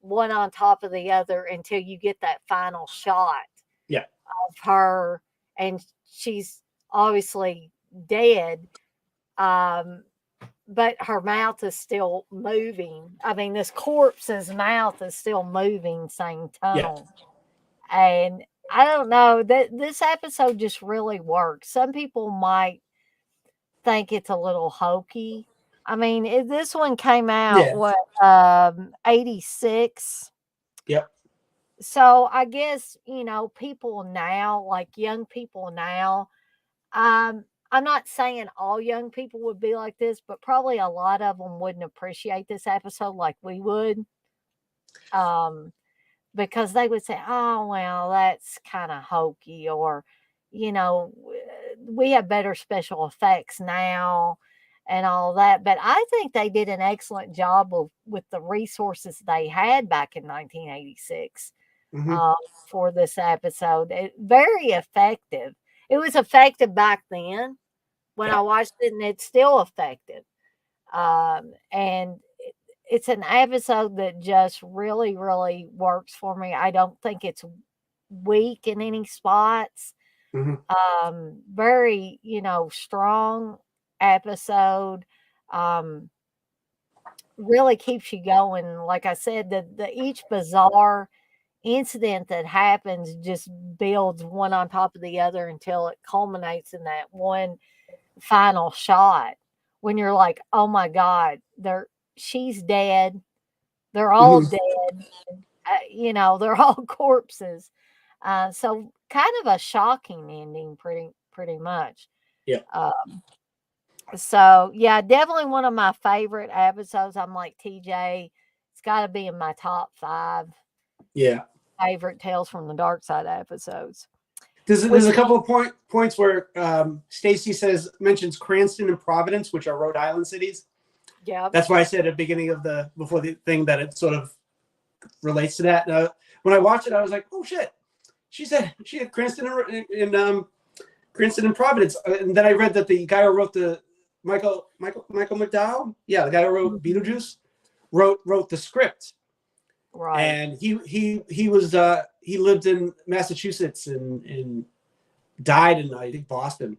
S1: one on top of the other until you get that final shot.
S2: Yeah.
S1: Of her, and she's obviously dead. But her mouth is still moving. I mean, this corpse's mouth is still moving, saying tunnel. Yeah. And I don't know, this episode just really works. Some people might think it's a little hokey. I mean, this one came out 86.
S2: Yep.
S1: So I guess, people now, like young people now, I'm not saying all young people would be like this, but probably a lot of them wouldn't appreciate this episode like we would. Because they would say, "Oh, well, that's kind of hokey," or, "we have better special effects now," and all that. But I think they did an excellent job with the resources they had back in 1986.
S2: Mm-hmm.
S1: For this episode. Very effective. It was effective back then when I watched it, and it's still effective. And it's an episode that just really, really works for me. I don't think it's weak in any spots.
S2: Mm-hmm.
S1: Very, strong episode. Um, really keeps you going. Like I said, the each bizarre incident that happens just builds one on top of the other until it culminates in that one final shot when you're like, oh my God, she's dead. They're all
S2: Mm-hmm.
S1: dead. They're all corpses. So kind of a shocking ending, pretty much.
S2: Yeah.
S1: So yeah, definitely one of my favorite episodes. I'm like TJ, it's got to be in my top 5
S2: Yeah.
S1: favorite Tales from the Darkside episodes.
S2: There's a couple of points where Stacy mentions Cranston and Providence, which are Rhode Island cities.
S1: Yeah.
S2: That's why I said at the beginning before the thing that it sort of relates to that. When I watched it, I was like, oh shit. She had Cranston in Cranston and Providence. And then I read that the guy who wrote the Michael McDowell, the guy who wrote Beetlejuice, wrote the script.
S1: Right.
S2: And he lived in Massachusetts and died in, I think, Boston.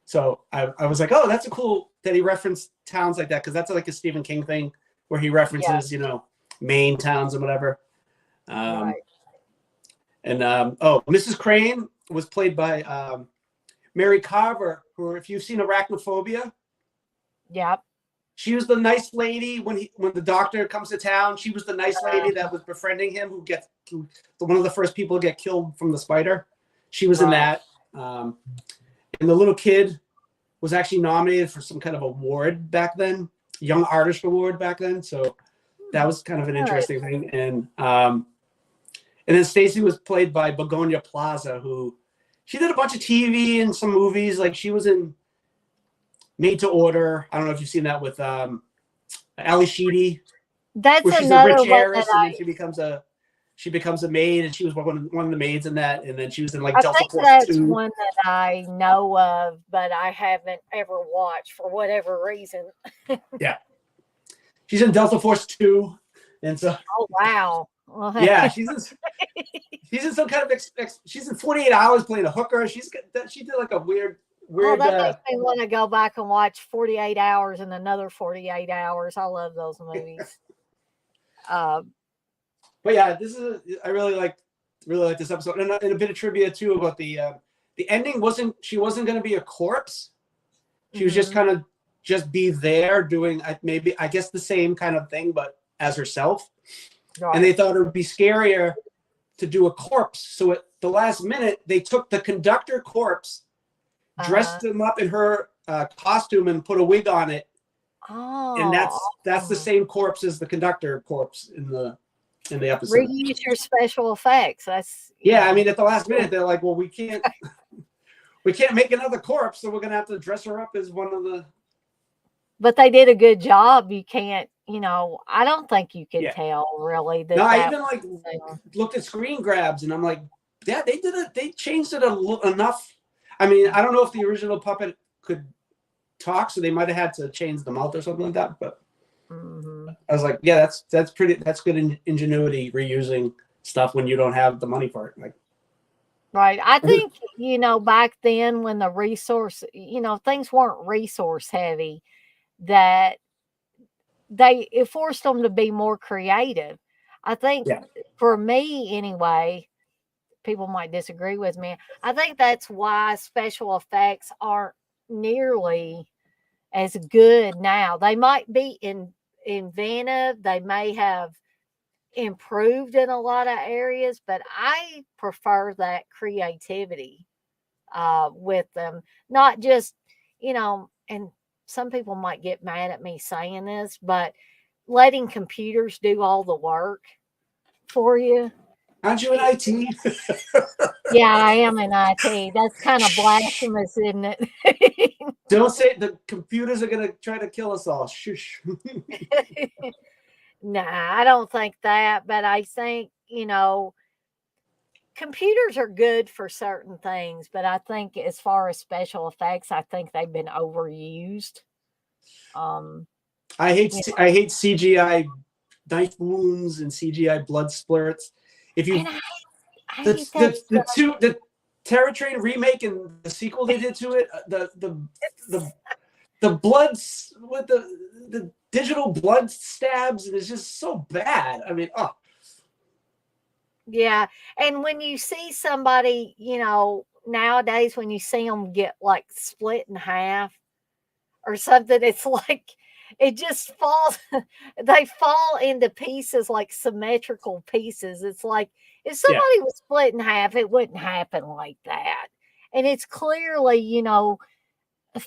S2: So I was like, oh, that's a cool that he referenced towns like that, because that's like a Stephen King thing where he references, Maine towns and whatever.
S1: Right.
S2: And Mrs. Crane was played by Mary Carver, who, if you've seen Arachnophobia,
S1: Yep.
S2: she was the nice lady when the doctor comes to town. She was the nice lady that was befriending him, one of the first people to get killed from the spider. She was in that. And the little kid was actually nominated for some kind of award back then, Young Artist Award back then. So that was kind of an interesting thing. And then Stacy was played by Begonia Plaza, who she did a bunch of TV and some movies. Like she was in Made to Order. I don't know if you've seen that with Ali Sheedy.
S1: That's
S2: where she's
S1: another
S2: a rich
S1: one
S2: heiress,
S1: that
S2: and then she becomes a maid, and she was one of the maids in that, and then she was in like Delta
S1: think
S2: Force
S1: that's
S2: 2.
S1: one that I know of, but I haven't ever watched for whatever reason.
S2: Yeah, she's in Delta Force 2, and so
S1: Oh wow.
S2: yeah, she's in some kind of she's in 48 Hours playing a hooker. She did like a weird.
S1: That makes me want to go back and watch 48 Hours and another 48 Hours. I love those movies.
S2: But yeah, I really like this episode, and a bit of trivia too about the ending. She wasn't going to be a corpse. She was just kind of be there doing I guess the same kind of thing, but as herself. Right. And they thought it would be scarier to do a corpse. So at the last minute, they took the conductor corpse, dressed him up in her costume, and put a wig on it.
S1: Oh,
S2: and that's the same corpse as the conductor corpse in the episode.
S1: Reuse your special effects. That's
S2: I mean, at the last minute, they're like, well, we can't make another corpse, so we're gonna have to dress her up as one of the.
S1: But they did a good job. You can't, I don't think you could tell really.
S2: I even looked at screen grabs, and I'm like, yeah, they did it. They changed it enough. I mean, I don't know if the original puppet could talk, so they might have had to change the mouth or something like that. But I was like, yeah, that's good ingenuity, reusing stuff when you don't have the money for it. Like,
S1: right. I think back then when the resource, things weren't resource heavy, that it forced them to be more creative. I think for me anyway. People might disagree with me. I think that's why special effects aren't nearly as good now. They might be inventive. They may have improved in a lot of areas, but I prefer that creativity with them. Not just, and some people might get mad at me saying this, but letting computers do all the work for you.
S2: Aren't you in IT?
S1: Yeah, I am in IT. That's kind of blasphemous, isn't it?
S2: Don't say the computers are going to try to kill us all. Shush.
S1: Nah, I don't think that. But I think, computers are good for certain things, but I think as far as special effects, I think they've been overused. Um,
S2: I hate
S1: you
S2: I hate CGI knife wounds and CGI blood splurts. If
S1: know, and
S2: you
S1: I hate that stuff.
S2: the Terror Train remake and the sequel they did to it, the the bloods with the digital blood stabs, and it's just so bad. I mean, oh.
S1: Yeah, and when you see somebody, nowadays when you see them get, like, split in half or something, it's like it just falls they fall into pieces, like symmetrical pieces. It's like, if
S2: Yeah.
S1: somebody was split in half, it wouldn't happen like that, and it's clearly,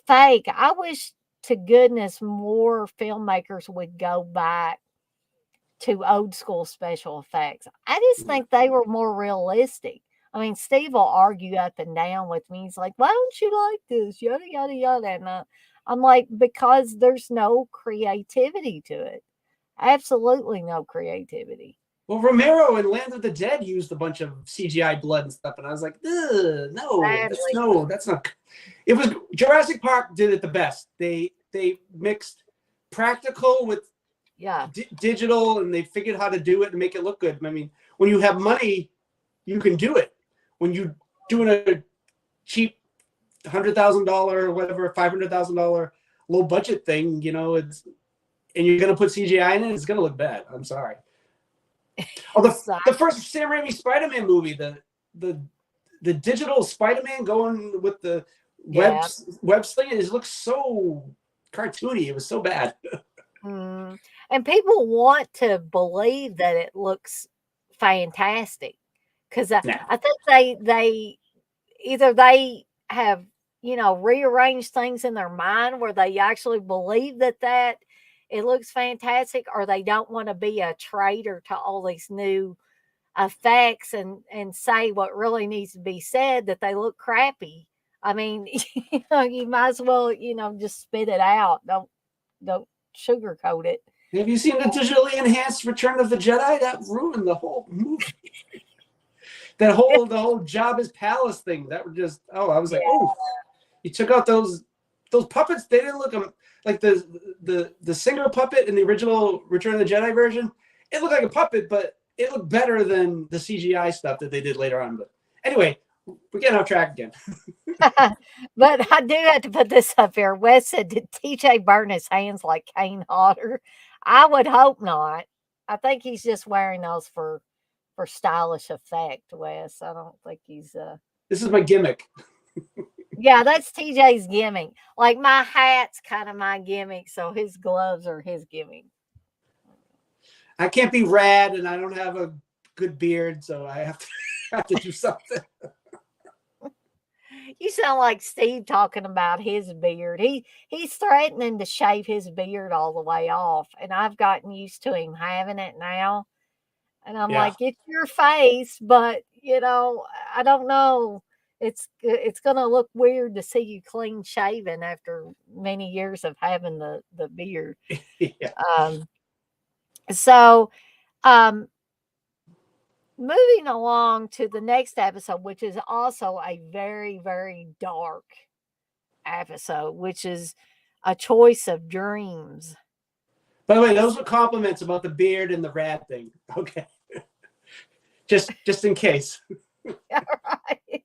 S1: fake. I wish to goodness more filmmakers would go back to old school special effects. I just think they were more realistic. I mean, Steve will argue up and down with me. He's like, "Why don't you like this?" Yada yada yada. And I'm like, because there's no creativity to it. Absolutely no creativity.
S2: Well, Romero in Land of the Dead used a bunch of CGI blood and stuff, and I was like, no,
S1: Sadly,
S2: that's not. It was Jurassic Park did it the best. They mixed practical with
S1: yeah,
S2: digital, and they figured how to do it and make it look good. I mean, when you have money, you can do it. When you doing a cheap $100,000 or whatever, $500,000 low budget thing, it's and you're gonna put CGI in it, it's gonna look bad. I'm sorry. Oh, the first Sam Raimi Spider-Man movie, the digital Spider-Man going with the
S1: yeah.
S2: web sling, it looks so cartoony. It was so bad.
S1: Mm. And people want to believe that it looks fantastic because I,
S2: Nah.
S1: I think they either they have rearranged things in their mind where they actually believe that it looks fantastic, or they don't want to be a traitor to all these new effects and say what really needs to be said, that they look crappy. I mean, you might as well just spit it out. Don't sugarcoat it.
S2: Have you seen the digitally enhanced Return of the Jedi? That ruined the whole movie. The whole Jabba's palace thing. That were just I was like, oh, you took out those puppets. They didn't look like the singer puppet in the original Return of the Jedi version. It looked like a puppet, but it looked better than the CGI stuff that they did later on. But anyway, we're getting off track again.
S1: But I do have to put this up here. Wes said, "Did TJ burn his hands like Kane Hodder?" I would hope not. I think he's just wearing those for stylish effect, Wes. I don't think he's
S2: This is my gimmick.
S1: Yeah, that's TJ's gimmick. Like, my hat's kind of my gimmick, so his gloves are his gimmick.
S2: I can't be rad, and I don't have a good beard, so I have to do something.
S1: You sound like Steve talking about his beard. He's threatening to shave his beard all the way off, and I've gotten used to him having it now. And I'm
S2: Yeah.
S1: like, it's your face, but I don't know. It's gonna look weird to see you clean shaven after many years of having the beard.
S2: Yeah.
S1: So um moving along to the next episode, which is also a very, very dark episode, which is A Choice of Dreams.
S2: By the way, those were compliments about the beard and the rad thing. Okay. just in case.
S1: Right.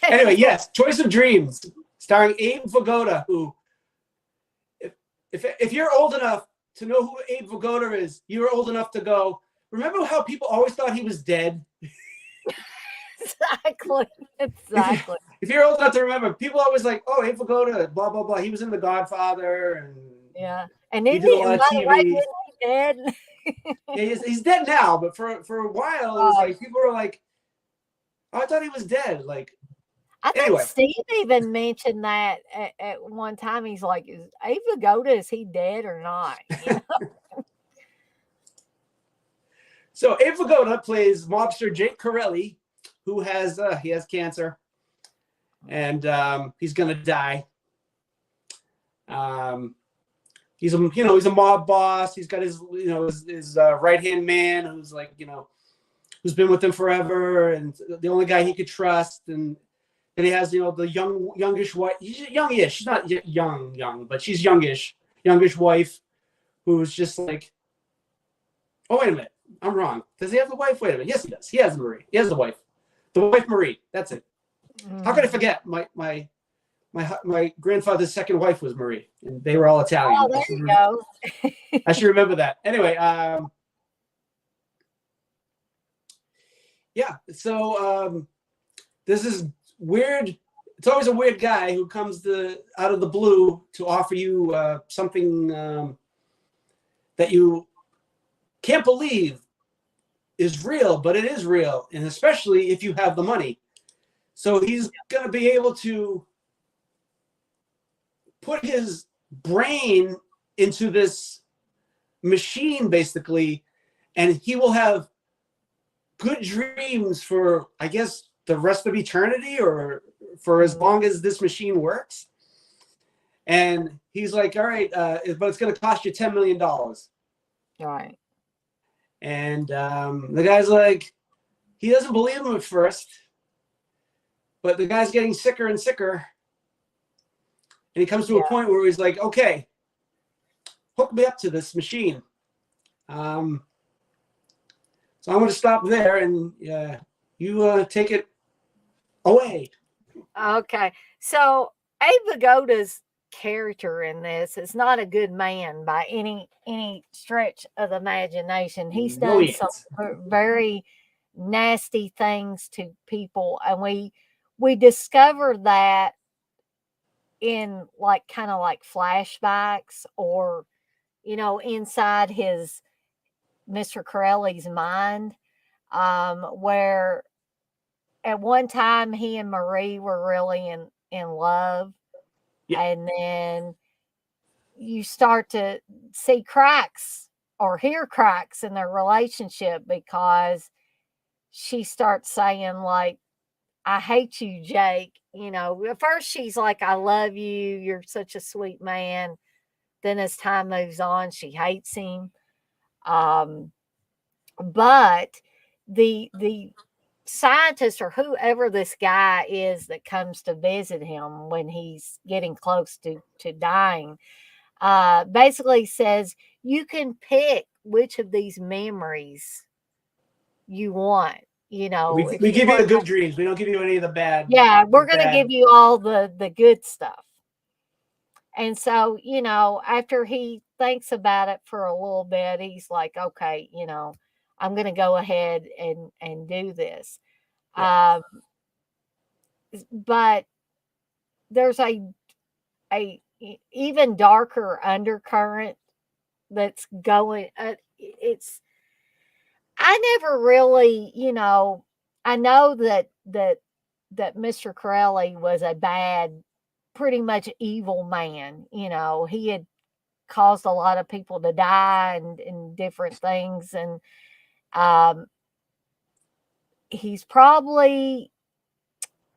S2: Anyway, yes, Choice of Dreams, starring Abe Vigoda, who, if you're old enough to know who Abe Vigoda is, you're old enough to go, remember how people always thought he was dead?
S1: Exactly.
S2: If you're old enough to remember, people always like, oh, Abe Vigoda, blah, blah, blah. He was in The Godfather. And
S1: yeah. And
S2: he
S1: isn't
S2: did a
S1: he,
S2: lot of
S1: by the way,
S2: TV.
S1: isn't he dead?
S2: Yeah, he's dead now, but for a while, it was like, people were like, oh, I thought he was dead. Like,
S1: I think
S2: anyway.
S1: Steve even mentioned that at one time. He's like, "Is Abe Vigoda, is he dead or not?"
S2: So Abe Vigoda plays mobster Jake Corelli, who has cancer, and he's gonna die. He's a mob boss. He's got his right hand man who's like who's been with him forever, and the only guy he could trust. And he has, the youngish wife. She's youngish. She's not young, but she's youngish wife, who's just like, oh, wait a minute, I'm wrong. Does he have the wife? Wait a minute. Yes, he does. He has Marie. He has the wife. The wife Marie. That's it. How could I forget? My grandfather's second wife was Marie, and they were all Italian.
S1: Oh, there you go.
S2: I should remember that. Anyway, yeah. So this is weird. It's always a weird guy who comes out of the blue to offer you something that you can't believe is real, but it is real, and especially if you have the money. So he's going to be able to put his brain into this machine, basically, and he will have good dreams for, I guess, the rest of eternity, or for as long as this machine works. And he's like, all right, but it's going to cost you $10 million.
S1: All right.
S2: And the guy's like, he doesn't believe him at first, but the guy's getting sicker and sicker. And he comes to a point where he's like, okay, hook me up to this machine. So I'm going to stop there, and you take it away.
S1: Okay. So Abe Vigoda's character in this is not a good man by any stretch of the imagination. He's done some very nasty things to people, and we discover that in kind of like flashbacks, or inside his Mr. Corelli's mind, where at one time he and Marie were really in love. Yeah. And then you start to see cracks or hear cracks in their relationship, because she starts saying, like, I hate you, Jake. At first she's like, I love you. You're such a sweet man. Then as time moves on, she hates him. But the scientist, or whoever this guy is that comes to visit him when he's getting close to dying, basically says, you can pick which of these memories you want.
S2: We give you the good dreams. We don't give you any of the bad.
S1: Yeah, we're going to give you all the good stuff. And so, after he thinks about it for a little bit, he's like, okay, I'm going to go ahead and do this. Yeah. But there's a even darker undercurrent that's going. I never really, I know that Mr. Corelli was a bad, pretty much evil man. He had caused a lot of people to die and different things. And he's probably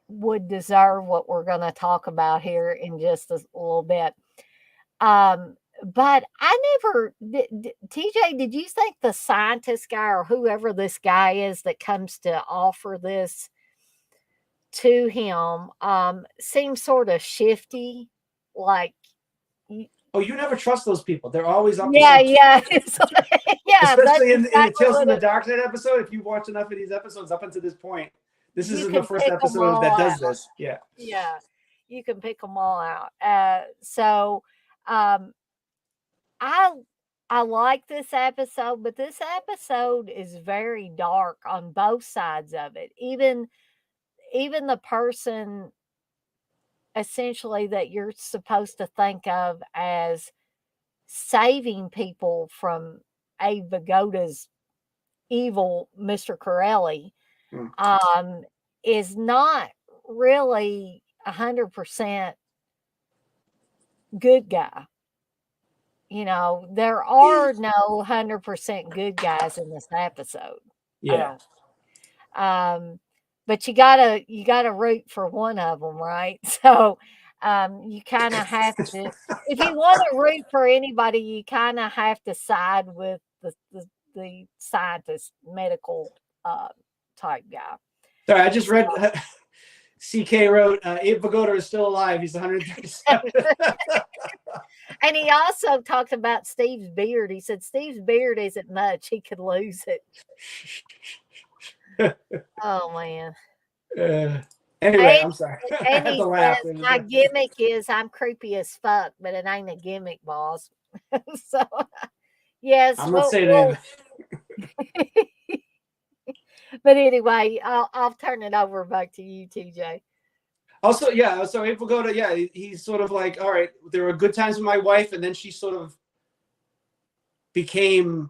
S1: would deserve what we're going to talk about here in just a little bit. But I never, TJ, did you think the scientist guy, or whoever this guy is that comes to offer this to him, seems sort of shifty? Like,
S2: oh, you never trust those people. They're always up to
S1: something. Yeah.
S2: Especially in the Tales from the Darkside episode. If you've watched enough of these episodes up until this point, this isn't the first episode that does this. Yeah.
S1: Yeah. You can pick them all out. So, I like this episode, but this episode is very dark on both sides of it. Even the person essentially that you're supposed to think of as saving people from Abe Vigoda's evil Mr. Corelli, is not really 100% good guy. There are no 100% good guys in this episode.
S2: Yeah.
S1: But you gotta root for one of them, right? So you kind of have to, if you want to root for anybody, you kind of have to side with the scientist, medical type guy.
S2: Sorry, I just read. CK wrote, Abe Vigoda is still alive. He's 137.
S1: And he also talked about Steve's beard. He said Steve's beard isn't much. He could lose it. Oh, man.
S2: Anyway, I'm sorry. I
S1: And
S2: had
S1: he
S2: to laugh.
S1: says, my gimmick is I'm creepy as fuck, but it ain't a gimmick, boss. So, yes.
S2: I'm not saying anything.
S1: But anyway, I'll turn it over back to you, TJ.
S2: Also, yeah, so Abe Vigoda, yeah, he's sort of like, all right, there were good times with my wife, and then she sort of became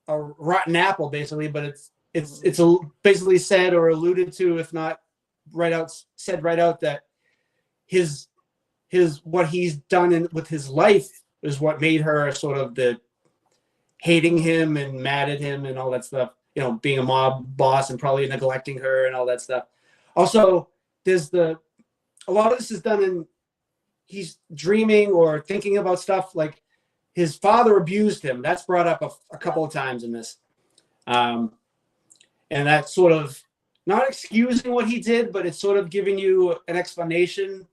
S2: a rotten apple, basically, but it's basically said or alluded to, if not said right out, that his what he's done with his life is what made her sort of the hating him and mad at him and all that stuff, being a mob boss and probably neglecting her and all that stuff. Also, there's a lot of this is done in, he's dreaming or thinking about stuff like his father abused him. That's brought up a couple of times in this. And that's sort of not excusing what he did, but it's sort of giving you an explanation.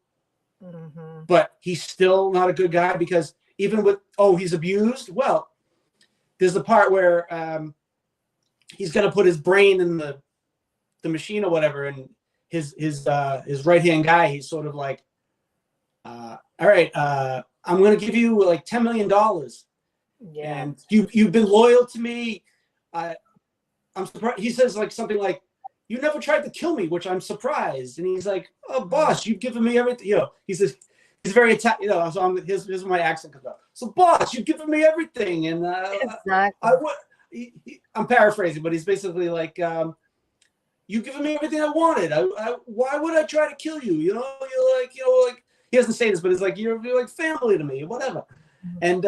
S2: Mm-hmm. But he's still not a good guy because even with, he's abused. Well, there's the part where he's going to put his brain in the machine or whatever. And his right-hand guy, he's sort of like, all right, I'm going to give you like $10 million. Yeah. And you've been loyal to me. I'm surprised. He says like something like, you never tried to kill me, which I'm surprised. And he's like, oh, boss, you've given me everything. He says, he's very Italian, so here's my accent comes out. So, boss, you've given me everything. And exactly. I'm paraphrasing, but he's basically like, you've given me everything I wanted. Why would I try to kill you? You're like, he doesn't say this, but it's like, you're like family to me, whatever. And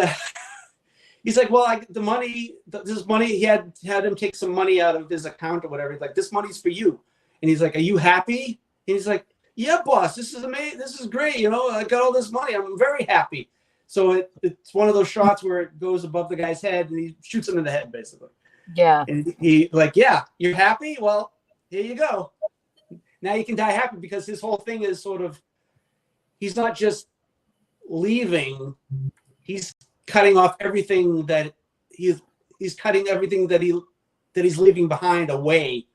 S2: he's like, well, this money, he had him take some money out of his account or whatever. He's like, this money's for you. And he's like, are you happy? And he's like, yeah, boss, this is amazing. This is great. I got all this money. I'm very happy. So it's one of those shots where it goes above the guy's head and he shoots him in the head, basically.
S1: Yeah.
S2: And he like, yeah, you're happy? Well, here you go. Now you can die happy, because his whole thing is sort of, he's not just leaving, he's cutting off everything that he's cutting everything that he's leaving behind away,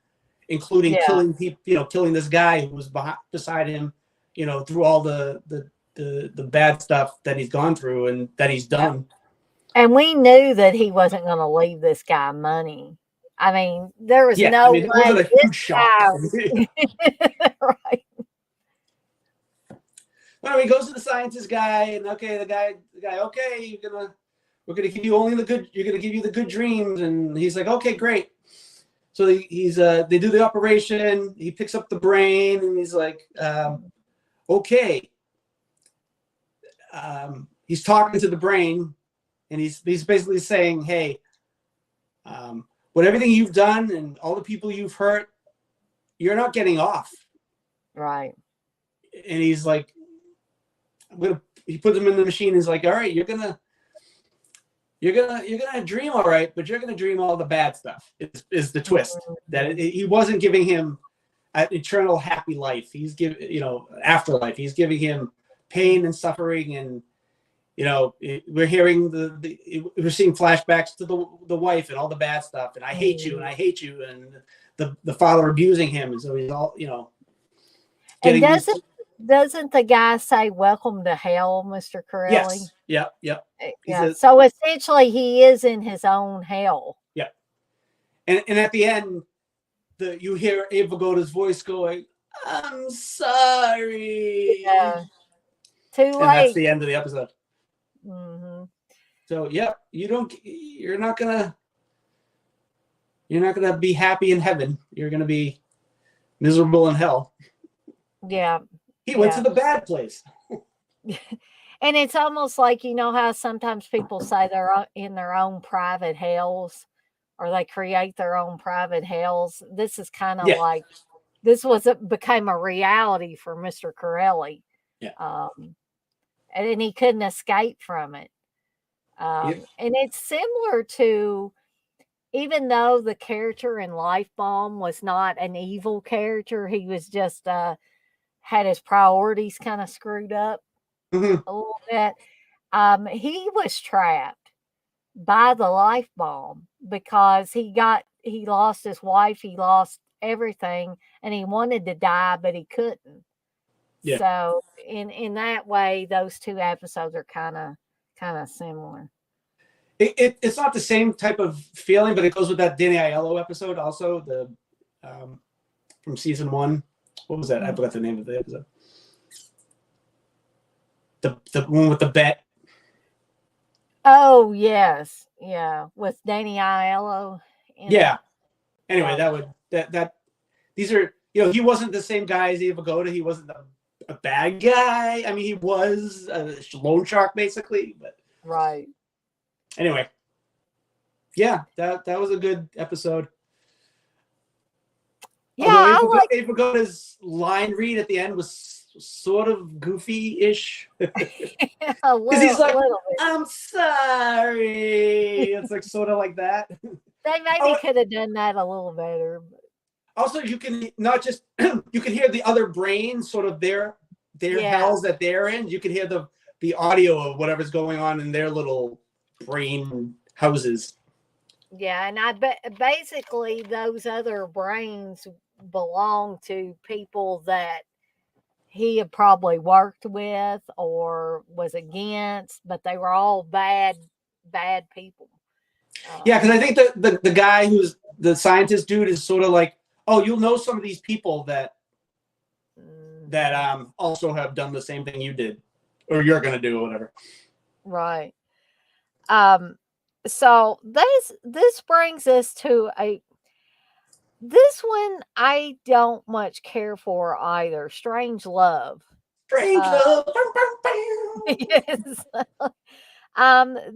S2: including killing people, killing this guy who was beside him, through all the bad stuff that he's gone through and that he's done.
S1: And we knew that he wasn't going to leave this guy money. I mean, there was no way.
S2: It wasn't a huge shock.
S1: Right.
S2: Well, he goes to the scientist guy, and the guy, okay, we're gonna give you only the good. You're gonna give you the good dreams, and he's like, okay, great. So they do the operation. He picks up the brain, and he's like, okay. He's talking to the brain, and he's basically saying, hey, with everything you've done and all the people you've hurt, you're not getting off.
S1: Right.
S2: And he's like, he puts him in the machine. He's like, all right, you're gonna dream all right, but you're gonna dream all the bad stuff. Is the twist that he wasn't giving him an eternal happy life. He's giving, afterlife. He's giving him pain and suffering, and we're hearing we're seeing flashbacks to the wife and all the bad stuff, and I hate you, and I hate you, and the father abusing him, and so he's all
S1: getting. And doesn't the guy say "Welcome to hell, Mr. Corelli"?
S2: Yes. Yep.
S1: Yeah. So essentially, he is in his own hell.
S2: Yeah. And at the end, you hear Abe Vigoda's voice going, "I'm sorry."
S1: Yeah. Too late.
S2: And that's the end of the episode.
S1: Mm-hmm.
S2: So you're not gonna be happy in heaven. You're gonna be miserable in hell.
S1: Yeah.
S2: He went to the bad place.
S1: And it's almost like, how sometimes people say they're in their own private hells, or they create their own private hells. This is kind of like, this became a reality for Mr. Corelli.
S2: Yeah.
S1: And he couldn't escape from it. And it's similar to, even though the character in Life Bomb was not an evil character, he was just had his priorities kind of screwed up
S2: Mhm.
S1: a little bit. He was trapped by the life bomb because he lost his wife, he lost everything, and he wanted to die, but he couldn't.
S2: Yeah.
S1: So in that way, those two episodes are kind of similar.
S2: It's not the same type of feeling, but it goes with that Danny Aiello episode also, the from season 1. What was that? I forgot the name of the episode. The one with the bet.
S1: Oh yes, yeah, with Danny Aiello.
S2: Yeah. Anyway,
S1: Yeah.
S2: that would that these are, he wasn't the same guy as Eva Goda. He wasn't a bad guy. I mean, he was a loan shark basically, but
S1: Right.
S2: anyway, yeah, that was a good episode.
S1: Yeah,
S2: Although
S1: I like
S2: Eva Goda's line read at the end was sort of goofy-ish.
S1: a
S2: Because he's like,
S1: little bit.
S2: I'm sorry. It's like sort of like that.
S1: They maybe could have done that a little better.
S2: Also, you can not just you can hear the other brains, sort of their hells that they're in. You can hear the audio of whatever's going on in their little brain houses.
S1: Yeah, and I bet basically those other brains belong to people that he had probably worked with or was against, but they were all bad people.
S2: Yeah, because I think the guy who's the scientist dude is sort of like, oh, you'll know some of these people that also have done the same thing you did, or you're gonna do, or whatever.
S1: Right. So this brings us to this one I don't much care for either. Strange Love.
S2: Strange Love.
S1: Yes.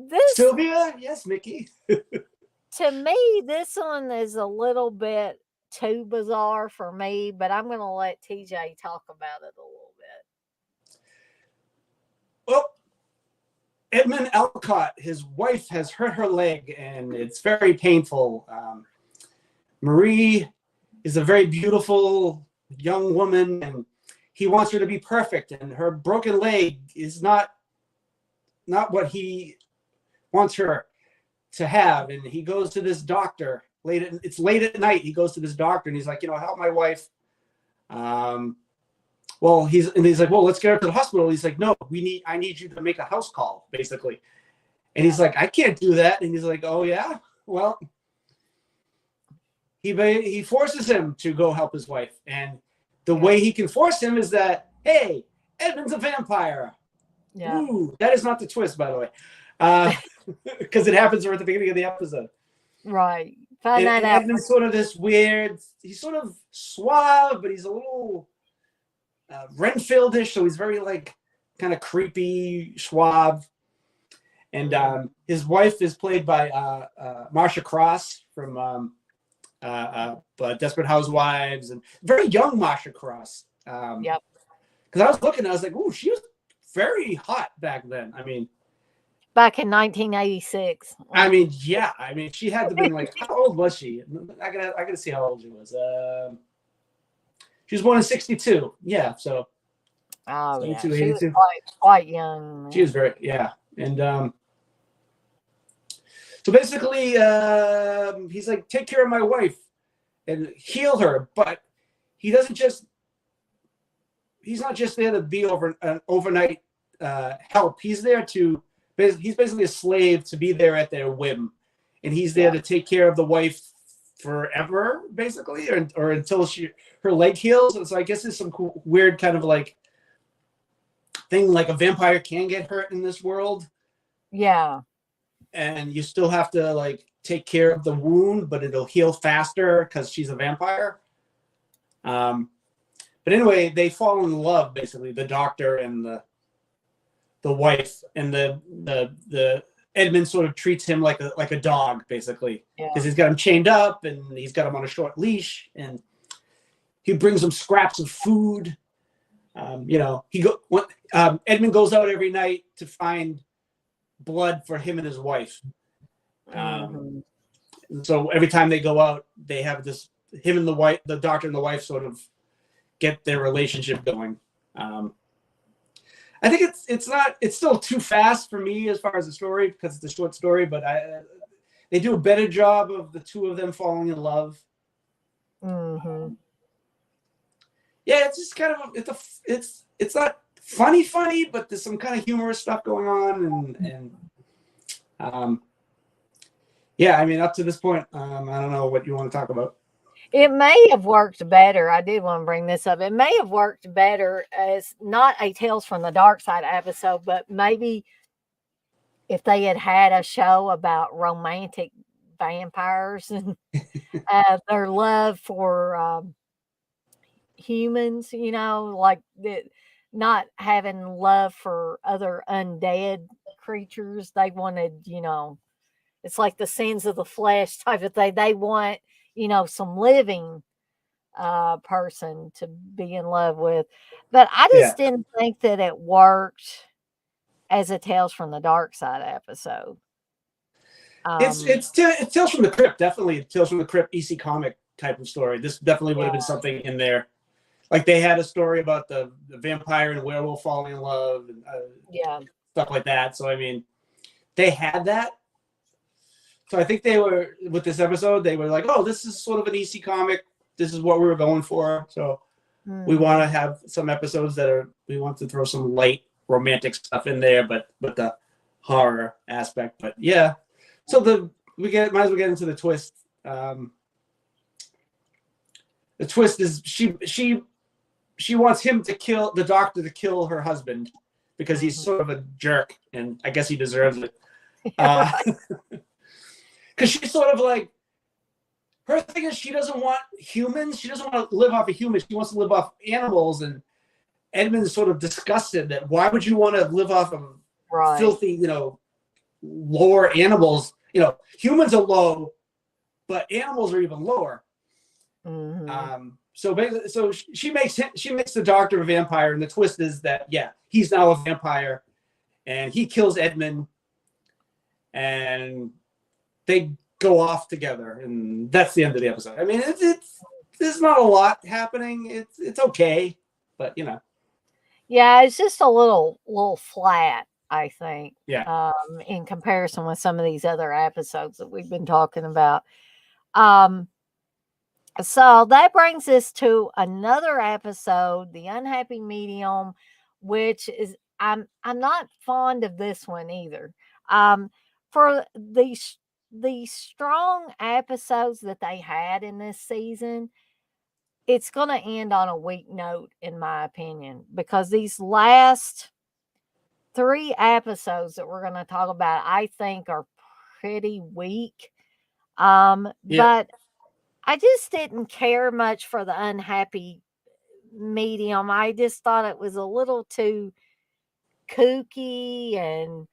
S1: This
S2: Sylvia, yes, Mickey.
S1: to me, this one is a little bit too bizarre for me, but I'm going to let TJ talk about it a little bit.
S2: Well, Edmund Alcott, his wife has hurt her leg, and it's very painful. Marie is a very beautiful young woman, and he wants her to be perfect, and her broken leg is not what he wants her to have. And he goes to this doctor it's late at night. He goes to this doctor and he's like, help my wife. Well, he's like, well, let's get her to the hospital. He's like, no, I need you to make a house call, basically. And he's like, I can't do that. And he's like, oh yeah, well, he forces him to go help his wife. And the way he can force him is that, hey, Edmund's a vampire.
S1: Yeah.
S2: Ooh, that is not the twist, by the way, because it happens right at the beginning of the episode.
S1: Right.
S2: And Edmund's sort of this weird. He's sort of suave, but he's a little Renfield-ish, so he's very like kind of creepy, suave. And his wife is played by Marsha Cross from Desperate Housewives, and very young Marsha Cross.
S1: Yep.
S2: Because I was looking, I was like, "Ooh, she was very hot back then." I mean,
S1: back in 1986.
S2: I mean, yeah. I mean, she had to been like, how old was she? I gotta see how old she was. She was born in 62. Yeah, so.
S1: Oh,
S2: 72,
S1: yeah. She
S2: 82.
S1: was quite young.
S2: She was very, yeah. And so basically, he's like, take care of my wife and heal her. But he's not just there to be an overnight help. He's there to, he's basically a slave to be there at their whim. And he's there to take care of the wife forever, basically, or until her leg heals. And so I guess there's some cool, weird kind of like thing, like a vampire can get hurt in this world. Yeah. And you still have to like take care of the wound, but it'll heal faster because she's a vampire. But anyway, they fall in love, basically, the doctor and the wife, and the Edmund sort of treats him like a dog, basically, because he's got him chained up and he's got him on a short leash, and he brings him scraps of food. Edmund goes out every night to find blood for him and his wife. so every time they go out, they have this, him and the doctor and the wife sort of get their relationship going. I think it's still too fast for me as far as the story, because it's a short story, but they do a better job of the two of them falling in love.
S1: Mm-hmm.
S2: Yeah, it's just kind of it's not funny, but there's some kind of humorous stuff going on, and yeah, I mean, up to this point, I don't know what you want to talk about.
S1: It may have worked better. I did want to bring this up. It may have worked better as not a Tales from the Darkside episode, but maybe if they had had a show about romantic vampires and their love for humans, like not having love for other undead creatures. They wanted, it's like the sins of the flesh type of thing. They want, some living person to be in love with. But I just didn't think that it worked as a Tales from the Darkside episode.
S2: It's Tales from the Crypt, definitely Tales from the Crypt EC comic type of story. This definitely would have been something in there. Like they had a story about the vampire and werewolf falling in love and stuff like that. So I mean, they had that. So I think they were, with this episode, they were like, oh, this is sort of an EC comic. This is what we were going for. So we want to have some episodes we want to throw some light romantic stuff in there, but the horror aspect. But yeah, so might as well get into the twist. The twist is she wants him to kill the doctor, to kill her husband, because he's sort of a jerk, and I guess he deserves it. Because she's sort of like, her thing is she doesn't want humans. She doesn't want to live off of humans. She wants to live off animals. And Edmund's sort of disgusted that why would you want to live off of filthy, lower animals? Humans are low, but animals are even lower. Mm-hmm. So she makes the doctor a vampire, and the twist is that he's now a vampire, and he kills Edmund, and they go off together, and that's the end of the episode. I mean, there's not a lot happening. It's okay, but
S1: yeah, it's just a little flat, I think.
S2: Yeah.
S1: In comparison with some of these other episodes that we've been talking about. So that brings us to another episode, The Unhappy Medium, which is I'm not fond of this one either. For the strong episodes that they had in this season, it's going to end on a weak note, in my opinion, because these last 3 episodes that we're going to talk about, I think, are pretty weak. But I just didn't care much for the Unhappy Medium. I just thought it was a little too kooky and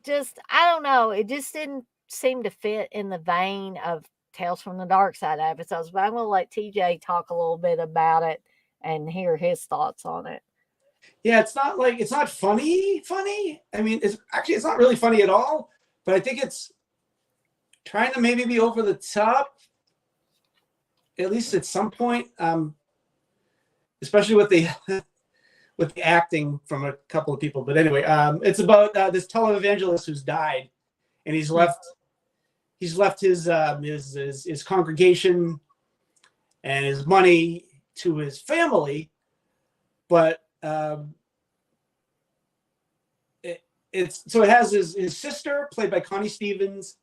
S1: just, I don't know. It just didn't seem to fit in the vein of Tales from the Darkside episodes. But I'm going to let TJ talk a little bit about it and hear his thoughts on it.
S2: Yeah, it's not funny. I mean, it's not really funny at all. But I think it's trying to maybe be over the top, at least at some point, especially with the acting from a couple of people. But anyway, it's about this televangelist who's died, and he's left his congregation and his money to his family, but it has his sister, played by Connie Stevens,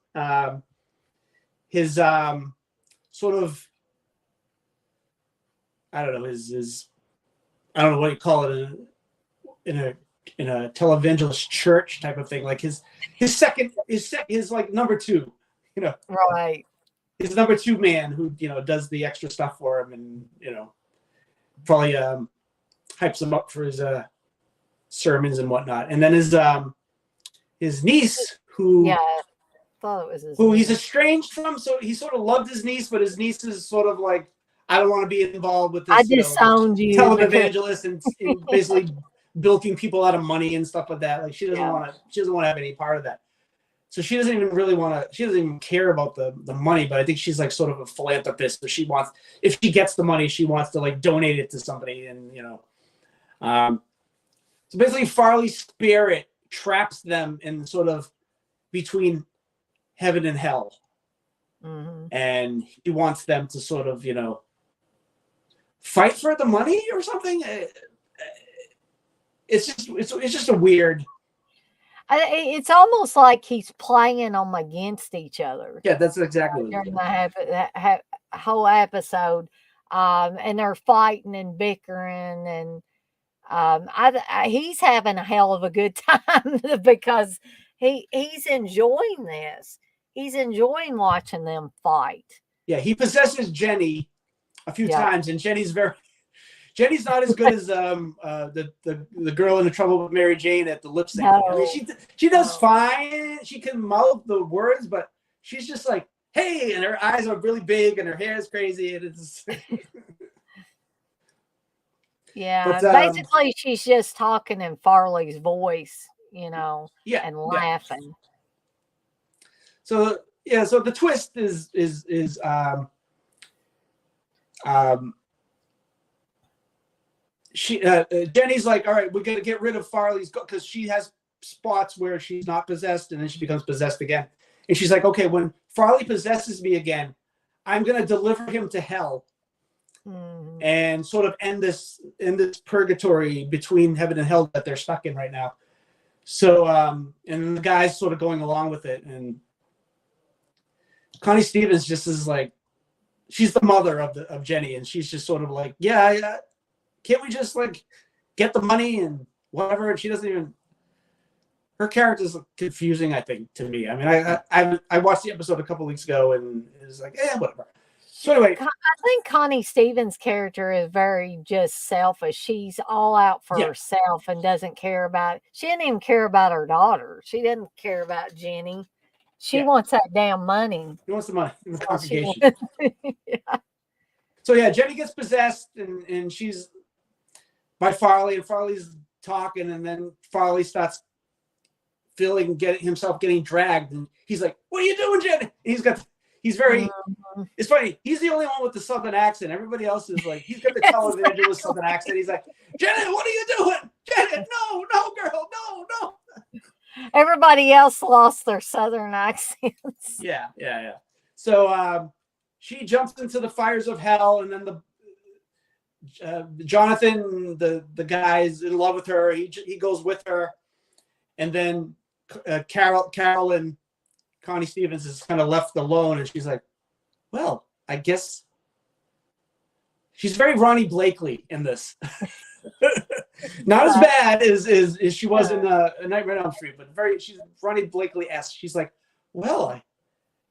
S2: his sort of, I don't know, his I don't know what you call it in a televangelist church type of thing, like his like number 2,
S1: right,
S2: his number 2 man who does the extra stuff for him, and probably hypes him up for his sermons and whatnot. And then his niece, who
S1: thought it was his
S2: who niece. He's estranged from, so he sort of loved his niece, but his niece is sort of like, I don't want to be involved with this.
S1: I disowned you,
S2: televangelist, and basically bilking people out of money and stuff like that. Like she doesn't want to have any part of that. So she doesn't even really want to. She doesn't even care about the money. But I think she's like sort of a philanthropist. So she wants, if she gets the money, she wants to like donate it to somebody. And so basically, Farley's spirit traps them in sort of between heaven and hell, and he wants them to sort of fight for the money or something. It's just a weird.
S1: It's almost like he's playing them against each other.
S2: Yeah, that's exactly what
S1: during the whole episode, and they're fighting and bickering, and he's having a hell of a good time because he's enjoying this. He's enjoying watching them fight.
S2: Yeah, he possesses Jenny a few times, and Jenny's not as good as the girl in the Trouble with Mary Jane at the lip sync.
S1: No.
S2: I mean, she does fine. She can mouth the words, but she's just like, hey, and her eyes are really big, and her hair is crazy, and it's.
S1: Yeah, but, basically, she's just talking in Farley's voice, and laughing.
S2: So the twist is Jenny's like, all right, we're gonna get rid of Farley's because she has spots where she's not possessed, and then she becomes possessed again. And she's like, okay, when Farley possesses me again, I'm gonna deliver him to hell. And sort of end this purgatory between heaven and hell that they're stuck in right now. So and the guy's sort of going along with it, and Connie Stevens just is like, she's the mother of Jenny, and she's just sort of like, yeah, can't we just like get the money and whatever? And she doesn't even. Her character's confusing, I think, to me. I mean, I watched the episode a couple weeks ago, and it was like, whatever. So anyway,
S1: I think Connie Stevens' character is very just selfish. She's all out for herself and doesn't care about. She didn't even care about her daughter. She didn't care about Jenny. She wants that damn money.
S2: She wants the money in the congregation. So Jenny gets possessed, and she's by Farley, and Farley's talking, and then Farley starts feeling himself getting dragged, and he's like, "What are you doing, Jenny?" And he's very. It's funny. He's the only one with the southern accent. Everybody else is like, he's got the television with southern accent. He's like, Janet, what are you doing? Janet, no, girl, no.
S1: Everybody else lost their southern accents.
S2: Yeah. So she jumps into the fires of hell, and then Jonathan, the guy's in love with her. He goes with her, and then Carol and Connie Stevens is kind of left alone, and she's like, well, I guess she's very Ronnie Blakely in this. Not as bad as she was in A Nightmare on Elm Street, but she's Ronnie Blakely-esque. She's like, well, I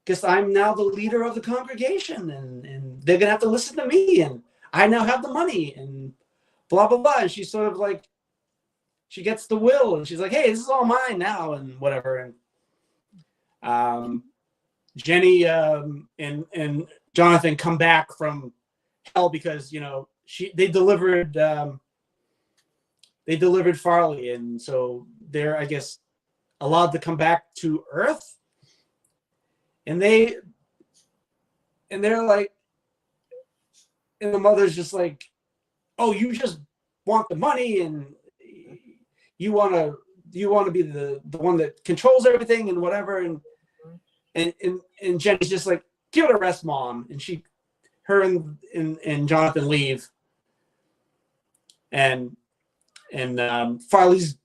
S2: guess I'm now the leader of the congregation, and they're going to have to listen to me, and I now have the money, and blah, blah, blah. And she's sort of like, she gets the will, and she's like, hey, this is all mine now, and whatever. And Jenny and Jonathan come back from hell because they delivered Farley, and so they're, I guess, allowed to come back to Earth, and they're like, and the mother's just like, oh, you just want the money, and you want to be the one that controls everything and whatever, and Jenny's just like, give it a rest, Mom. And her and Jonathan leave, and Farley's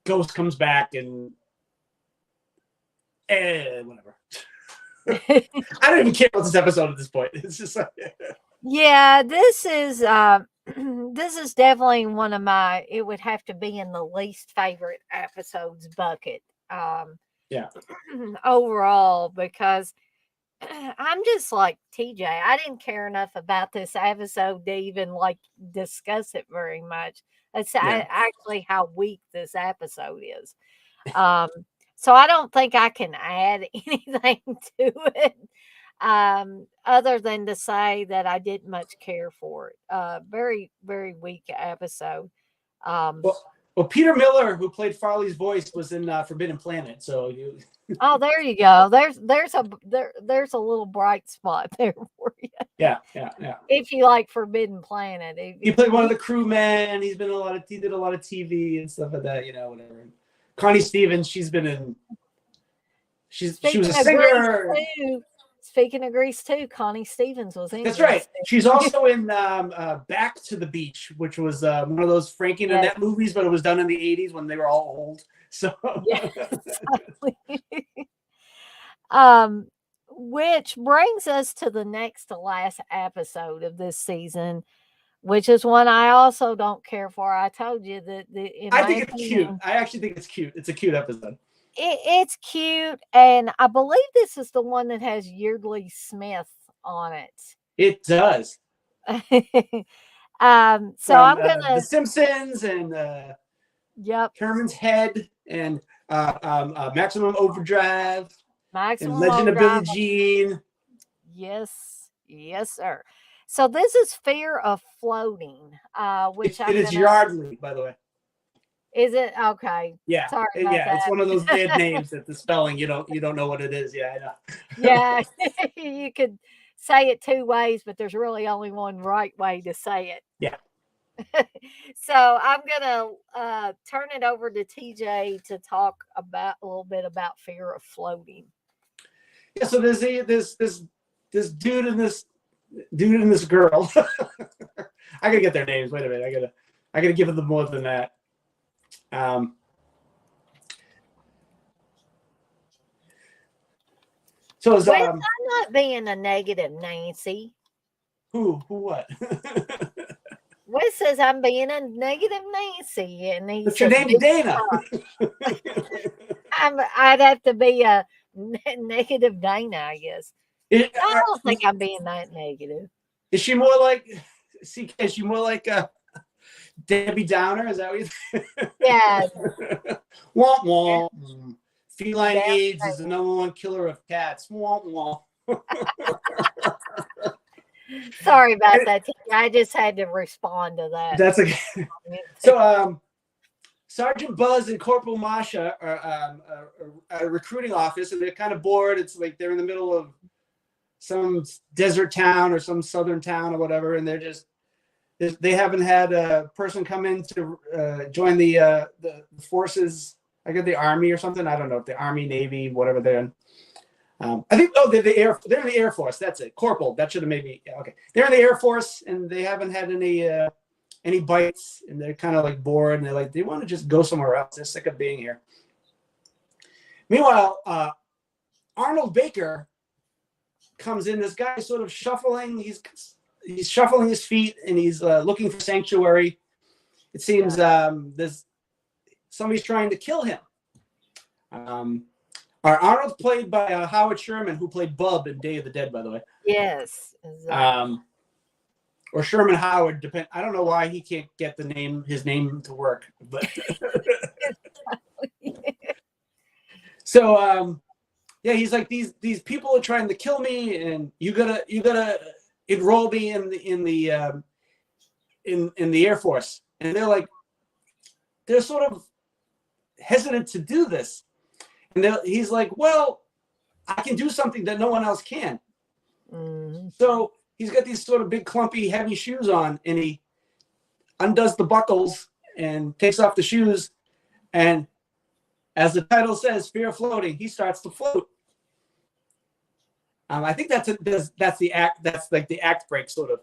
S2: ghost comes back, and whatever. I don't even care about this episode at this point. It's just like,
S1: yeah, this is definitely one of my. It would have to be in the least favorite episodes bucket. Overall, because I'm just like TJ. I didn't care enough about this episode to even like discuss it very much. That's actually how weak this episode is. So I don't think I can add anything to it, other than to say that I didn't much care for it. Very, very weak episode.
S2: well, Well, Peter Miller, who played Farley's voice, was in Forbidden Planet. So you.
S1: Oh, there you go. There's a little bright spot there for you.
S2: Yeah.
S1: If you like Forbidden Planet,
S2: He played one of the crewmen. He did a lot of TV and stuff like that. Whatever. Connie Stevens, she was a singer.
S1: Speaking of Grease too, Connie Stevens was in.
S2: That's right. She's also in Back to the Beach, which was one of those Frankie and Annette movies, but it was done in the 80s when they were all old. So,
S1: exactly. Which brings us to the next to last episode of this season, which is one I also don't care for. I told you that
S2: I think it's cute. I actually think it's cute. It's a cute episode.
S1: It's cute, and I believe this is the one that has Yeardley Smith on it.
S2: It does.
S1: So I'm gonna
S2: The Simpsons and Herman's Head and Maximum Overdrive. And Legend of Billie Jean.
S1: Yes, sir. So this is Fear of Floating, which
S2: it is Yardley, by the way.
S1: Is it? Okay.
S2: Yeah.
S1: Sorry about that.
S2: It's one of those dead names that the spelling you don't know what it is. Yeah, I know.
S1: Yeah, you could say it two ways, but there's really only one right way to say it.
S2: Yeah.
S1: So I'm gonna turn it over to TJ to talk about a little bit about Fear of Floating.
S2: Yeah. So there's this dude and this girl. I gotta get their names. Wait a minute. I gotta give them more than that. So is
S1: I'm not being a negative Nancy.
S2: Who what?
S1: Wes says I'm being a negative Nancy, and
S2: what's your name, Dana?
S1: I'd have to be a negative Dana, I guess. I don't think I'm being that negative.
S2: Is she more like CK? Is she more like Debbie Downer? Is that what you think?
S1: Yeah.
S2: Womp womp. Feline AIDS is the #1 killer of cats. Womp womp.
S1: Sorry about that. I just had to respond to that.
S2: That's okay. So, Sergeant Buzz and Corporal Masha are at a recruiting office, and they're kind of bored. It's like they're in the middle of some desert town or some southern town or whatever, and they haven't had a person come in to join the forces. I guess the Army or something. I don't know if the Army, Navy, whatever they're in. I think they're in the Air Force. That's it. Corporal. That should have maybe okay. They're in the Air Force and they haven't had any bites, and they're kind of like bored, and they're like they want to just go somewhere else. They're sick of being here. Meanwhile, Arnold Baker comes in. This guy is sort of shuffling. He's shuffling his feet, and he's looking for sanctuary. It seems there's somebody's trying to kill him. Arnold's played by Howard Sherman, who played Bub in Day of the Dead, by the way.
S1: Yes. Exactly.
S2: Or Sherman Howard. I don't know why he can't get his name to work. But so he's like these people are trying to kill me, and you gotta enroll me in the Air Force. And they're sort of hesitant to do this. And he's like, well, I can do something that no one else can. Mm-hmm. So he's got these sort of big, clumpy, heavy shoes on, and he undoes the buckles and takes off the shoes. And as the title says, Fear of Floating, he starts to float. I think that's the act. That's like the act break, sort of,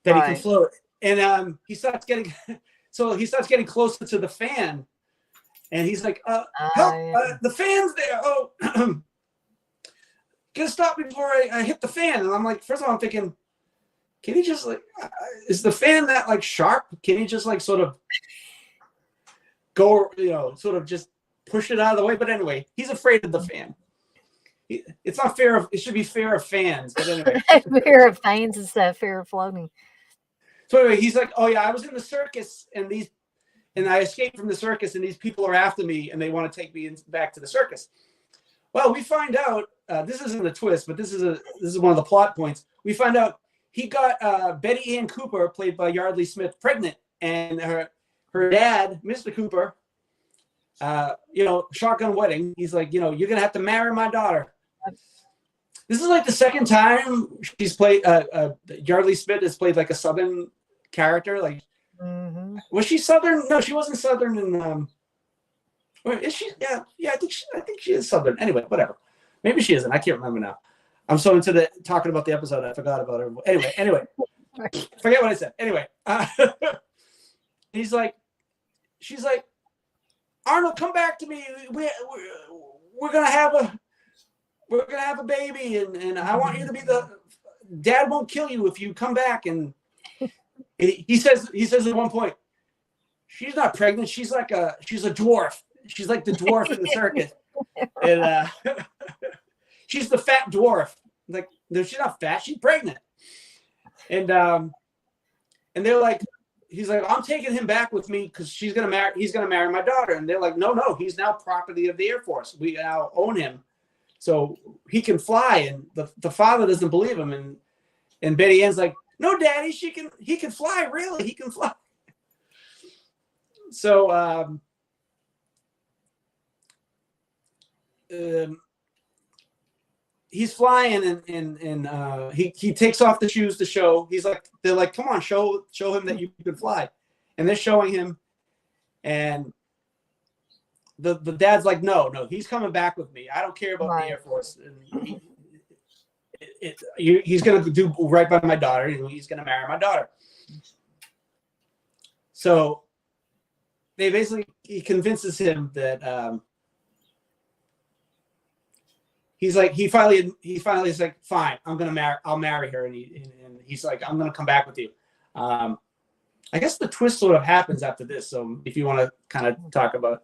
S2: that right. He can float. And he starts getting closer to the fan. And he's like, help, the fan's there. Oh, gonna stop before I hit the fan. And I'm like, first of all, I'm thinking, can he just is the fan that sharp? Can he just sort of go, sort of just push it out of the way? But anyway, he's afraid of the fan. It's not fair. It should be fear of fans. But anyway.
S1: Fear of fans instead of fear of floating.
S2: So anyway, he's like, oh yeah, I was in the circus and I escaped from the circus, and these people are after me, and they want to take me back to the circus. Well, we find out this isn't a twist, but this is one of the plot points. We find out he got Betty Ann Cooper, played by Yardley Smith, pregnant, and her her dad, Mr. Cooper, shotgun wedding. He's like, you're going to have to marry my daughter. This is like the second time she's played, Yardley Smith has played like a Southern character. Like, was she Southern? No, she wasn't Southern. And is she? Yeah, I think she is Southern. Anyway, whatever. Maybe she isn't. I can't remember now. I'm so into talking about the episode, I forgot about her. Anyway, forget what I said. Anyway, she's like, Arnold, come back to me. We're gonna have a baby, and I want you to be Dad won't kill you if you come back. And he says at one point, she's not pregnant. She's a dwarf. She's like the dwarf in the circus, and she's the fat dwarf. Like, no, she's not fat. She's pregnant. And they're like, he's like, I'm taking him back with me because he's gonna marry my daughter. And they're like, no, he's now property of the Air Force. We now own him, so he can fly. And the father doesn't believe him. And Betty Ann's like, no, Daddy, he can fly. Really, he can fly. So he's flying, and he takes off the shoes to show. They're like, come on, show him that you can fly. And they're showing him, and the dad's like, no, he's coming back with me. I don't care about the Air Force. And he's going to do right by my daughter, and he's going to marry my daughter. So he convinces him that he finally is like, fine, I'll marry her. And he's like, I'm going to come back with you. I guess the twist sort of happens after this. So if you want to kind of talk about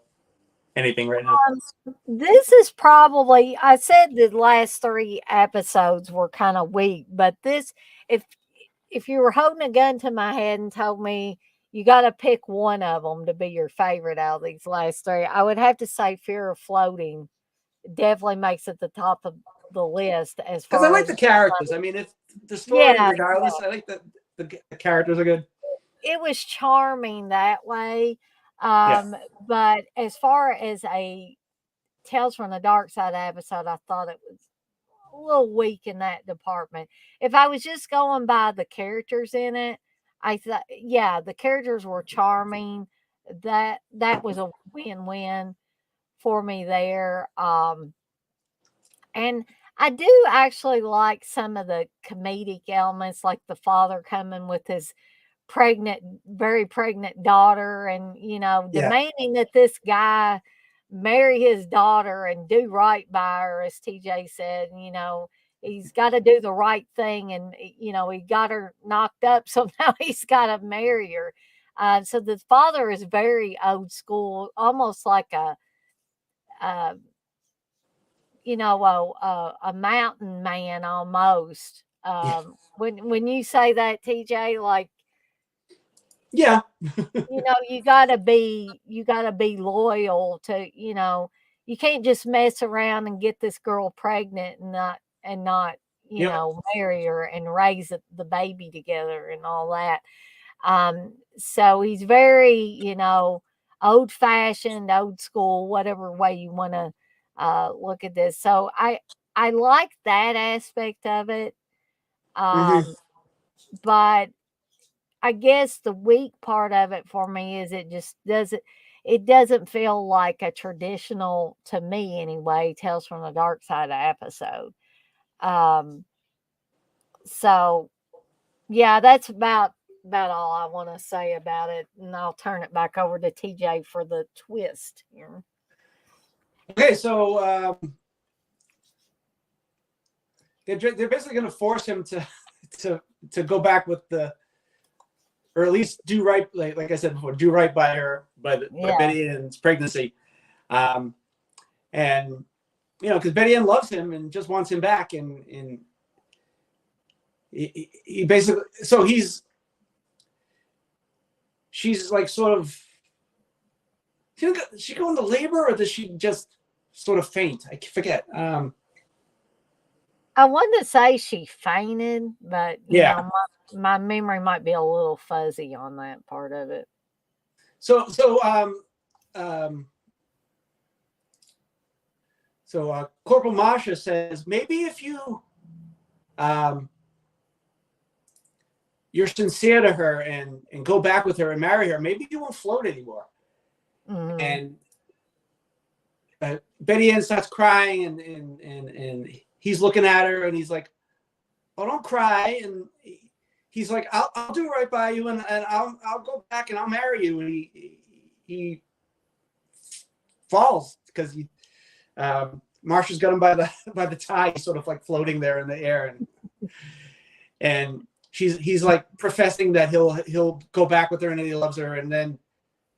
S2: anything right now.
S1: This is probably, I said the last 3 episodes were kind of weak, but this, if you were holding a gun to my head and told me you got to pick one of them to be your favorite out of these last 3, I would have to say Fear of Floating definitely makes it the top of the list as far
S2: because I like
S1: as
S2: the characters. I mean, it's the story regardless. I like the characters are good.
S1: It was charming that way. But as far as a Tales from the Darkside episode, I thought it was a little weak in that department. If I was just going by the characters in it, I thought, the characters were charming. That was a win-win for me there. And I do actually like some of the comedic elements, like the father coming with his very pregnant daughter, and demanding that this guy marry his daughter and do right by her, as TJ said. He's got to do the right thing, and he got her knocked up, so now he's got to marry her. So the father is very old school, almost like a mountain man almost. When you say that, TJ, like, you gotta be loyal to, you can't just mess around and get this girl pregnant and not marry her and raise the baby together and all that. So he's very, old fashioned, old school, whatever way you want to look at this. So I like that aspect of it. But I guess the weak part of it for me is it doesn't feel like a traditional, to me anyway, Tales from the Dark Side episode. So yeah, that's about all I want to say about it, and I'll turn it back over to TJ for the twist here.
S2: Okay, so they're basically going to force him to go back with or at least do right, like I said before, do right by her, by Betty Ann's pregnancy, and because Betty Ann loves him and just wants him back, and he basically, so she's like sort of, she go into labor, or does she just sort of faint? I forget.
S1: I wanted to say she fainted, but my memory might be a little fuzzy on that part of it.
S2: So Corporal Masha says, maybe if you're sincere to her and go back with her and marry her, maybe you won't float anymore. And Betty Ann starts crying, and he's looking at her, and he's like, "Oh, don't cry." And he's like, "I'll do right by you, and I'll go back and I'll marry you." And he falls because Marsha's got him by the tie, sort of like floating there in the air, and he's like professing that he'll go back with her and he loves her, and then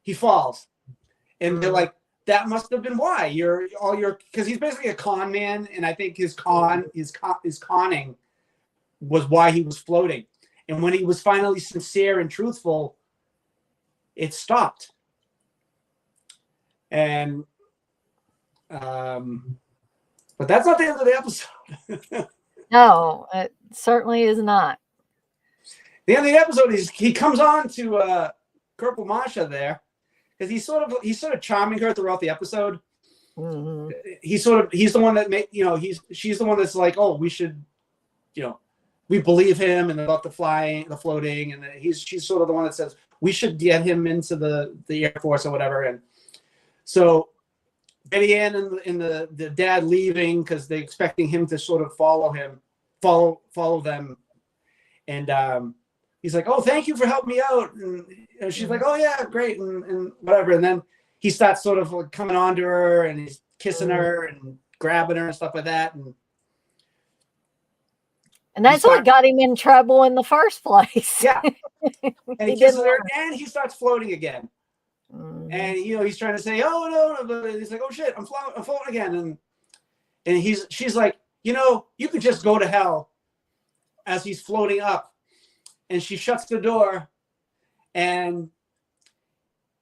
S2: he falls, and they're like, that must have been why because he's basically a con man, and I think his conning was why he was floating, and when he was finally sincere and truthful, it stopped. And but that's not the end of the episode.
S1: No, it certainly is not.
S2: The end of the episode is he comes on to Corporal Masha there, because he's sort of charming her throughout the episode. He's the one that she's the one that's like, oh, we should, we believe him and about the floating, and she's sort of the one that says we should get him into the Air Force or whatever. And so Betty Ann and the dad leaving because they're expecting him to sort of follow them, and he's like, oh, thank you for helping me out, and she's like, oh yeah, great, and whatever. And then he starts sort of like coming on to her, and he's kissing her and grabbing her and stuff like that,
S1: and that's what got him in trouble in the first place.
S2: Yeah. And he kisses her, and he starts floating again. And he's trying to say, oh no, but he's like, oh shit, I'm floating again, and she's like, you could just go to hell, as he's floating up, and she shuts the door, and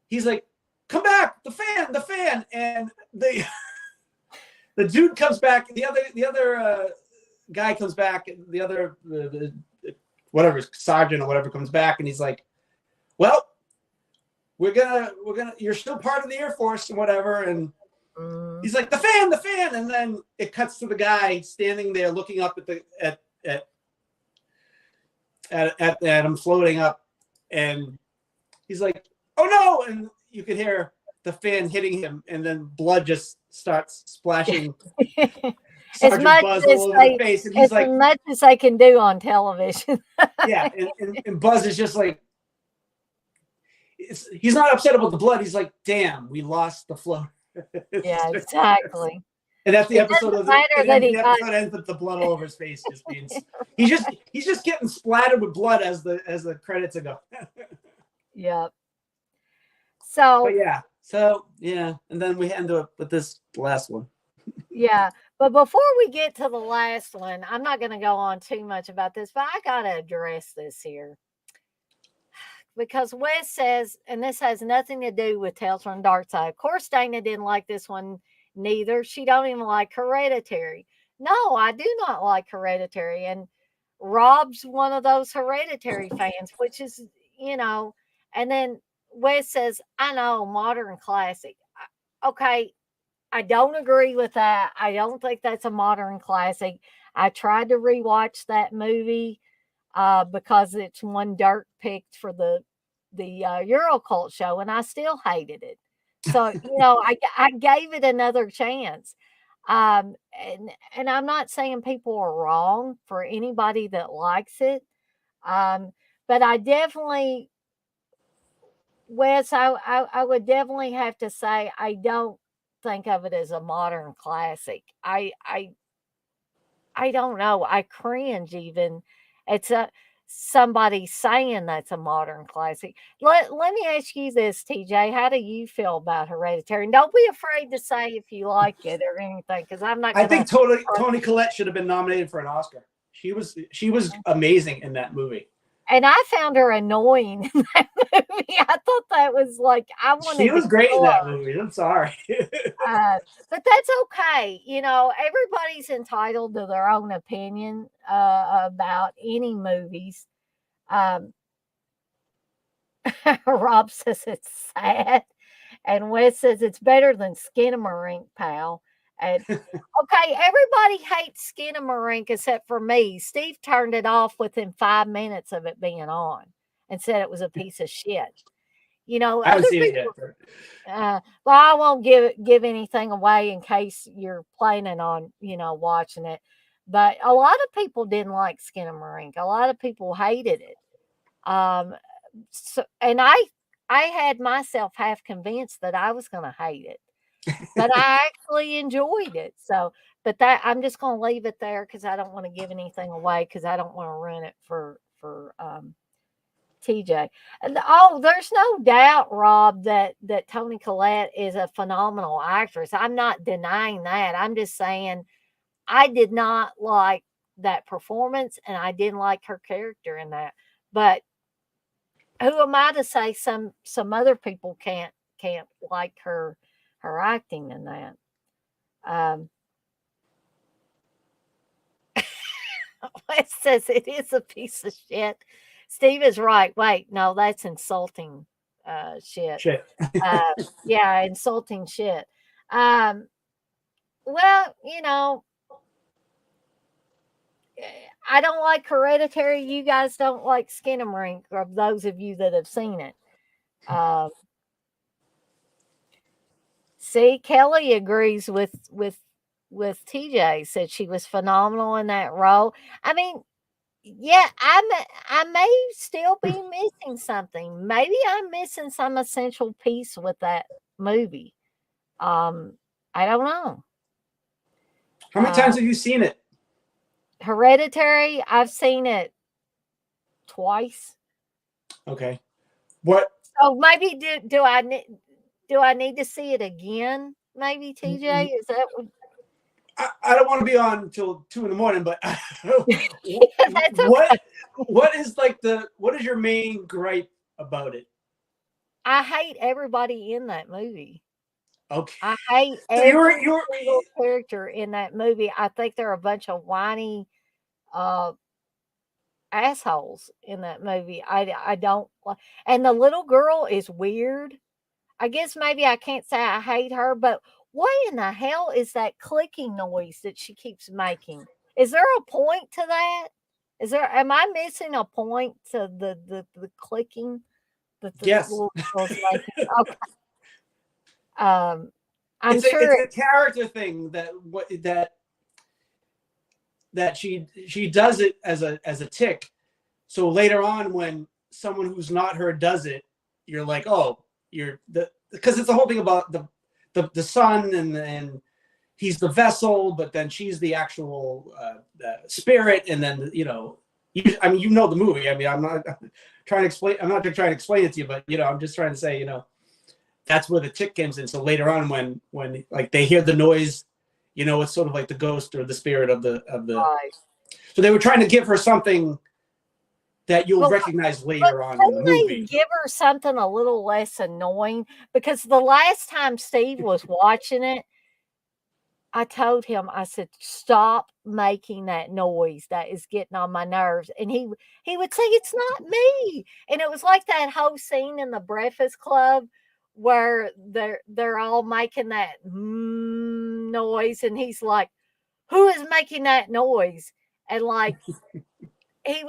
S2: he's like, come back, the fan, and the dude comes back, the other guy comes back, the other whatever sergeant or whatever comes back, and he's like, well, we're gonna you're still part of the Air Force and whatever. And he's like, the fan, and then it cuts to the guy standing there looking up at him floating up, and he's like, oh no, and you could hear the fan hitting him, and then blood just starts splashing Sergeant Buzz all over the face, and he's like,
S1: as much as I can do on television.
S2: Yeah, and Buzz is just like, he's not upset about the blood. He's like, damn, we lost the float.
S1: Yeah, exactly.
S2: And that's the episode of the episode ends with the blood all over his face. Just being, he's just getting splattered with blood as the credits go.
S1: Yep. So
S2: yeah, and then we end up with this last one.
S1: Yeah, but before we get to the last one, I'm not going to go on too much about this, but I got to address this here. Because Wes says, and this has nothing to do with Tales from the Darkside. Of course, Dana didn't like this one neither. She don't even like Hereditary. No, I do not like Hereditary. And Rob's one of those Hereditary fans, which is, and then Wes says, I know, modern classic. Okay, I don't agree with that. I don't think that's a modern classic. I tried to rewatch that movie because it's one Dirk picked for the Eurocult show, and I still hated it. So I gave it another chance. And I'm not saying people are wrong for anybody that likes it, but I definitely, Wes, I would definitely have to say I don't think of it as a modern classic. I don't know. I cringe even. It's somebody saying that's a modern classic. Let me ask you this, TJ. How do you feel about Hereditary? And don't be afraid to say if you like it or anything, because I'm not.
S2: I think Toni Collette should have been nominated for an Oscar. She was amazing in that movie.
S1: And I found her annoying in that movie. I thought that was like, I wanted.
S2: She was great in that movie. I'm sorry.
S1: But that's okay. Everybody's entitled to their own opinion about any movies. Rob says it's sad. And Wes says it's better than Skinamarink, pal. And okay, everybody hates Skinamarink except for me. Steve turned it off within 5 minutes of it being on and said it was a piece of shit. You know,
S2: I haven't
S1: other
S2: seen it
S1: people.
S2: yet.
S1: Well, I won't give anything away in case you're planning on watching it. But a lot of people didn't like Skinamarink. A lot of people hated it. Um, and I had myself half convinced that I was going to hate it, but I actually enjoyed it. So, but that I'm just going to leave it there because I don't want to give anything away because I don't want to ruin it for TJ. And there's no doubt, Rob, that Toni Collette is a phenomenal actress. I'm not denying that. I'm just saying I did not like that performance, and I didn't like her character in that. But who am I to say some other people can't like her acting in that? Um, it says it is a piece of shit. Steve is right. Wait, no, that's insulting shit.
S2: Shit.
S1: Uh, yeah, insulting shit. Um, well, I don't like Hereditary. You guys don't like Skinamarink, or those of you that have seen it. Um, See, Kelly agrees with TJ. Said she was phenomenal in that role. I mean, yeah, I may still be missing something. Maybe I'm missing some essential piece with that movie. Um, I don't know.
S2: How many times have you seen it?
S1: Hereditary, I've seen it twice.
S2: Okay. What?
S1: So maybe do I need to see it again? Maybe TJ, is that what?
S2: I don't want to be on until 2 a.m, but
S1: Yeah, that's okay.
S2: what is your main gripe about it?
S1: I hate everybody in that movie.
S2: Okay.
S1: I hate
S2: So
S1: every
S2: you're
S1: single character in that movie. I think they're a bunch of whiny uh assholes in that movie. I don't and the little girl is weird. I guess maybe I can't say I hate her, but what in the hell is that clicking noise that she keeps making? Is there a point to that? Am I missing a point to the clicking that the
S2: yes.
S1: little girl's making? Okay. I'm
S2: It's
S1: sure
S2: a character thing that she does it as a tick. So later on, when someone who's not her does it, you're like, oh, because it's the whole thing about the sun and he's the vessel, but then she's the actual spirit, and then I mean, the movie. I mean, I'm not trying to explain. I'm not trying to explain it to you, but I'm just trying to say, that's where the tick comes in. So later on, when like they hear the noise, it's sort of like the ghost or the spirit of the.
S1: right.
S2: So they were trying to give her something that you'll
S1: But
S2: recognize later on in the movie.
S1: give her something a little less annoying because the last time Steve was watching it, I told him, I said, stop making that noise. That is getting on my nerves. And he would say, it's not me. And it was like that whole scene in the Breakfast Club where they're all making that noise. And he's like, who is making that noise? And like he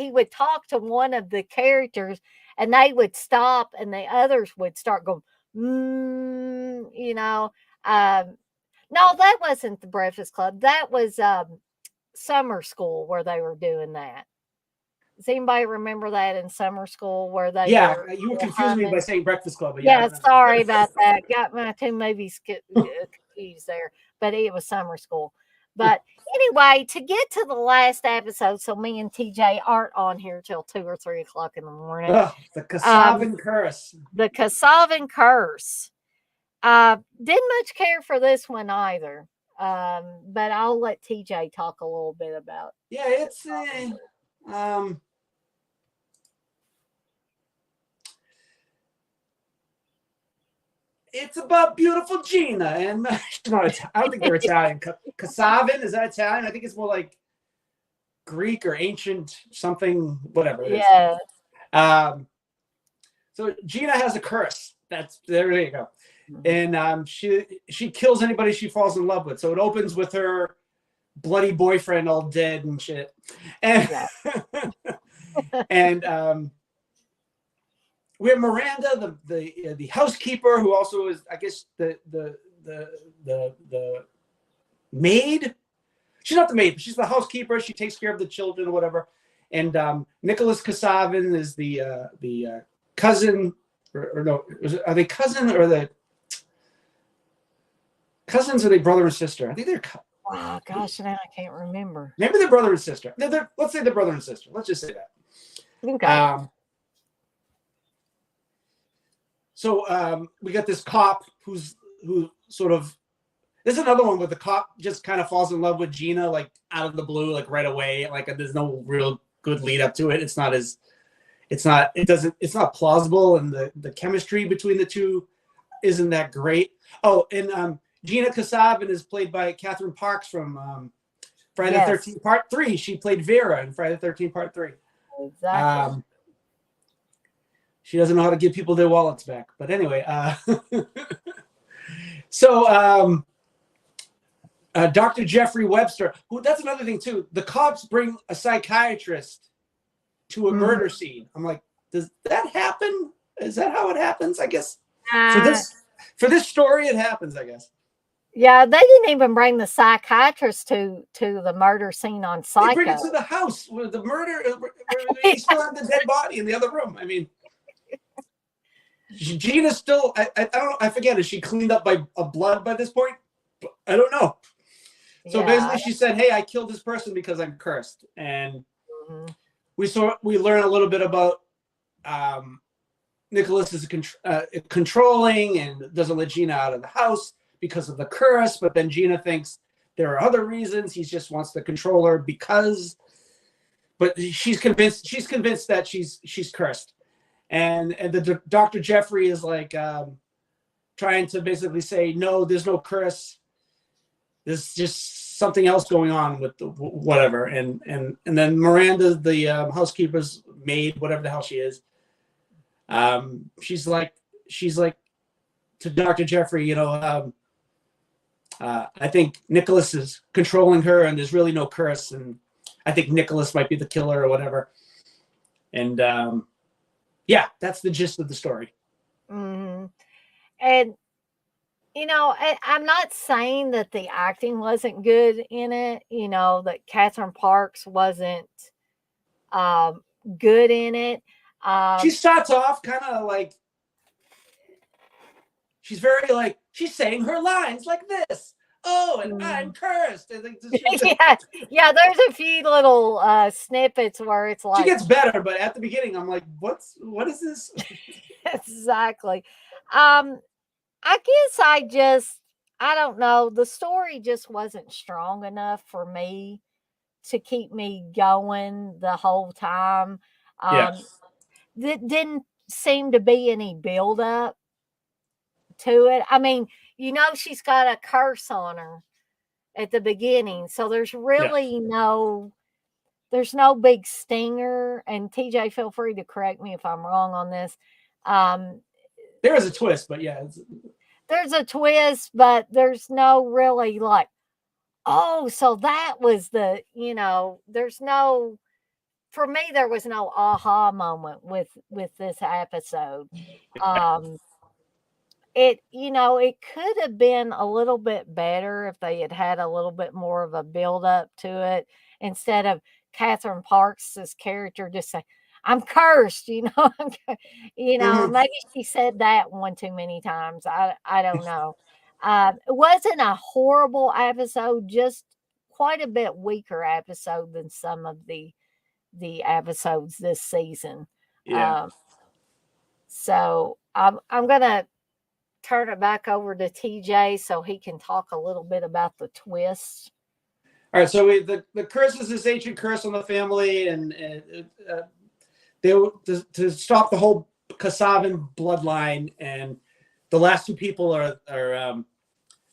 S1: would talk to one of the characters and they would stop and the others would start going, no, that wasn't the Breakfast Club. That was summer school where they were doing that. Does anybody remember that in summer school where they were?
S2: You were confusing me by saying Breakfast Club, but
S1: yeah, sorry about that. Got my two movies confused there, but it was summer school. But anyway, to get to the last episode, so me and TJ aren't on here till 2 or 3 o'clock in the morning.
S2: The Kasavan curse.
S1: The Kasavan curse. Didn't much care for this one either. But I'll let TJ talk a little bit about.
S2: Yeah, it's it's about beautiful Gina, and she's not Italian. I don't think they're Italian. Kasavan, is that Italian? I think it's more like Greek or ancient something, whatever it is.
S1: Yeah.
S2: So Gina has a curse. There you go. And she kills anybody she falls in love with. So it opens with her bloody boyfriend all dead and shit. And
S1: Yeah.
S2: and we have Miranda, the housekeeper, who also is, I guess, the maid. She's not the maid, but she's the housekeeper. She takes care of the children or whatever. And Nicholas Kasavin is the cousin, or no, are they cousin or the cousins? Or are they brother and sister? I think they're.
S1: Oh gosh, now I can't remember.
S2: Maybe they're brother and sister. Let's say they're brother and sister. Let's just say that.
S1: Okay.
S2: So we got this cop who sort of. This is another one where the cop just kind of falls in love with Gina, like out of the blue, like right away. Like there's no real good lead up to it. It's not plausible, and the chemistry between the two isn't that great. Oh, and Gina Kasavin is played by Catherine Parks from Friday the 13th Part 3. She played Vera in Friday the 13th Part 3.
S1: Exactly.
S2: She doesn't know how to give people their wallets back. But anyway, so Dr. Jeffrey Webster, that's another thing too. The cops bring a psychiatrist to a murder scene. I'm like, does that happen? Is that how it happens? I guess for this story, it happens, I guess.
S1: Yeah, they didn't even bring the psychiatrist to the murder scene on Psycho.
S2: They bring it to the house where the murder, where they still have the dead body in the other room. I mean, Gina's still, I don't know, I forget, is she cleaned up by blood by this point? I don't know. So basically she said, hey, I killed this person because I'm cursed. And we learn a little bit about Nicholas is controlling and doesn't let Gina out of the house because of the curse. But then Gina thinks there are other reasons. He just wants to control her but she's convinced that she's cursed. And the Dr. Jeffrey is like trying to basically say, no, there's no curse. There's just something else going on with the whatever. And then Miranda, the housekeeper's maid, whatever the hell she is, she's like to Dr. Jeffrey, I think Nicholas is controlling her and there's really no curse. And I think Nicholas might be the killer or whatever. And yeah, that's the gist of the story.
S1: Mm-hmm. And I'm not saying that the acting wasn't good in it, that Catherine Parks wasn't good in it.
S2: She starts off kind of like, she's very like, she's saying her lines like this. Oh, and I'm cursed. And
S1: yeah, there's a few little snippets where it's like.
S2: She gets better, but at the beginning, I'm like, what is this?
S1: Exactly. I guess I don't know. The story just wasn't strong enough for me to keep me going the whole time. There didn't seem to be any build up to it. I mean, she's got a curse on her at the beginning. So there's really there's no big stinger. And TJ, feel free to correct me if I'm wrong on this.
S2: There is a twist, but yeah.
S1: There's a twist, but there's no really like, oh, so that was there's no, for me, there was no aha moment with this episode. It could have been a little bit better if they had a little bit more of a build up to it instead of Catherine Parks' character just saying, I'm cursed, maybe she said that one too many times. I don't know. It wasn't a horrible episode, just quite a bit weaker episode than some of the episodes this season.
S2: Yeah.
S1: So I'm gonna turn it back over to TJ so he can talk a little bit about the twists.
S2: All right, so the curse is this ancient curse on the family, and they to stop the whole Kasavin bloodline, and the last two people are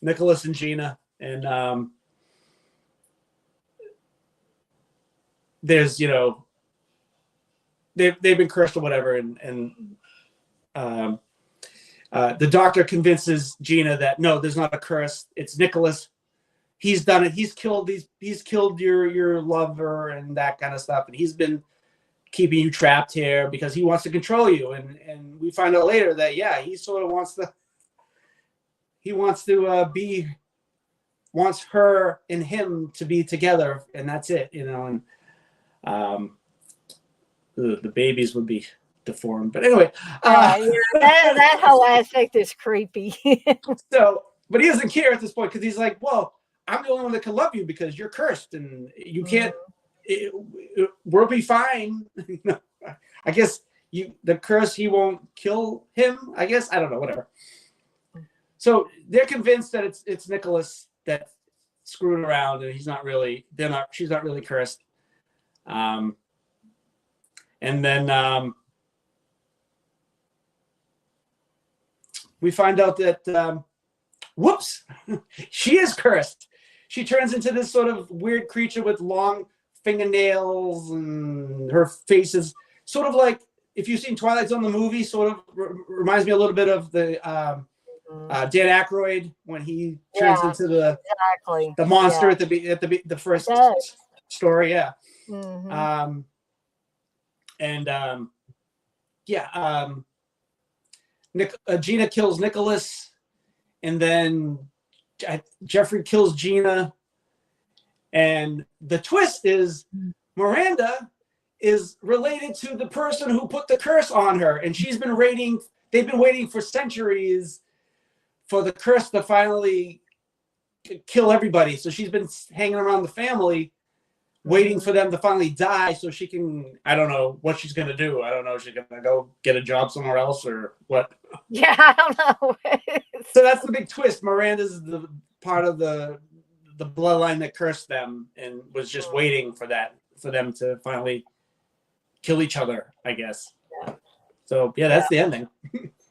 S2: Nicholas and Gina, and there's they've been cursed or whatever, and the doctor convinces Gina that no, there's not a curse. It's Nicholas. He's done it. He's killed your lover and that kind of stuff. And he's been keeping you trapped here because he wants to control you. And we find out later that he sort of wants her and him to be together, and that's it, And the babies would be deformed, but anyway.
S1: That whole aspect is creepy.
S2: So, but he doesn't care at this point because he's like, well, I'm the only one that can love you because you're cursed and you can't. We'll be fine. I guess the curse, he won't kill him. I guess, I don't know, whatever. So they're convinced that it's Nicholas that screwed around and she's not really cursed. And then we find out that whoops, she is cursed. She turns into this sort of weird creature with long fingernails, and her face is sort of like, if you've seen Twilight Zone the movie, sort of reminds me a little bit of the Dan Aykroyd when he turns into the monster at the first story. Yeah. Mm-hmm. Gina kills Nicholas, and then Jeffrey kills Gina. And the twist is Miranda is related to the person who put the curse on her, and they've been waiting for centuries for the curse to finally kill everybody. So she's been hanging around the family waiting for them to finally die so she can, I don't know what she's going to do. I don't know if she's going to go get a job somewhere else or what.
S1: Yeah, I don't know.
S2: So that's the big twist. Miranda's the part of the bloodline that cursed them and was just waiting for them to finally kill each other, I guess. Yeah. So that's the ending.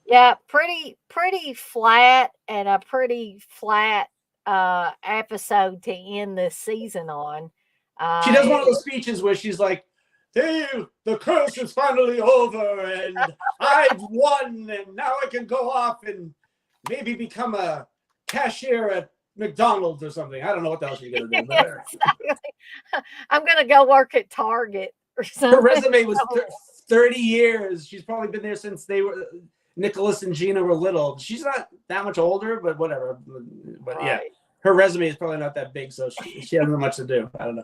S1: Yeah, pretty flat, and a pretty flat episode to end this season on.
S2: She does one of those speeches where she's like, "Hey, the curse is finally over, and I've won, and now I can go off and maybe become a cashier at McDonald's or something." I don't know what else she's gonna do.
S1: I'm gonna go work at Target or something.
S2: Her resume was 30 years. She's probably been there since Nicholas and Gina were little. She's not that much older, but whatever. But right. Her resume is probably not that big, so she hasn't much to do. I don't know.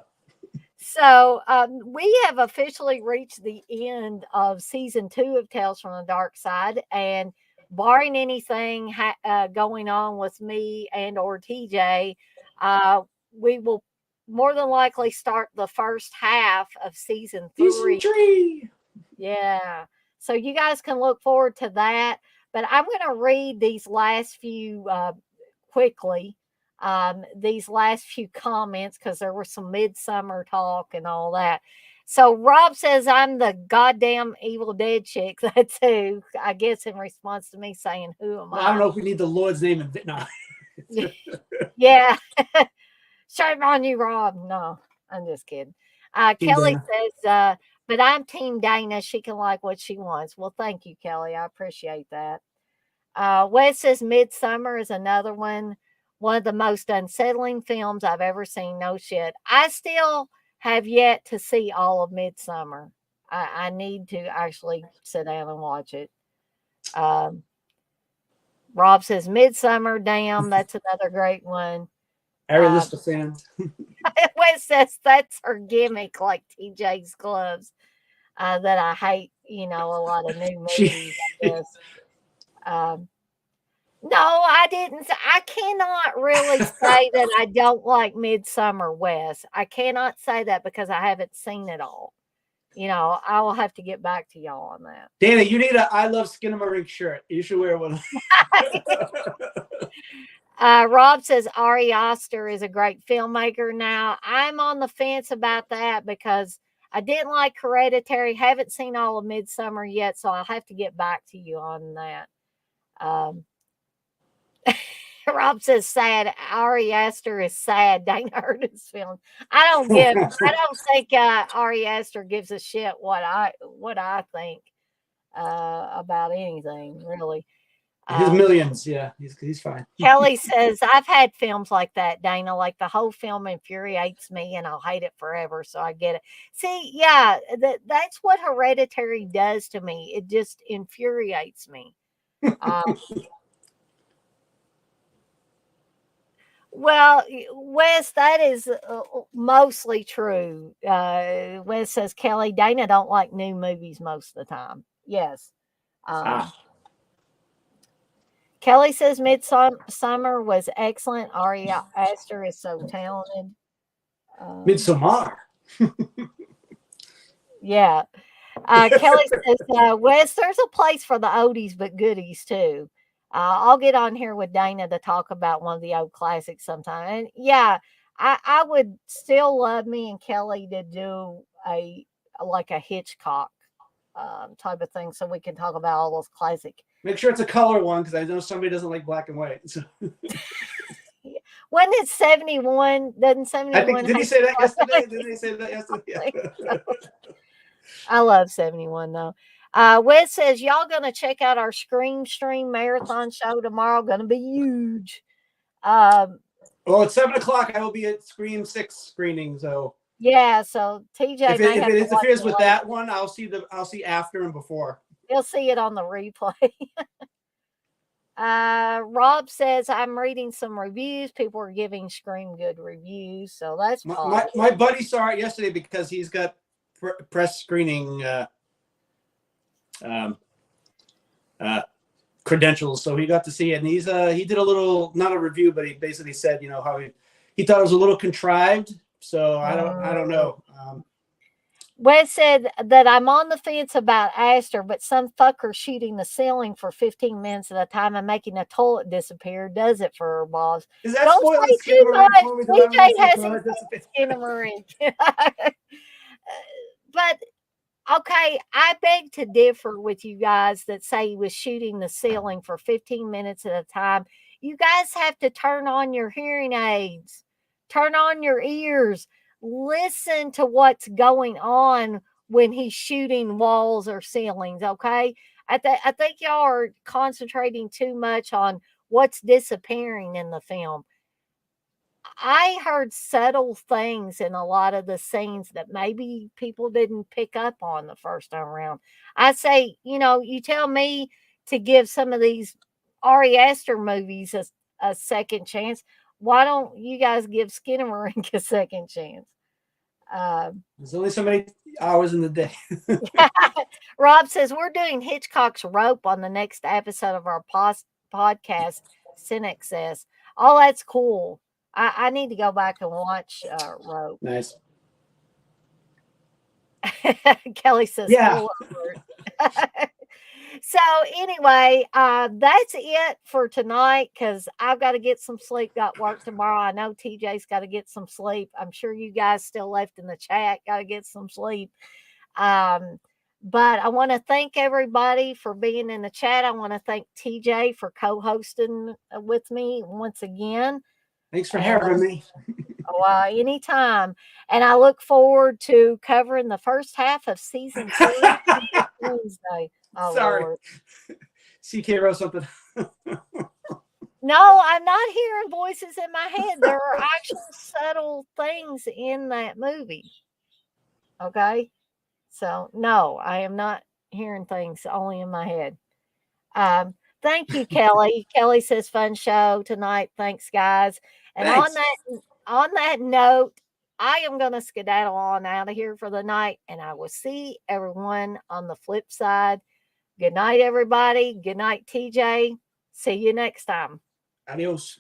S1: So we have officially reached the end of season 2 of Tales from the Dark Side, and barring anything going on with me and or TJ, we will more than likely start the first half of season 3.
S2: Season 3.
S1: Yeah. So you guys can look forward to that. But I'm going to read these last few quickly. These last few comments, because there was some midsummer talk and all that. So Rob says, I'm the goddamn Evil Dead chick. That's who, I guess, in response to me saying, who am I?
S2: I don't know if we need the Lord's name in no.
S1: Yeah. Shame on you, Rob. No, I'm just kidding. Kelly says, but I'm Team Dana. She can like what she wants. Well, thank you, Kelly. I appreciate that. Wes says Midsummer is another one of the most unsettling films I've ever seen. No shit. I still have yet to see all of Midsummer. I need to actually sit down and watch it. Rob says Midsummer. Damn, that's another great one.
S2: Every list of fans.
S1: Wes says that's her gimmick, like TJ's gloves. That I hate, a lot of new movies, I guess. No, I didn't. I cannot really say that I don't like Midsummer, Wes. I cannot say that because I haven't seen it all. I will have to get back to y'all on that.
S2: Dana, you need a I Love Skinamarink shirt. You should wear one.
S1: Rob says Ari Aster is a great filmmaker. Now, I'm on the fence about that because I didn't like Hereditary. Haven't seen all of Midsummer yet, so I'll have to get back to you on that. Rob says sad. Ari Aster is sad. Dana heard his film. I don't think Ari Aster gives a shit what I think. about anything, really.
S2: His millions, yeah, he's fine.
S1: Kelly says, I've had films like that, Dana. Like the whole film infuriates me and I'll hate it forever. So I get it. See, yeah, that's what Hereditary does to me. It just infuriates me. Um, well, Wes, that is mostly true. Wes says, Kelly, Dana don't like new movies most of the time. Yes. Kelly says Midsummer was excellent. Ari Aster is so talented.
S2: Midsommar.
S1: Yeah. Kelly says, Wes, there's a place for the oldies but goodies too. I'll get on here with Dana to talk about one of the old classics sometime. And yeah, I would still love me and Kelly to do a Hitchcock type of thing so we can talk about all those classic.
S2: Make sure it's a color one because I know somebody doesn't like black and white. So.
S1: Wasn't it 71? Doesn't 71?
S2: I think, did he say that yesterday? Did he say that yesterday? Yeah.
S1: I love 71 though. Wes says, y'all gonna check out our Scream Stream marathon show tomorrow. Gonna be huge.
S2: Well, at 7:00 I will be at Scream 6 screening. So
S1: yeah, so TJ
S2: if it interferes with that one, I'll see after and before.
S1: He'll see it on the replay. Rob says, I'm reading some reviews. People are giving Scream good reviews, so that's
S2: my buddy saw it yesterday because he's got press screening credentials, so he got to see it. And he did a little, not a review, but he basically said, how he thought it was a little contrived. So I don't know.
S1: Wes said that I'm on the fence about Aster, but some fucker shooting the ceiling for 15 minutes at a time and making the toilet disappear does it for her boss.
S2: Is that
S1: don't say too much. DJ hasn't seen But okay, I beg to differ with you guys that say he was shooting the ceiling for 15 minutes at a time. You guys have to turn on your hearing aids, turn on your ears. Listen to what's going on when he's shooting walls or ceilings, okay? I think y'all are concentrating too much on what's disappearing in the film. I heard subtle things in a lot of the scenes that maybe people didn't pick up on the first time around. I say, you tell me to give some of these Ari Aster movies a second chance. Why don't you guys give Skinamarink a second chance?
S2: There's only so many hours in the day.
S1: Rob says, we're doing Hitchcock's Rope on the next episode of our podcast, Cinexcess. Oh, that's cool. I need to go back and watch Rope.
S2: Nice.
S1: Kelly says,
S2: yeah.
S1: So anyway, that's it for tonight because I've got to get some sleep. Got work tomorrow. I know TJ's got to get some sleep. I'm sure you guys still left in the chat. Got to get some sleep. But I want to thank everybody for being in the chat. I want to thank TJ for co-hosting with me once again.
S2: Thanks for having me.
S1: Anytime. And I look forward to covering the first half of season 2 Wednesday. Oh,
S2: sorry.
S1: Lord.
S2: CK wrote something.
S1: No, I'm not hearing voices in my head. There are actual subtle things in that movie. Okay? So, no, I am not hearing things only in my head. Thank you, Kelly. Kelly says, fun show tonight. Thanks, guys. And
S2: Thanks.
S1: on that note, I am going to skedaddle on out of here for the night, and I will see everyone on the flip side. Good night, everybody. Good night, TJ. See you next time.
S2: Adios.